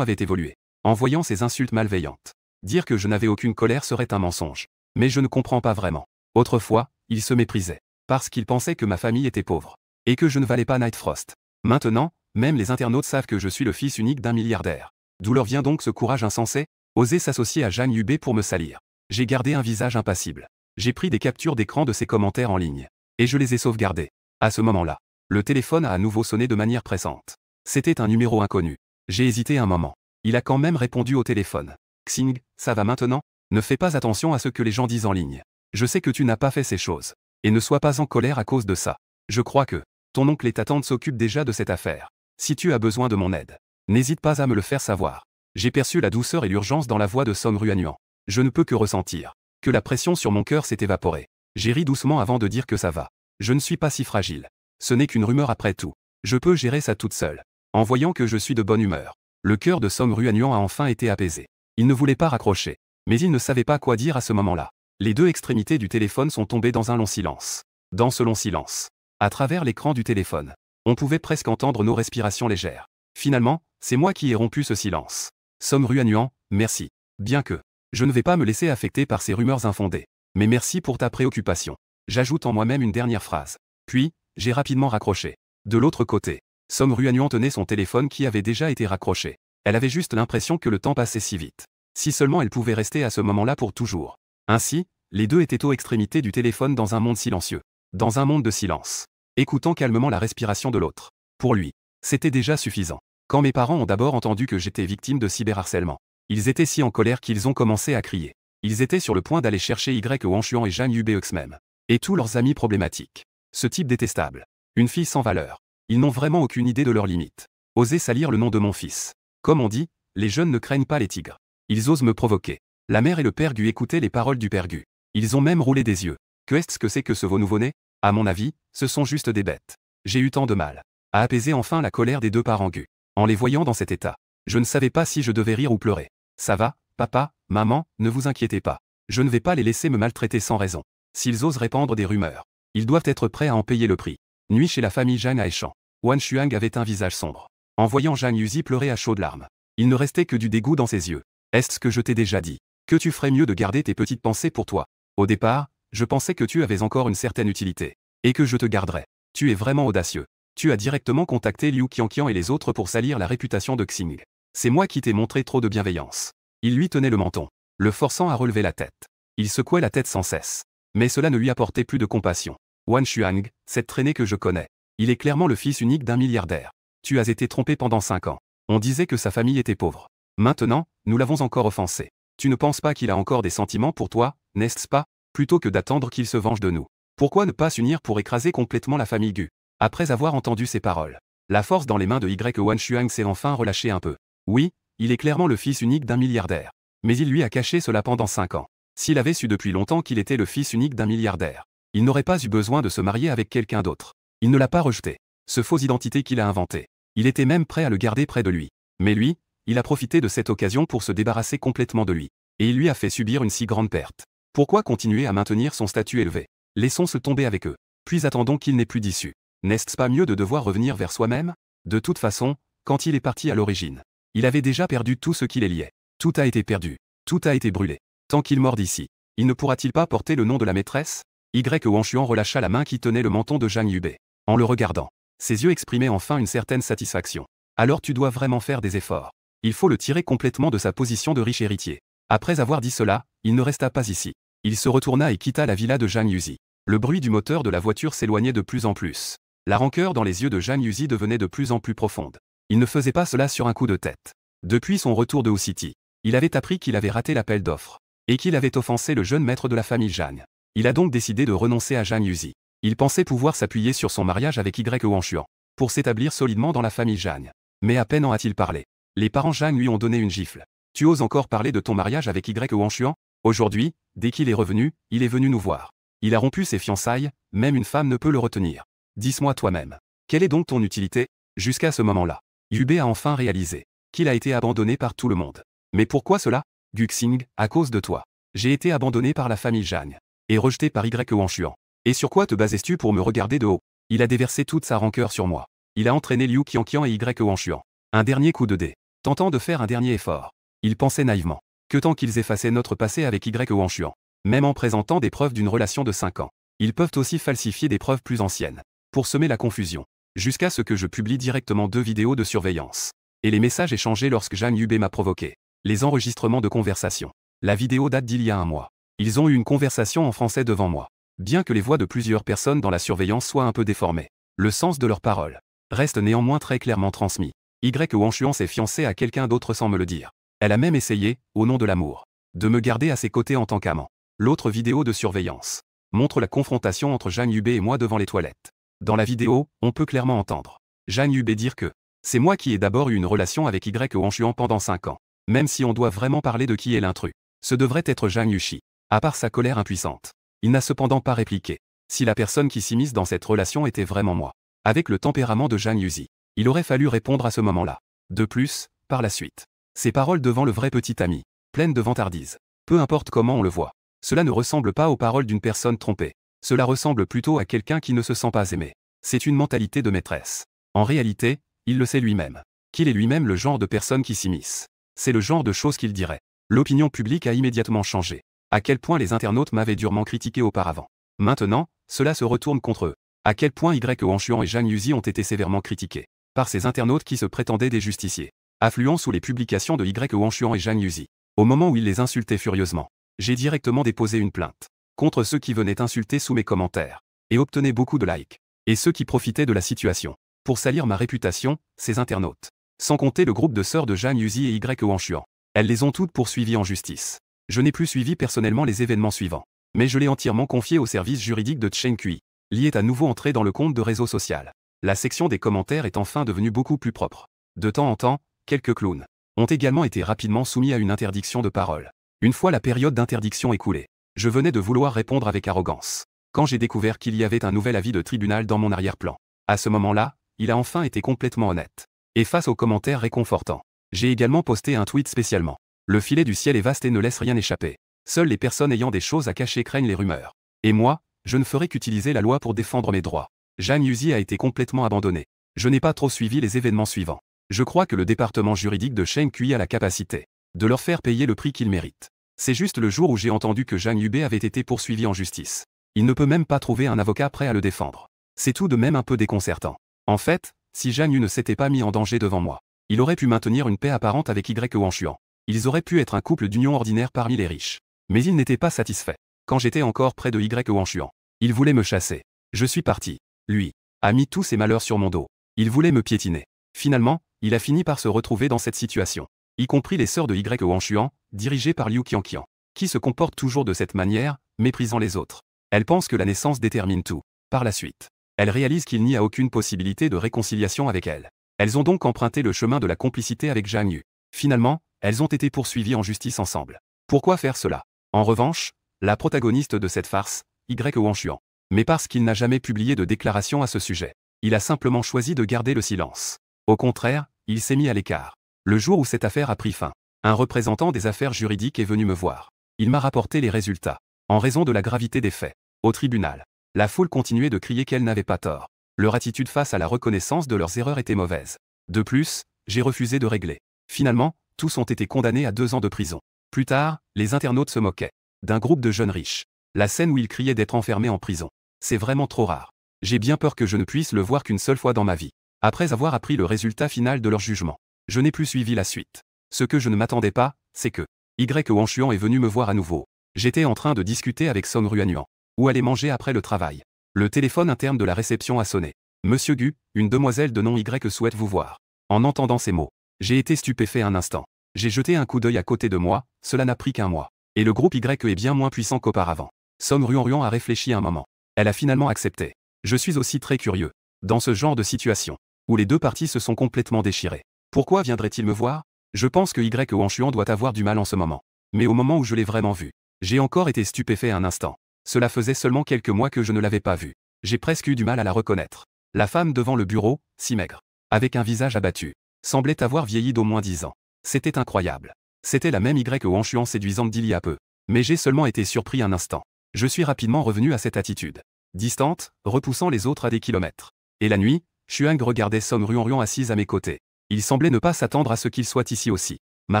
avait évolué. En voyant ces insultes malveillantes. Dire que je n'avais aucune colère serait un mensonge. Mais je ne comprends pas vraiment. Autrefois, il se méprisait. Parce qu'il pensait que ma famille était pauvre. Et que je ne valais pas Night Frost. Maintenant, même les internautes savent que je suis le fils unique d'un milliardaire. D'où leur vient donc ce courage insensé? Oser s'associer à Zhang Yubei pour me salir. J'ai gardé un visage impassible. J'ai pris des captures d'écran de ses commentaires en ligne. Et je les ai sauvegardés. À ce moment-là, le téléphone a à nouveau sonné de manière pressante. C'était un numéro inconnu. J'ai hésité un moment. Il a quand même répondu au téléphone. Xing, ça va maintenant? Ne fais pas attention à ce que les gens disent en ligne. Je sais que tu n'as pas fait ces choses. Et ne sois pas en colère à cause de ça. Je crois que ton oncle et ta tante s'occupent déjà de cette affaire. Si tu as besoin de mon aide, n'hésite pas à me le faire savoir. J'ai perçu la douceur et l'urgence dans la voix de Som Ruanyuan. Je ne peux que ressentir que la pression sur mon cœur s'est évaporée. J'ai ri doucement avant de dire que ça va. Je ne suis pas si fragile. Ce n'est qu'une rumeur après tout. Je peux gérer ça toute seule. En voyant que je suis de bonne humeur, le cœur de Som Ruanyuan a enfin été apaisé. Il ne voulait pas raccrocher. Mais il ne savait pas quoi dire à ce moment-là. Les deux extrémités du téléphone sont tombées dans un long silence. Dans ce long silence, à travers l'écran du téléphone, on pouvait presque entendre nos respirations légères. Finalement, c'est moi qui ai rompu ce silence. Som Ruanyuan, merci. Bien que, je ne vais pas me laisser affecter par ces rumeurs infondées. Mais merci pour ta préoccupation. J'ajoute en moi-même une dernière phrase. Puis, j'ai rapidement raccroché. De l'autre côté, Som Ruanyuan tenait son téléphone qui avait déjà été raccroché. Elle avait juste l'impression que le temps passait si vite. Si seulement elle pouvait rester à ce moment-là pour toujours. Ainsi, les deux étaient aux extrémités du téléphone dans un monde silencieux. Dans un monde de silence. Écoutant calmement la respiration de l'autre. Pour lui, c'était déjà suffisant. Quand mes parents ont d'abord entendu que j'étais victime de cyberharcèlement, ils étaient si en colère qu'ils ont commencé à crier. Ils étaient sur le point d'aller chercher Y Wanchuan et Zhang Yubei eux-mêmes. Et tous leurs amis problématiques. Ce type détestable. Une fille sans valeur. Ils n'ont vraiment aucune idée de leurs limites. Oser salir le nom de mon fils. Comme on dit, les jeunes ne craignent pas les tigres. Ils osent me provoquer. La mère et le père Gu écoutaient les paroles du père Gu. Ils ont même roulé des yeux. Qu'est-ce que c'est que ce veau nouveau-né? À mon avis, ce sont juste des bêtes. J'ai eu tant de mal à apaiser enfin la colère des deux parents Gu. En les voyant dans cet état, je ne savais pas si je devais rire ou pleurer. Ça va, papa, maman, ne vous inquiétez pas. Je ne vais pas les laisser me maltraiter sans raison. S'ils osent répandre des rumeurs, ils doivent être prêts à en payer le prix. Nuit chez la famille Zhang à Eshan. Wanshuang avait un visage sombre. En voyant Zhang Yuzi pleurer à chaudes larmes, il ne restait que du dégoût dans ses yeux. Est-ce que je t'ai déjà dit que tu ferais mieux de garder tes petites pensées pour toi? Au départ, je pensais que tu avais encore une certaine utilité, et que je te garderais. Tu es vraiment audacieux. Tu as directement contacté Liu Qianqian et les autres pour salir la réputation de Xing. C'est moi qui t'ai montré trop de bienveillance. Il lui tenait le menton, le forçant à relever la tête. Il secouait la tête sans cesse. Mais cela ne lui apportait plus de compassion. Wanshuang, cette traînée que je connais. Il est clairement le fils unique d'un milliardaire. Tu as été trompé pendant 5 ans. On disait que sa famille était pauvre. Maintenant, nous l'avons encore offensé. Tu ne penses pas qu'il a encore des sentiments pour toi, n'est-ce pas? Plutôt que d'attendre qu'il se venge de nous. Pourquoi ne pas s'unir pour écraser complètement la famille Gu? Après avoir entendu ces paroles, la force dans les mains de Y Wanshuang s'est enfin relâchée un peu. Oui, il est clairement le fils unique d'un milliardaire. Mais il lui a caché cela pendant 5 ans. S'il avait su depuis longtemps qu'il était le fils unique d'un milliardaire, il n'aurait pas eu besoin de se marier avec quelqu'un d'autre. Il ne l'a pas rejeté. Ce fausse identité qu'il a inventé. Il était même prêt à le garder près de lui. Mais lui, il a profité de cette occasion pour se débarrasser complètement de lui. Et il lui a fait subir une si grande perte. Pourquoi continuer à maintenir son statut élevé? Laissons-se tomber avec eux. Puis attendons qu'il n'ait plus d'issue. N'est-ce pas mieux de devoir revenir vers soi-même? De toute façon, quand il est parti à l'origine, il avait déjà perdu tout ce qui les liait. Tout a été perdu. Tout a été brûlé. Tant qu'il mord d'ici, il ne pourra-t-il pas porter le nom de la maîtresse? Y Wanshuan relâcha la main qui tenait le menton de Zhang Yubei. En le regardant, ses yeux exprimaient enfin une certaine satisfaction. Alors tu dois vraiment faire des efforts. Il faut le tirer complètement de sa position de riche héritier. Après avoir dit cela, il ne resta pas ici. Il se retourna et quitta la villa de Zhang Yuzi. Le bruit du moteur de la voiture s'éloignait de plus en plus. La rancœur dans les yeux de Zhang Yuzi devenait de plus en plus profonde. Il ne faisait pas cela sur un coup de tête. Depuis son retour de Wu City, il avait appris qu'il avait raté l'appel d'offres, et qu'il avait offensé le jeune maître de la famille Zhang. Il a donc décidé de renoncer à Zhang Yuzi. Il pensait pouvoir s'appuyer sur son mariage avec Y Wanshuan, pour s'établir solidement dans la famille Zhang. Mais à peine en a-t-il parlé. Les parents Zhang lui ont donné une gifle. Tu oses encore parler de ton mariage avec Y Wanshuan? Aujourd'hui, dès qu'il est revenu, il est venu nous voir. Il a rompu ses fiançailles, même une femme ne peut le retenir. Dis-moi toi-même. Quelle est donc ton utilité? Jusqu'à ce moment-là, Yubei a enfin réalisé qu'il a été abandonné par tout le monde. Mais pourquoi cela? Gu Xing, à cause de toi. J'ai été abandonné par la famille Zhang. Et rejeté par Y Wanshuan. Et sur quoi te bases-tu pour me regarder de haut? Il a déversé toute sa rancœur sur moi. Il a entraîné Liu Qianqian et Y Wanshuan. Un dernier coup de dé. Tentant de faire un dernier effort. Il pensait naïvement que tant qu'ils effaçaient notre passé avec Y Wanshuan, même en présentant des preuves d'une relation de 5 ans, ils peuvent aussi falsifier des preuves plus anciennes, pour semer la confusion, jusqu'à ce que je publie directement 2 vidéos de surveillance. Et les messages échangés lorsque Zhang Yubei m'a provoqué. Les enregistrements de conversation. La vidéo date d'il y a un mois. Ils ont eu une conversation en français devant moi. Bien que les voix de plusieurs personnes dans la surveillance soient un peu déformées, le sens de leurs paroles reste néanmoins très clairement transmis. Y Wanshuan s'est fiancée à quelqu'un d'autre sans me le dire. Elle a même essayé, au nom de l'amour, de me garder à ses côtés en tant qu'amant. L'autre vidéo de surveillance montre la confrontation entre Zhang Yubei et moi devant les toilettes. Dans la vidéo, on peut clairement entendre Zhang Yubei dire que c'est moi qui ai d'abord eu une relation avec Y Wanshuan pendant 5 ans. Même si on doit vraiment parler de qui est l'intrus, ce devrait être Zhang Yuxi. À part sa colère impuissante, il n'a cependant pas répliqué. Si la personne qui s'immisce dans cette relation était vraiment moi, avec le tempérament de Zhang Yuzi, il aurait fallu répondre à ce moment-là. De plus, par la suite, ces paroles devant le vrai petit ami, pleines de vantardise. Peu importe comment on le voit, cela ne ressemble pas aux paroles d'une personne trompée. Cela ressemble plutôt à quelqu'un qui ne se sent pas aimé. C'est une mentalité de maîtresse. En réalité, il le sait lui-même. Qu'il est lui-même le genre de personne qui s'immisce. C'est le genre de choses qu'il dirait. L'opinion publique a immédiatement changé. À quel point les internautes m'avaient durement critiqué auparavant. Maintenant, cela se retourne contre eux. À quel point Y Wanshuan et Zhang Yuzi ont été sévèrement critiqués par ces internautes qui se prétendaient des justiciers. Affluant sous les publications de Y Wanshuan et Zhang Yuzi. Au moment où ils les insultaient furieusement, j'ai directement déposé une plainte contre ceux qui venaient insulter sous mes commentaires et obtenaient beaucoup de likes. Et ceux qui profitaient de la situation pour salir ma réputation, ces internautes Sans compter le groupe de sœurs de Zhang Yuzi et Y Huanshuan. Elles les ont toutes poursuivies en justice. Je n'ai plus suivi personnellement les événements suivants. Mais je l'ai entièrement confié au service juridique de Chen Kui. Li est à nouveau entré dans le compte de réseau social. La section des commentaires est enfin devenue beaucoup plus propre. De temps en temps, quelques clowns ont également été rapidement soumis à une interdiction de parole. Une fois la période d'interdiction écoulée, je venais de vouloir répondre avec arrogance. Quand j'ai découvert qu'il y avait un nouvel avis de tribunal dans mon arrière-plan. À ce moment-là, il a enfin été complètement honnête. Et face aux commentaires réconfortants, j'ai également posté un tweet spécialement. Le filet du ciel est vaste et ne laisse rien échapper. Seules les personnes ayant des choses à cacher craignent les rumeurs. Et moi, je ne ferai qu'utiliser la loi pour défendre mes droits. Zhang Yuzi a été complètement abandonné. Je n'ai pas trop suivi les événements suivants. Je crois que le département juridique de Chen Kui a la capacité de leur faire payer le prix qu'ils méritent. C'est juste le jour où j'ai entendu que Zhang Yubei avait été poursuivi en justice. Il ne peut même pas trouver un avocat prêt à le défendre. C'est tout de même un peu déconcertant. En fait, si Zhang Yu ne s'était pas mis en danger devant moi, il aurait pu maintenir une paix apparente avec Y Huanshuan. Ils auraient pu être un couple d'union ordinaire parmi les riches. Mais il n'était pas satisfait. Quand j'étais encore près de Y Huanshuan, il voulait me chasser. Je suis parti. Lui a mis tous ses malheurs sur mon dos. Il voulait me piétiner. Finalement, il a fini par se retrouver dans cette situation. Y compris les sœurs de Y Huanshuan, dirigées par Liu Qianqian, qui se comportent toujours de cette manière, méprisant les autres. Elles pensent que la naissance détermine tout. Par la suite, elles réalisent qu'il n'y a aucune possibilité de réconciliation avec elles. Elles ont donc emprunté le chemin de la complicité avec Zhang Yu. Finalement, elles ont été poursuivies en justice ensemble. Pourquoi faire cela? En revanche, la protagoniste de cette farce, Y Huanshuan. Mais parce qu'il n'a jamais publié de déclaration à ce sujet. Il a simplement choisi de garder le silence. Au contraire, il s'est mis à l'écart. Le jour où cette affaire a pris fin, un représentant des affaires juridiques est venu me voir. Il m'a rapporté les résultats. En raison de la gravité des faits, au tribunal, la foule continuait de crier qu'elle n'avait pas tort. Leur attitude face à la reconnaissance de leurs erreurs était mauvaise. De plus, j'ai refusé de régler. Finalement, tous ont été condamnés à 2 ans de prison. Plus tard, les internautes se moquaient d'un groupe de jeunes riches. La scène où ils criaient d'être enfermés en prison. C'est vraiment trop rare. J'ai bien peur que je ne puisse le voir qu'une seule fois dans ma vie. Après avoir appris le résultat final de leur jugement, je n'ai plus suivi la suite. Ce que je ne m'attendais pas, c'est que Y Huanshuan est venu me voir à nouveau. J'étais en train de discuter avec Song Ruanyuan, où aller manger après le travail. Le téléphone interne de la réception a sonné. Monsieur Gu, une demoiselle de nom Y souhaite vous voir. En entendant ces mots, j'ai été stupéfait un instant. J'ai jeté un coup d'œil à côté de moi, cela n'a pris qu'un mois. Et le groupe Y est bien moins puissant qu'auparavant. Song Ruanyuan a réfléchi un moment. Elle a finalement accepté. Je suis aussi très curieux. Dans ce genre de situation, où les deux parties se sont complètement déchirées. Pourquoi viendrait-il me voir? Je pense que Y Huanshuan doit avoir du mal en ce moment. Mais au moment où je l'ai vraiment vu, j'ai encore été stupéfait un instant. Cela faisait seulement quelques mois que je ne l'avais pas vue. J'ai presque eu du mal à la reconnaître. La femme devant le bureau, si maigre, avec un visage abattu, semblait avoir vieilli d'au moins 10 ans. C'était incroyable. C'était la même Y Huanshuan séduisante d'il y a peu. Mais j'ai seulement été surpris un instant. Je suis rapidement revenu à cette attitude. Distante, repoussant les autres à des kilomètres. Et la nuit, Xuang regardait Song Ruanyuan assise à mes côtés. Il semblait ne pas s'attendre à ce qu'il soit ici aussi. Ma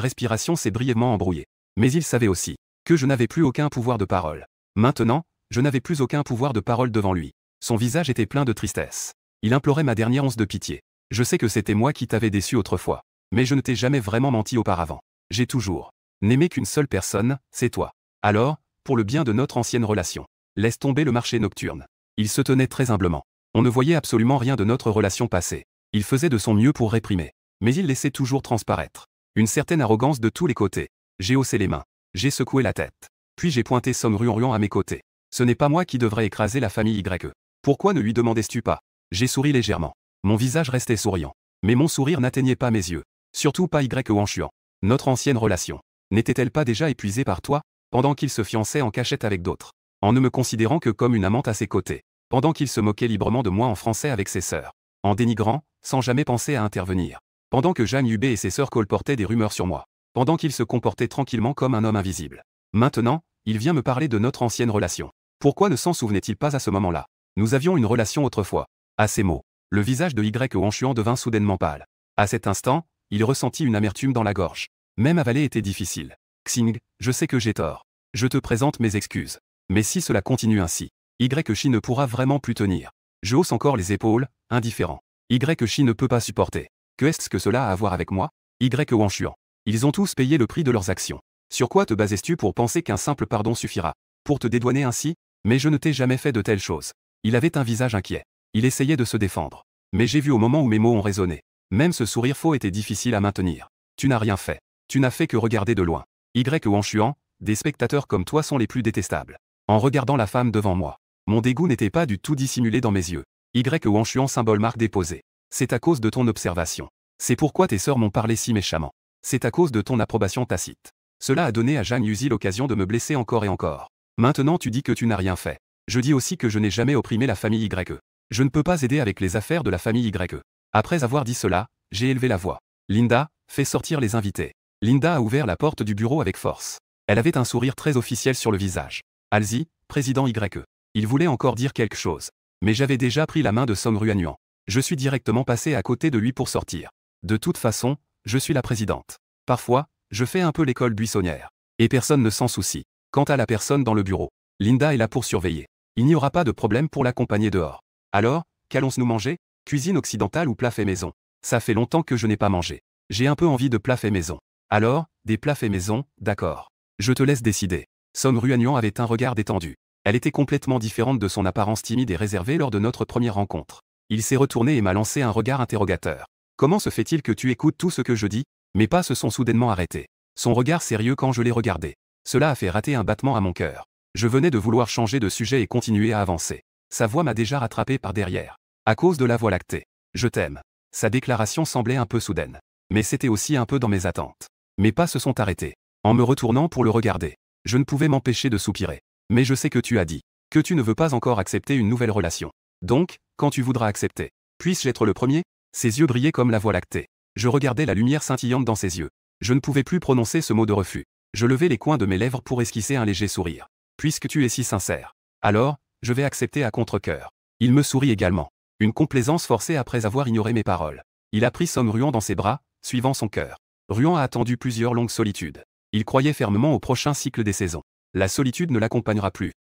respiration s'est brièvement embrouillée. Mais il savait aussi que je n'avais plus aucun pouvoir de parole. Maintenant, je n'avais plus aucun pouvoir de parole devant lui. Son visage était plein de tristesse. Il implorait ma dernière once de pitié. Je sais que c'était moi qui t'avais déçu autrefois. Mais je ne t'ai jamais vraiment menti auparavant. J'ai toujours n'aimé qu'une seule personne, c'est toi. Alors, pour le bien de notre ancienne relation, laisse tomber le marché nocturne. Il se tenait très humblement. On ne voyait absolument rien de notre relation passée. Il faisait de son mieux pour réprimer. Mais il laissait toujours transparaître une certaine arrogance de tous les côtés. J'ai haussé les mains. J'ai secoué la tête. Puis j'ai pointé Song Ruanyuan à mes côtés. Ce n'est pas moi qui devrais écraser la famille Y. Pourquoi ne lui demandais-tu pas? J'ai souri légèrement. Mon visage restait souriant. Mais mon sourire n'atteignait pas mes yeux. Surtout pas Y Huanshuan. Notre ancienne relation. N'était-elle pas déjà épuisée par toi, pendant qu'il se fiançait en cachette avec d'autres, en ne me considérant que comme une amante à ses côtés, pendant qu'il se moquait librement de moi en français avec ses sœurs, en dénigrant, sans jamais penser à intervenir, pendant que Zhang Yubei et ses sœurs colportaient des rumeurs sur moi, pendant qu'il se comportait tranquillement comme un homme invisible. Maintenant, il vient me parler de notre ancienne relation. Pourquoi ne s'en souvenait-il pas à ce moment-là? Nous avions une relation autrefois. À ces mots, le visage de Y Huanshuan devint soudainement pâle. À cet instant, il ressentit une amertume dans la gorge. Même avaler était difficile. Xing, je sais que j'ai tort. Je te présente mes excuses. Mais si cela continue ainsi, Y ne pourra vraiment plus tenir. Je hausse encore les épaules, indifférent. Y ne peut pas supporter. Que est-ce que cela a à voir avec moi? Y Huanshuan. Ils ont tous payé le prix de leurs actions. Sur quoi te bases-tu pour penser qu'un simple pardon suffira? Pour te dédouaner ainsi? Mais je ne t'ai jamais fait de telles choses. Il avait un visage inquiet. Il essayait de se défendre. Mais j'ai vu au moment où mes mots ont résonné. Même ce sourire faux était difficile à maintenir. Tu n'as rien fait. Tu n'as fait que regarder de loin. Y Wang, des spectateurs comme toi sont les plus détestables. En regardant la femme devant moi, mon dégoût n'était pas du tout dissimulé dans mes yeux. Wang, symbole marque déposée. C'est à cause de ton observation. C'est pourquoi tes sœurs m'ont parlé si méchamment. C'est à cause de ton approbation tacite. Cela a donné à Zhang Yuzi l'occasion de me blesser encore et encore. Maintenant tu dis que tu n'as rien fait. Je dis aussi que je n'ai jamais opprimé la famille YE. Je ne peux pas aider avec les affaires de la famille YE. Après avoir dit cela, j'ai élevé la voix. Linda, fais sortir les invités. Linda a ouvert la porte du bureau avec force. Elle avait un sourire très officiel sur le visage. Halsey, président YE. Il voulait encore dire quelque chose. Mais j'avais déjà pris la main de Song Ruanyuan. Je suis directement passé à côté de lui pour sortir. De toute façon, je suis la présidente. Parfois, je fais un peu l'école buissonnière. Et personne ne s'en soucie. Quant à la personne dans le bureau, Linda est là pour surveiller. Il n'y aura pas de problème pour l'accompagner dehors. Alors, qu'allons-nous manger? Cuisine occidentale ou plat fait maison? Ça fait longtemps que je n'ai pas mangé. J'ai un peu envie de plats fait maison. Alors, des plats fait maison, d'accord. Je te laisse décider. Song Ruanyuan avait un regard détendu. Elle était complètement différente de son apparence timide et réservée lors de notre première rencontre. Il s'est retourné et m'a lancé un regard interrogateur. Comment se fait-il que tu écoutes tout ce que je dis? Mes pas se sont soudainement arrêtés. Son regard sérieux quand je l'ai regardé. Cela a fait rater un battement à mon cœur. Je venais de vouloir changer de sujet et continuer à avancer. Sa voix m'a déjà rattrapé par derrière. À cause de la Voie lactée. Je t'aime. Sa déclaration semblait un peu soudaine. Mais c'était aussi un peu dans mes attentes. Mes pas se sont arrêtés. En me retournant pour le regarder, je ne pouvais m'empêcher de soupirer. Mais je sais que tu as dit que tu ne veux pas encore accepter une nouvelle relation. Donc, quand tu voudras accepter, puisse-je être le premier? Ses yeux brillaient comme la Voie lactée. Je regardais la lumière scintillante dans ses yeux. Je ne pouvais plus prononcer ce mot de refus. Je levai les coins de mes lèvres pour esquisser un léger sourire. Puisque tu es si sincère, alors, je vais accepter à contre-cœur. Il me sourit également. Une complaisance forcée après avoir ignoré mes paroles. Il a pris Song Ruan dans ses bras, suivant son cœur. Ruan a attendu plusieurs longues solitudes. Il croyait fermement au prochain cycle des saisons. La solitude ne l'accompagnera plus.